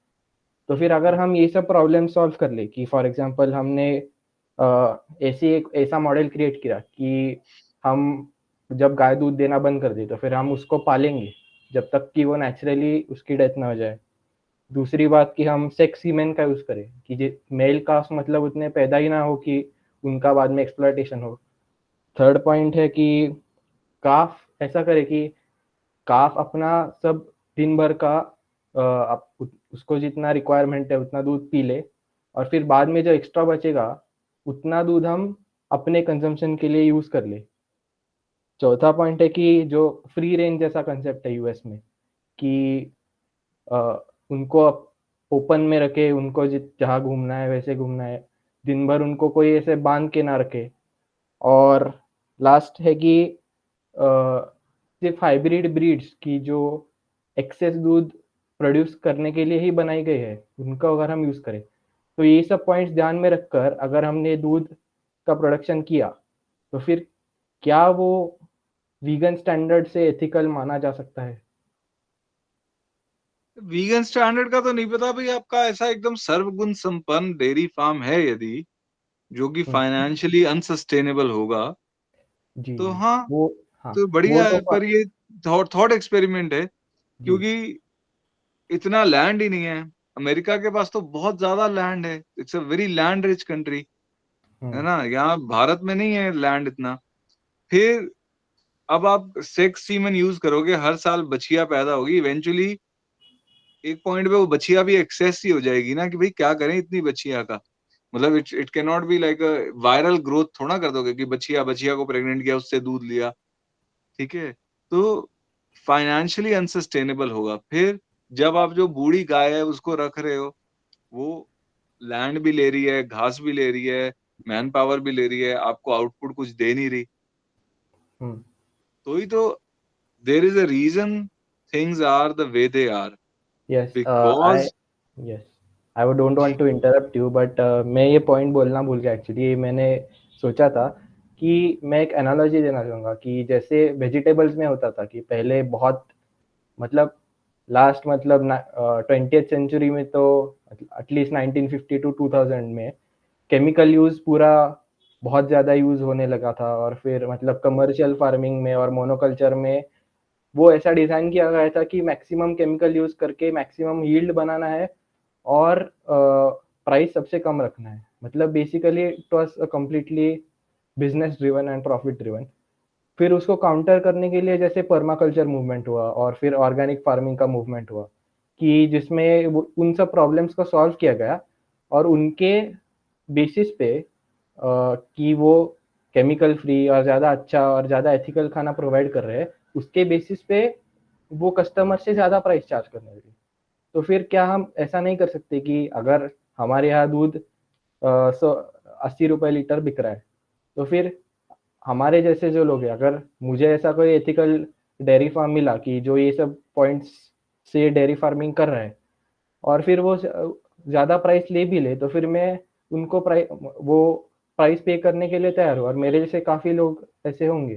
तो फिर अगर हम ये सब प्रॉब्लम सॉल्व कर ले कि फॉर एग्जांपल हमने एक ऐसा मॉडल क्रिएट किया कि हम जब गाय दूध देना बंद कर दे तो फिर हम उसको पालेंगे जब तक कि वो नेचुरली उसकी डेथ ना हो जाए. दूसरी बात कि हम सेक्स सीमेन का यूज़ करें कि मेल काफ मतलब उतने पैदा ही ना हो कि उनका बाद में एक्सप्लॉयटेशन हो. थर्ड पॉइंट है कि काफ ऐसा करे कि काफ अपना सब दिन भर का उसको जितना रिक्वायरमेंट है उतना दूध पी ले, और फिर बाद में जो एक्स्ट्रा बचेगा उतना दूध हम अपने कंजम्पशन के लिए यूज़ कर ले. चौथा पॉइंट है कि जो फ्री रेंज जैसा कंसेप्ट है यूएस में कि उनको ओपन में रखे, उनको जहाँ घूमना है वैसे घूमना है, दिन भर उनको कोई ऐसे बांध के ना रखे. और लास्ट है कि सिर्फ हाइब्रिड ब्रीड्स की जो एक्सेस दूध प्रोड्यूस करने के लिए ही बनाई गई है उनका अगर हम यूज़ करें, तो ये सब पॉइंट्स ध्यान में रखकर अगर हमने दूध का प्रोडक्शन किया तो फिर क्या वो वीगन स्टैंडर्ड से एथिकल माना जा सकता है? वीगन स्टैंडर्ड का तो नहीं पता भाई. आपका ऐसा एकदम सर्वगुण संपन्न डेयरी फार्म है यदि जो कि फाइनेंशियली अनसस्टेनेबल होगा, तो हाँ, तो बढ़िया है. पर ये थॉट एक्सपेरिमेंट है, क्योंकि इतना लैंड ही नहीं है. अमेरिका के पास तो बहुत ज्यादा लैंड है. It's a very land rich country, है ना. यहाँ भारत में नहीं है लैंड इतना. फिर अब आप सेक्स सीमेन यूज करोगे, हर साल बछिया पैदा होगी, इवेंचुअली एक पॉइंट पे वो बछिया भी एक्सेस ही हो जाएगी ना, कि भाई क्या करें इतनी बछिया का. मतलब it can not be like viral growth थोड़ा कर दोगे कि बछिया को प्रेग्नेंट किया उससे दूध लिया, ठीक है? तो फाइनेंशियली अनसस्टेनेबल होगा। फिर जब आप जो बूढ़ी गाय है उसको रख रहे हो, वो लैंड भी ले रही है, घास भी ले रही है, मैन पावर भी ले रही है, आपको आउटपुट कुछ दे नहीं रही। तो ही तो there is a reason things are the way they are yes because I don't want to interrupt you, but मैं ये पॉइंट बोलना भूल गया एक्चुअली। मैंने सोचा था कि मैं एक एनालॉजी देना चाहूँगा कि जैसे वेजिटेबल्स में होता था कि पहले बहुत मतलब लास्ट मतलब 20th सेंचुरी में तो एटलीस्ट 1950 टू 2000 में केमिकल यूज पूरा बहुत ज़्यादा यूज होने लगा था, और फिर मतलब कमर्शियल फार्मिंग में और मोनोकल्चर में वो ऐसा डिज़ाइन किया गया था कि मैक्सिमम केमिकल यूज करके मैक्सिमम यील्ड बनाना है और प्राइस सबसे कम रखना है। मतलब basically it was a completely business driven and profit driven. फिर उसको काउंटर करने के लिए जैसे पर्माकल्चर मूवमेंट हुआ और फिर ऑर्गेनिक फार्मिंग का मूवमेंट हुआ कि जिसमें उन सब प्रॉब्लम्स को सॉल्व किया गया, और उनके बेसिस पे कि वो केमिकल फ्री और ज़्यादा अच्छा और ज़्यादा एथिकल खाना प्रोवाइड कर रहे हैं, उसके बेसिस पे वो कस्टमर से ज़्यादा प्राइस चार्ज करने लगे। तो फिर क्या हम ऐसा नहीं कर सकते कि अगर हमारे यहाँ दूध 80 रुपये लीटर बिक रहा है, तो फिर हमारे जैसे जो लोग हैं, अगर मुझे ऐसा कोई एथिकल डेयरी फार्म मिला कि जो ये सब पॉइंट्स से डेयरी फार्मिंग कर रहा है और फिर वो ज़्यादा प्राइस ले भी ले, तो फिर मैं उनको प्राइस पे करने के लिए तैयार हूँ, और मेरे जैसे काफ़ी लोग ऐसे होंगे।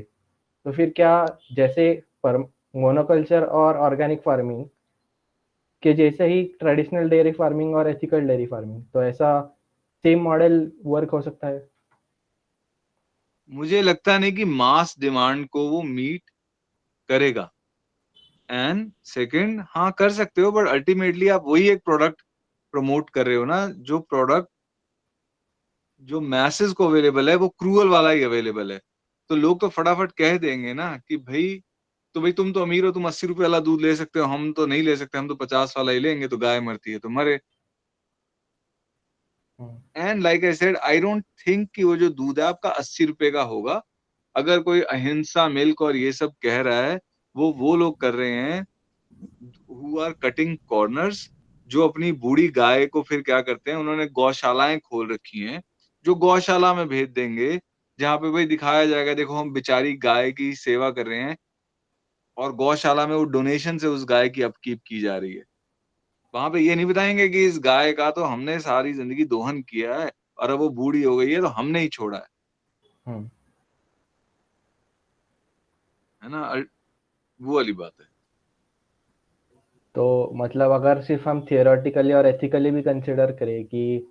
तो फिर क्या जैसे मोनोकल्चर और ऑर्गेनिक फार्मिंग के जैसे ही ट्रेडिशनल डेयरी फार्मिंग और एथिकल डेयरी फार्मिंग, तो ऐसा सेम मॉडल वर्क हो सकता है? मुझे लगता नहीं कि मास डिमांड को वो मीट करेगा। एंड सेकंड, हाँ कर सकते हो, बट अल्टीमेटली आप वही एक प्रोडक्ट प्रमोट कर रहे हो ना, जो प्रोडक्ट जो मैसेज को अवेलेबल है वो क्रूअल वाला ही अवेलेबल है। तो लोग तो फटाफट कह देंगे ना कि भाई तुम तो अमीर हो, तुम 80 रुपए वाला दूध ले सकते हो, हम तो नहीं ले सकते, हम तो 50 वाला ही लेंगे, तो गाय मरती है तो मरे। And like I said, I don't think कि वो जो दूध है आपका 80 रुपए का होगा। अगर कोई अहिंसा मिल्क और ये सब कह रहा है, वो लोग कर रहे हैं हु आर कटिंग कॉर्नर्स, जो अपनी बूढ़ी गाय को फिर क्या करते हैं, उन्होंने गौशालाएं खोल रखी हैं, जो गौशाला में भेज देंगे, जहाँ पे भाई दिखाया जाएगा देखो हम बेचारी गाय की सेवा कर रहे हैं, और गौशाला में वो डोनेशन से उस गाय की अपकीप की जा रही है। वहां पे ये नहीं बताएंगे कि इस गाय का तो हमने सारी जिंदगी दोहन किया है और अब वो बूढ़ी हो गई है तो हमने ही छोड़ा है ना? वो वाली बात है। तो मतलब अगर सिर्फ हम थियोरेटिकली और एथिकली भी कंसिडर करें कि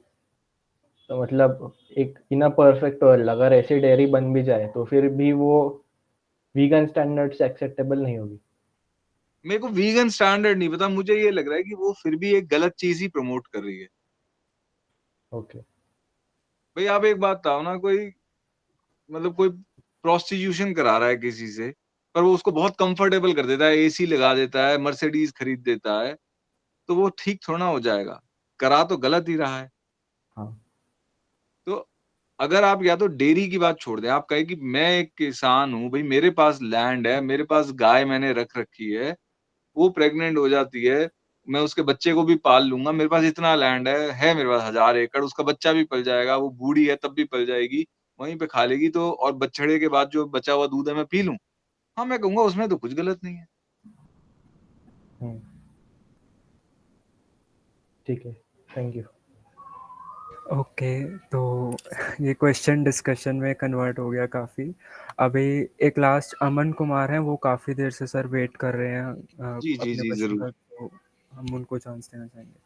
तो मतलब एक इन अ परफेक्ट वर्ल्ड अगर ऐसी डेयरी बन भी जाए, तो फिर भी वो वीगन स्टैंडर्ड से एक्सेप्टेबल नहीं होगी। मेरे को वीगन स्टैंडर्ड नहीं पता, मुझे ये लग रहा है कि वो फिर भी एक गलत चीज ही प्रमोट कर रही है। ओके भाई आप एक बात बताओ ना, कोई प्रोस्टिट्यूशन करा रहा है किसी से, पर वो उसको बहुत कंफर्टेबल कर देता है, एसी लगा देता है, मर्सिडीज खरीद देता है, तो वो ठीक थोड़ा हो जाएगा, करा तो गलत ही रहा है। हाँ। तो अगर आप या तो डेयरी की बात छोड़ दें, आप कहें कि मैं एक किसान हूं, भाई मेरे पास लैंड है, मेरे पास गाय मैंने रख रखी है, वो प्रेग्नेंट हो जाती है, मैं उसके बच्चे को भी पाल लूंगा, मेरे पास इतना लैंड है मेरे पास 1000 एकड़, उसका बच्चा भी पल जाएगा, वो बूढ़ी है तब भी पल जाएगी, वहीं पे खा लेगी, तो और बछड़े के बाद जो बचा हुआ दूध है मैं पी लूं, हाँ मैं कहूंगा उसमें तो कुछ गलत नहीं है। ठीक है, थैंक यू। ओके, तो ये क्वेश्चन डिस्कशन में कन्वर्ट हो गया काफ़ी। अभी एक लास्ट अमन कुमार हैं, वो काफ़ी देर से सर वेट कर रहे हैं जी जी अपने जी क्वेश्चन जरूर। का, तो हम उनको चांस देना चाहेंगे।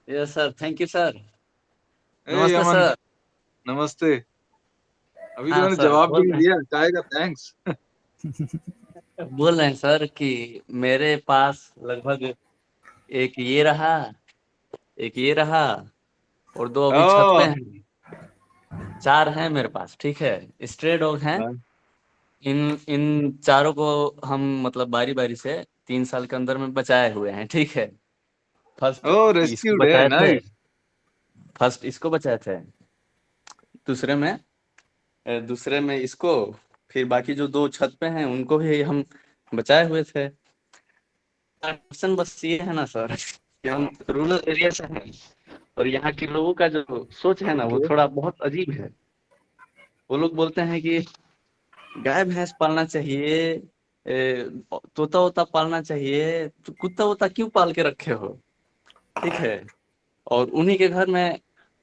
Yes sir, thank you sir. ए नमस्ते अमन, सर। नमस्ते। अभी तो हाँ मैंने सर, जवाब भी बोल नहीं रहे दिया चाय का, थैंक्स। हैं बोल रहे हैं सर कि मेरे पास लगभग एक ये रहा, एक ये रहा, और 2 अभी छत पे ओ हैं। 4 हैं मेरे पास, ठीक है, स्ट्रे डॉग हैं। इन इन चारों को हम मतलब बारी बारी से 3 साल के अंदर में बचाए हुए हैं, ठीक है। फर्स्ट ओ इसको रेस्क्यूड है, बचाए थे, नाइस। फर्स्ट इसको बचाए थे, दूसरे में इसको, फिर बाकी जो 2 छत पे हैं उनको भी हम बचाए हुए थे। क्वेश्चन बस ये है ना सर कि हम रूरल एरिया से हैं और यहाँ के लोगों का जो सोच है ना वो थोड़ा बहुत अजीब है। वो लोग बोलते हैं कि गाय भैंस पालना चाहिए, तोता वोता पालना चाहिए, तो कुत्ता वोता क्यों पाल के रखे हो, ठीक है। और उन्हीं के घर में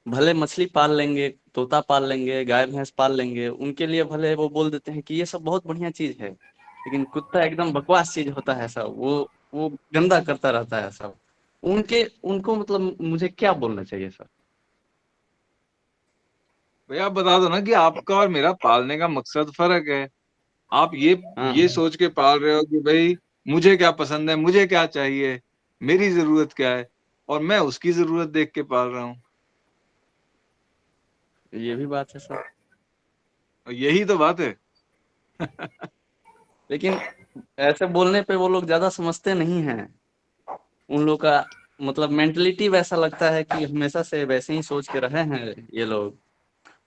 भले मछली पाल लेंगे, तोता पाल लेंगे, गाय भैंस पाल लेंगे, उनके लिए भले वो बोल देते हैं कि ये सब बहुत बढ़िया चीज है, लेकिन कुत्ता एकदम बकवास चीज होता है सब, वो गंदा करता रहता है सब। उनको मतलब मुझे क्या बोलना चाहिए सर? भैया आप बता दो ना कि आपका और मेरा पालने का मकसद फर्क है। आप ये सोच के पाल रहे हो कि भाई मुझे क्या पसंद है, मुझे क्या चाहिए, मेरी जरूरत क्या है, और मैं उसकी जरूरत देख के पाल रहा हूँ। ये भी बात है सर, यही तो बात है। लेकिन ऐसे बोलने पे वो लोग ज्यादा समझते नहीं हैं। उन लोग का मतलब मेंटलिटी वैसा लगता है कि हमेशा से वैसे ही सोच के रहे हैं ये लोग,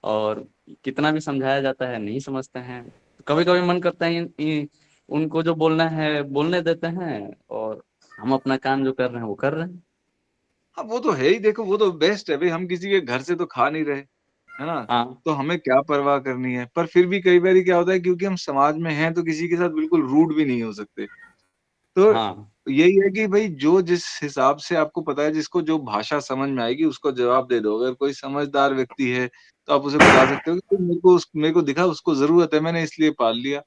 और कितना भी समझाया जाता है नहीं समझते हैं। कभी कभी मन करता है उनको जो बोलना है बोलने देते हैं, और हम अपना काम जो कर रहे हैं वो कर रहे हैं। हाँ वो तो है ही, देखो वो तो बेस्ट है भाई, हम किसी के घर से तो खा नहीं रहे, है ना। हाँ। तो हमें क्या परवाह करनी है, पर फिर भी कई बार क्या होता है, क्योंकि हम समाज में हैं तो किसी के साथ बिल्कुल रूड भी नहीं हो सकते। तो हाँ यही है कि भाई जो जिस हिसाब से आपको पता है, जिसको जो भाषा समझ में आएगी उसको जवाब दे दो। अगर कोई समझदार व्यक्ति है तो आप उसे बता सकते हो कि मेरे को दिखा उसको जरूरत है, मैंने इसलिए पाल लिया,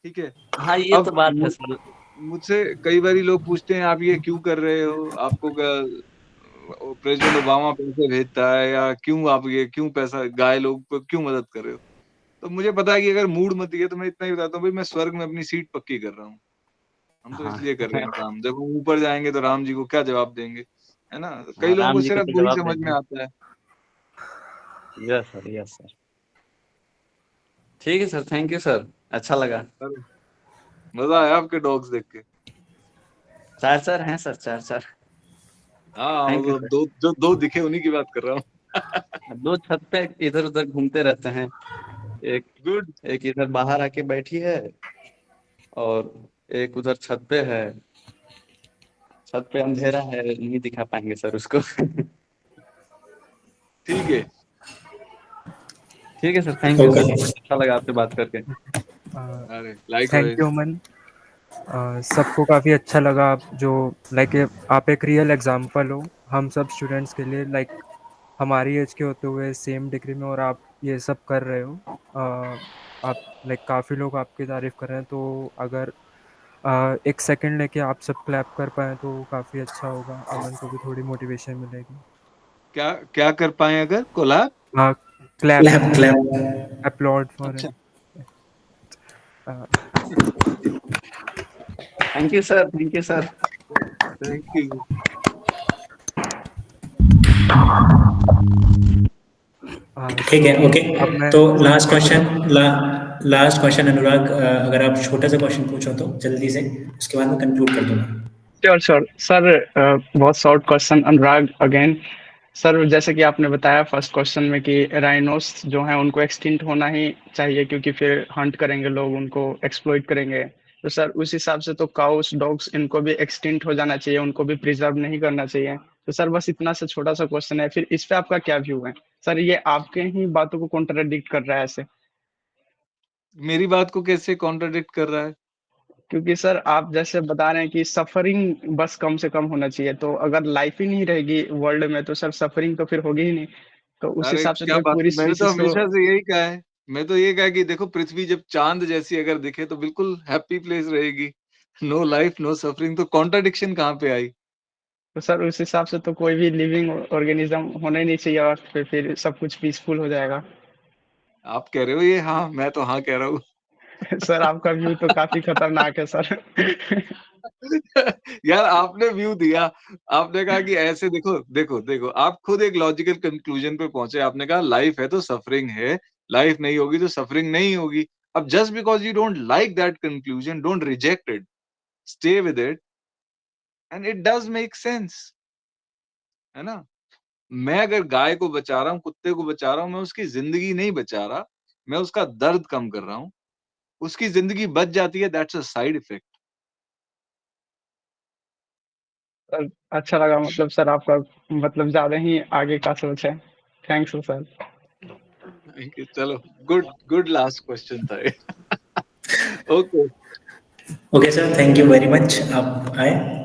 ठीक है। हाँ, ये तो अब बात है सर। मुझसे कई बार लोग पूछते हैं आप ये क्यों कर रहे हो, आपको क्या प्रेसिडेंट ओबामा पैसे भेजता है, या क्यों आप ये क्यों पैसा गाय लोग को क्यों मदद कर रहे हो। तो मुझे पता है कि अगर मूड मत है तो मैं इतना ही बताता हूँ भाई, मैं स्वर्ग में अपनी सीट पक्की कर रहा हूँ। हम तो हाँ इसलिए कर रहे हैं काम, जब हम ऊपर जाएंगे तो राम जी को क्या जवाब देंगे, है ना। कई हाँ, लोगों को राम जी को सिर्फ तो वही जवाब समझ में देंगे। आता है। Yes sir, yes sir. ठीक है सर, थैंक यू सर, अच्छा लगा। मजा आया आपके डॉग्स देख के। 4 हैं सर, 4। हाँ थैंक यू वो सर। दो दिखे उन्हीं की बात कर रहा हूँ। 2 छत पे इधर उधर घूमते रहते हैं। एक गुड। एक इधर बाहर आके बैठी है, और एक उधर छत पे है। छत पे अंधेरा है, नहीं दिखा पाएंगे सर उसको। ठीक है। ठीक है sir, thank you okay. Sir, अच्छा लगा आपसे बात करके। अरे थैंक लाइकवाइज। यू अमन। सबको काफ़ी अच्छा लगा, आप जो आप एक रियल एग्जांपल हो हम सब स्टूडेंट्स के लिए, हमारी एज के होते हुए सेम डिग्री में, और आप ये सब कर रहे हो। आप काफ़ी लोग आपकी तारीफ कर रहे हैं, तो अगर एक सेकंड लेके आप सब क्लैप कर पाए तो काफ़ी अच्छा होगा, अमन को भी थोड़ी मोटिवेशन मिलेगी। क्या क्या कर पाए अगर collab. Clap, clap clap. Upload for अच्छा। Thank you sir, thank you sir. Thank you. ठीक है, ओके। अब मैं तो लास्ट क्वेश्चन अनुराग, अगर आप छोटा सा क्वेश्चन पूछो तो जल्दी से, उसके बाद मैं कंक्लूड कर दूंगा। श्योर श्योर सर, बहुत शॉर्ट क्वेश्चन अनुराग अगेन। सर जैसे कि आपने बताया फर्स्ट क्वेश्चन में कि राइनोस जो है उनको एक्सटिंक्ट होना ही चाहिए, क्योंकि फिर हंट करेंगे लोग, उनको एक्सप्लॉइट करेंगे। तो सर उस हिसाब से तो काउस डॉग्स इनको भी एक्सटिंक्ट हो जाना चाहिए, उनको भी प्रिजर्व नहीं करना चाहिए। तो सर बस इतना सा छोटा सा क्वेश्चन है, फिर इस पे आपका क्या व्यू है? सर ये आपके ही बातों को कॉन्ट्राडिक्ट कर रहा है ऐसे। मेरी बात को कैसे कॉन्ट्राडिक्ट कर रहा है? क्योंकि सर आप जैसे बता रहे हैं कि सफरिंग बस कम से कम होना चाहिए, तो अगर लाइफ ही नहीं रहेगी वर्ल्ड में तो सर सफरिंग तो फिर होगी ही नहीं। तो उस अरे हिसाब से क्या तो बात पूरी है, मैंने तो स्पीसीज को। हमेशा से यही कहा है। मैं तो ये कहा कि देखो पृथ्वी जब चांद जैसी अगर दिखे तो बिल्कुल हैप्पी प्लेस रहेगी। नो लाइफ नो सफरिंग, तो कॉन्ट्राडिक्शन कहाँ पे आई? तो सर उस हिसाब से तो कोई भी लिविंग ऑर्गेनिज्म होना ही नहीं चाहिए, और फिर सब कुछ पीसफुल हो जाएगा। आप कह रहे हो ये हाँ, मैं तो हाँ कह रहा हूँ। सर आपका व्यू तो काफी खतरनाक है सर। यार आपने व्यू दिया, आपने कहा कि ऐसे देखो देखो देखो, आप खुद एक लॉजिकल कंक्लूजन पे पहुंचे। आपने कहा लाइफ है तो सफरिंग है, लाइफ नहीं होगी तो सफरिंग नहीं होगी। अब just because you don't like that conclusion, don't reject it, stay with it, and it does make sense, है ना। मैं अगर गाय को बचा रहा हूँ, कुत्ते को बचा रहा हूँ, मैं उसकी जिंदगी नहीं बचा रहा, मैं उसका दर्द कम कर रहा हूँ। उसकी जिंदगी बच जाती है, that's a side effect. Sir अच्छा लगा, मतलब सर आपका मतलब ज्यादा ही आगे का सोच है। Thanks sir. Thank you. चलो, गुड लास्ट क्वेश्चन था ये। Okay. Okay sir, thank you very much, आप आए।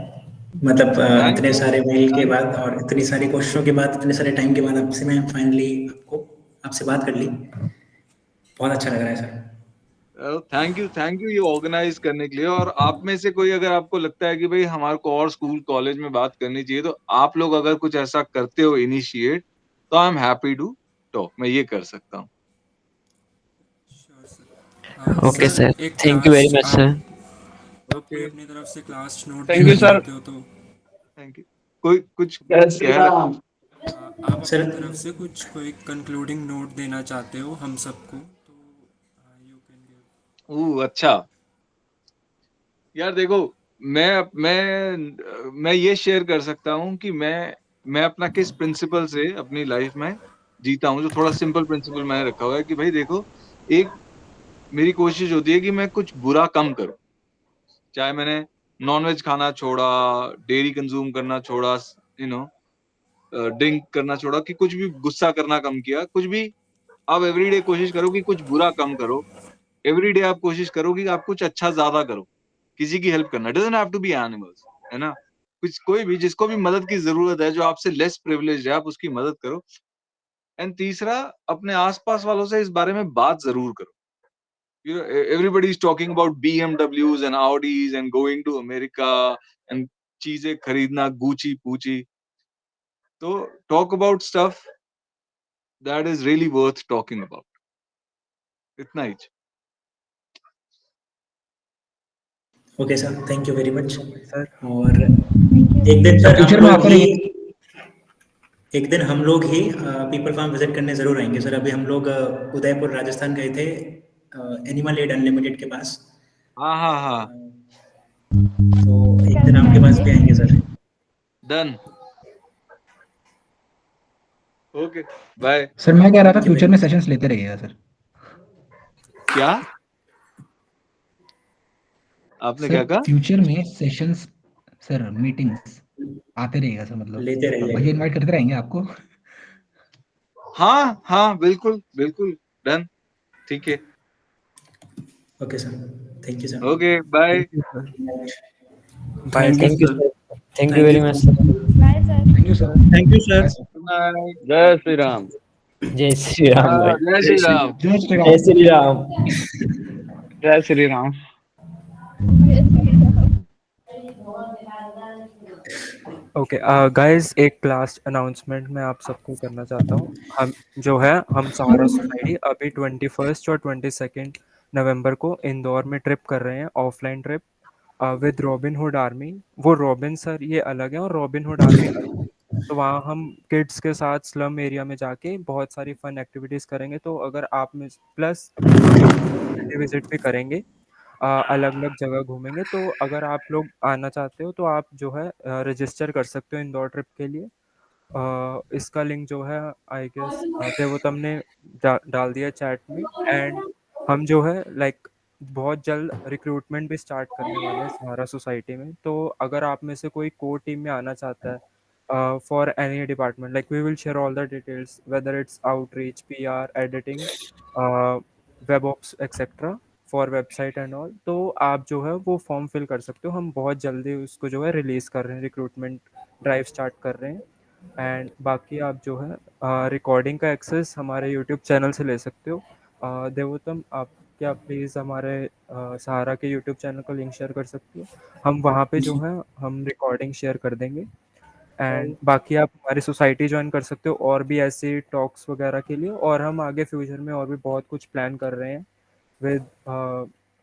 मतलब थैंक इतने यू। सारे मेल के बाद और इतनी सारी कोशिशों के बाद, इतने सारे टाइम के बाद आपसे मैं फाइनली आपसे बात कर ली। बहुत अच्छा लग रहा है सर। थैंक यू ये ऑर्गेनाइज करने के लिए। और आप में से कोई अगर आपको लगता है कि भाई हमारे को और स्कूल कॉलेज में बात करनी चाहिए, तो आप लोग अगर कुछ ऐसा करते हो इनिशिएट, तो I am happy to talk, मैं ये कर सकता हूँ। ओके सर सर, एक thank you very class much आप सर। कोई अपनी तरफ से क्लास नोट थैंक यू देना सर। चाहते हो तो थैंक यू। कोई कुछ जय श्री कह रहा राम। आप सर अपनी तरफ से कुछ कोई कंक्लूडिंग नोट देना चाहते हो हम सबको तो यू कैन गिव। अच्छा यार देखो, मैं ये शेयर कर सकता हूँ कि मैं अपना किस प्रिंसिपल से अपनी लाइफ में जीता हूँ। जो थोड़ा सिंपल प्रिंसिपल मैंने रखा हुआ है कि भाई देखो, एक मेरी कोशिश होती है कि मैं कुछ बुरा कम करूँ। चाहे मैंने नॉनवेज खाना छोड़ा, डेयरी कंज्यूम करना छोड़ा, यू नो ड्रिंक करना छोड़ा, कि कुछ भी गुस्सा करना कम किया, कुछ भी। आप एवरीडे कोशिश करो कि कुछ बुरा कम करो। एवरीडे आप कोशिश करो कि आप कुछ अच्छा ज्यादा करो। किसी की हेल्प करना doesn't have to be animals, है ना। कुछ कोई भी जिसको भी मदद की जरूरत है, जो आपसे लेस प्रिविलेज्ड है, आप उसकी मदद करो। एंड तीसरा, अपने आसपास वालों से इस बारे में बात जरूर करो। You know, everybody is talking about BMWs and Audis and going to America and चीजें खरीदना, गुची पूची। तो talk about stuff that is really worth talking about. इतना ही। Okay sir, thank you very much. Sir और एक दिन सर सर हम फ्यूचर में लोग आपका ही नहीं एक दिन हम लोग ही पीपल फार्म विजिट करने जरूर आएंगे सर। अभी हम लोग उदयपुर राजस्थान गए थे, एनिमल एड अनलिमिटेड के पास। हाँ हाँ हाँ, तो एक दिन आपके पास भी आएंगे sir. Done. Okay, bye. Sir मैं कह रहा था थैंक यू वेरी फ्यूचर में मच। सेशंस लेते रहिएगा सर। क्या आपने सर क्या कहा? फ्यूचर में सेशंस, सर मीटिंग्स आते रहिएगा सर, मतलब लेते रहिए। भैया इनवाइट करते रहेंगे आपको। हाँ हाँ, बिल्कुल बिल्कुल, डन। ठीक है। Okay sir, thank you sir. Okay, bye. Thank you sir. Bye thank you sir. Thank you sir. Sir, thank you thank very you much sir. Sir. Bye sir. Thank you sir. Thank you sir. Bye sir. Good night. जय श्री राम। जय श्री राम भाई। जय जय श्री श्री राम। जय श्री जय राम। श्री राम। जय श्री राम। ओके गाइस, एक लास्ट अनाउंसमेंट मैं आप सबको करना चाहता हूँ। हम सहारा सोसाइटी अभी 21 और 22 नवंबर को इंदौर में ट्रिप कर रहे हैं, offline trip with robin hood army. वो रॉबिन सर ये अलग है और रॉबिन हुड आर्मी अलग है। तो वहाँ हम किड्स के साथ स्लम एरिया में जाके बहुत सारी फन एक्टिविटीज़ करेंगे। तो अगर आप में प्लस हम विजिट भी करेंगे, अलग अलग जगह घूमेंगे। तो अगर आप लोग आना चाहते हो तो आप जो है रजिस्टर कर सकते हो इंदौर ट्रिप के लिए। इसका लिंक जो है आई गेस देवोतम ने डाल दिया चैट में। एंड हम जो है लाइक बहुत जल्द रिक्रूटमेंट भी स्टार्ट करने वाले हैं सहारा सोसाइटी में। तो अगर आप में से कोई कोर टीम में आना चाहता है for any department, like we will share all the details whether it's outreach, PR, editing, web ops etcetera for website and all, तो आप जो है वो फॉर्म फिल कर सकते हो। हम बहुत जल्दी उसको जो है रिलीज़ कर रहे हैं, रिक्रूटमेंट ड्राइव स्टार्ट कर रहे हैं। एंड बाकी आप जो है रिकॉर्डिंग का एक्सेस हमारे यूट्यूब चैनल से ले सकते हो। देवोत्तम, आप क्या प्लीज़ हमारे सहारा के यूट्यूब चैनल का लिंक शेयर कर सकते हो? हम वहाँ पे जो जी है हम रिकॉर्डिंग शेयर कर देंगे। एंड बाकी आप हमारी सोसाइटी ज्वाइन कर सकते हो और भी ऐसे टॉक्स वगैरह के लिए। और हम आगे फ्यूचर में और भी बहुत कुछ प्लान कर रहे हैं with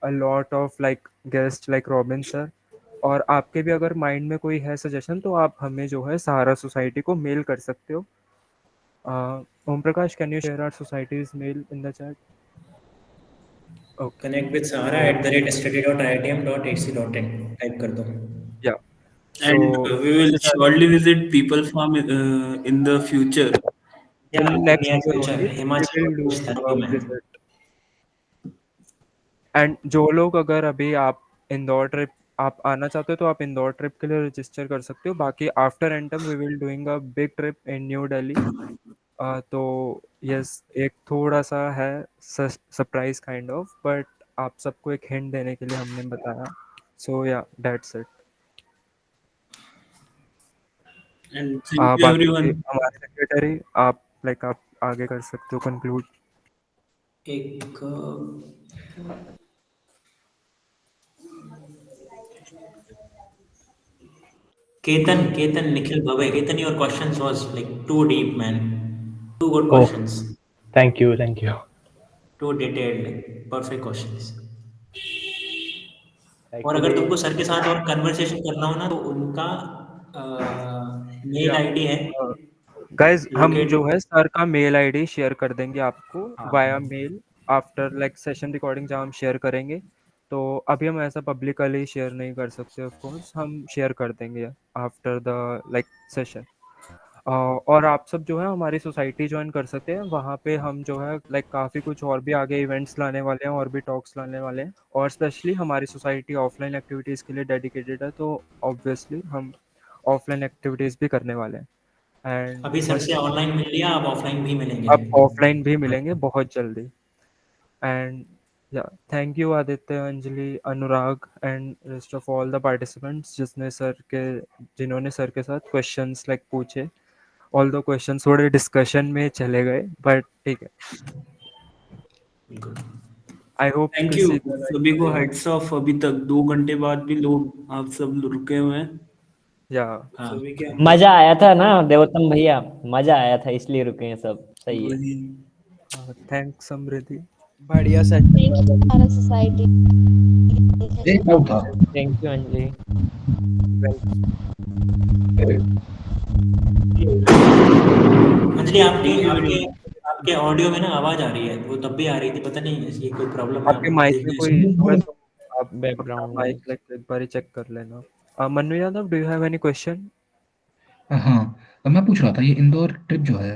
a lot of like guests like robin sir. और आपके भी अगर माइंड में कोई है सजेशन तो आप हमें जो है सहारा सोसाइटी को मेल कर सकते हो। Om Prakash, can you share our societies mail in the chat? Okay, connect with sahara@study.iitm.ac.in type कर दो। या And So we will surely visit People Farm in the future. Yeah, in in next near year future, only we Himachal will do Pradesh, thank a you, man. visit. And जो लोग अगर अभी आप इंदौर ट्रिप आप आना चाहते हो तो आप इंदौर ट्रिप के लिए रजिस्टर कर सकते हो। बाकी after end term we will doing a big trip in new Delhi. तो यस एक थोड़ा सा है सरप्राइज काइंड ऑफ, बट आप सबको एक हिंट देने के लिए हमने बताया। सो या that's it. And thank you बाकी everyone. हमारे सेक्रेटरी आप लाइक आप आगे कर सकते हो कंक्लूड। एक Ketan, Nikhil Bhavai. Ketan, your questions was like too deep, man. Too good Oh, questions. thank you. Too detailed, like perfect questions. और अगर Actually, तुमको सर के साथ और कन्वर्सेशन करना हो ना, तो उनका मेल आईडी है गाइज हम जो लोकेट। है सर का मेल आईडी शेयर कर देंगे आपको हाँ, via mail after like session recording जहाँ हम शेयर करेंगे। तो अभी हम ऐसा पब्लिकली शेयर नहीं कर सकते, ऑफ कोर्स हम शेयर कर देंगे आफ्टर द लाइक सेशन। और आप सब जो है हमारी सोसाइटी ज्वाइन कर सकते हैं। वहाँ पे हम जो है लाइक काफ़ी कुछ और भी आगे इवेंट्स लाने वाले हैं और भी टॉक्स लाने वाले हैं, और स्पेशली हमारी सोसाइटी ऑफलाइन एक्टिविटीज़ के लिए डेडिकेटेड है, तो ऑब्वियसली हम ऑफलाइन एक्टिविटीज़ भी करने वाले हैं। एंड अभी सर बस से ऑनलाइन मिल लिया, अब ऑफलाइन भी मिलेंगे। अब ऑफलाइन भी मिलेंगे बहुत जल्दी। एंड या thank you Aditya, Anjali, Anurag and rest of all the participants जिन्होंने सर के साथ क्वेश्चंस लाइक पूछे। ऑल दो क्वेश्चन थोड़े डिस्कशन में चले गए, बट ठीक है। आई होप थैंक यू सभी को, हेड्स ऑफ। अभी तक 2 घंटे बाद भी लोग आप सब रुके हुए हैं। या सभी के मजा आया था ना देवोत्तम भैया, मजा आया था इसलिए रुके हैं सब। सही है। थैंक्स समृद्धि। बढ़िया हमारा society thank you Anjali. Anjali आपके ऑडियो में ना आवाज आ रही है, वो तब भी आ रही थी, पता नहीं ये कोई प्रॉब्लम है। आपके माइक में कोई इशू है तो आप बैकग्राउंड माइक लाइक एक बार चेक कर लेना। Manu Yadav, do you have any question? हाँ, मैं पूछ रहा था ये इंदौर ट्रिप जो है,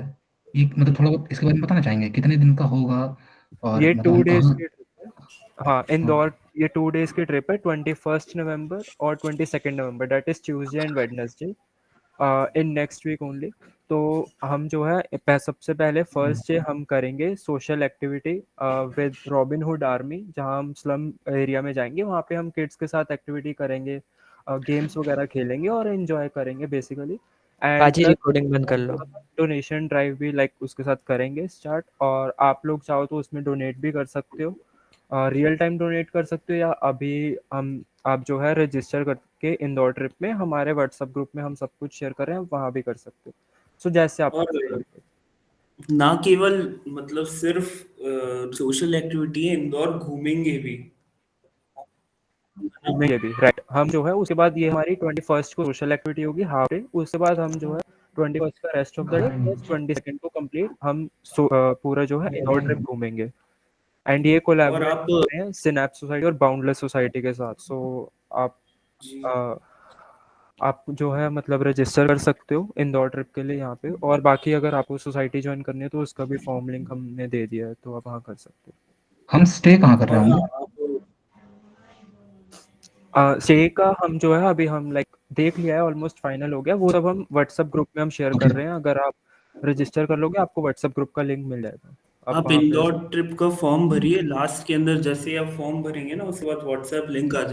ये मतलब थोड़ा बहुत इसके बारे में बताना चाहेंगे कितने दिन का होगा और ये मतलब 2 हम डेज कहाँ। की ट्रिप है। हाँ इंदौर ये 2 डेज की ट्रिप है, 21 नवंबर और 22 नवंबर, that is Tuesday and Wednesday in next week only. तो हम जो है सबसे पहले फर्स्ट डे हम करेंगे social activity with robin hood army, जहाँ हम स्लम एरिया में जाएंगे। वहाँ पे हम किड्स के साथ एक्टिविटी करेंगे, गेम्स वगैरह खेलेंगे और एंजॉय करेंगे बेसिकली। एंड पाजी रिकॉर्डिंग बंद कर लो। डोनेशन ड्राइव भी लाइक उसके साथ करेंगे स्टार्ट, और आप लोग चाहो तो उसमें डोनेट भी कर सकते हो, रियल टाइम डोनेट कर सकते हो, या अभी आप जो है रजिस्टर करके इंदौर ट्रिप में हमारे व्हाट्सएप ग्रुप में हम सब कुछ शेयर कर रहे हैं, वहाँ भी कर सकते हो। सो जैसे आप और ना केवल मतलब सिर्फ सोशल एक्टिविटी है, इंदौर घूमेंगे भी। घूमेंगे भी, राइट। हम जो है उसके बाद ये हमारी 21 को सोशल एक्टिविटी होगी हाफ डे, उसके बाद हम जो है 21 का rest of the debt plus 22 को कंप्लीट हम पूरा जो है इंदौर ट्रिप घूमेंगे। एंड ये कोलैबोरेट कर रहे हैं सिनैप्स सोसाइटी और बाउंडलेस सोसाइटी के साथ। सो आप जो है मतलब रजिस्टर कर सकते हो इंदौर ट्रिप के लिए यहाँ पे, और बाकी अगर आपको सोसाइटी ज्वाइन करनी है तो उसका भी फॉर्म लिंक हमने दे दिया है, तो आप वहाँ कर सकते हो। हम स्टे कहाँ कर रहे होंगे? स्टे का हम जो है अभी हम लाइक देख लिया है, ऑलमोस्ट फाइनल हो गया, वो सब हम व्हाट्सएप ग्रुप में हम शेयर कर रहे हैं। अगर आप रजिस्टर कर लोगे आपको व्हाट्सएप ग्रुप का लिंक मिल जाएगा। आप इंदौर ट्रिप का फॉर्म भरिए, लास्ट के अंदर जैसे आप फॉर्म भरेंगे ना उसके बाद व्हाट्सएप लिंक आ जाएगा।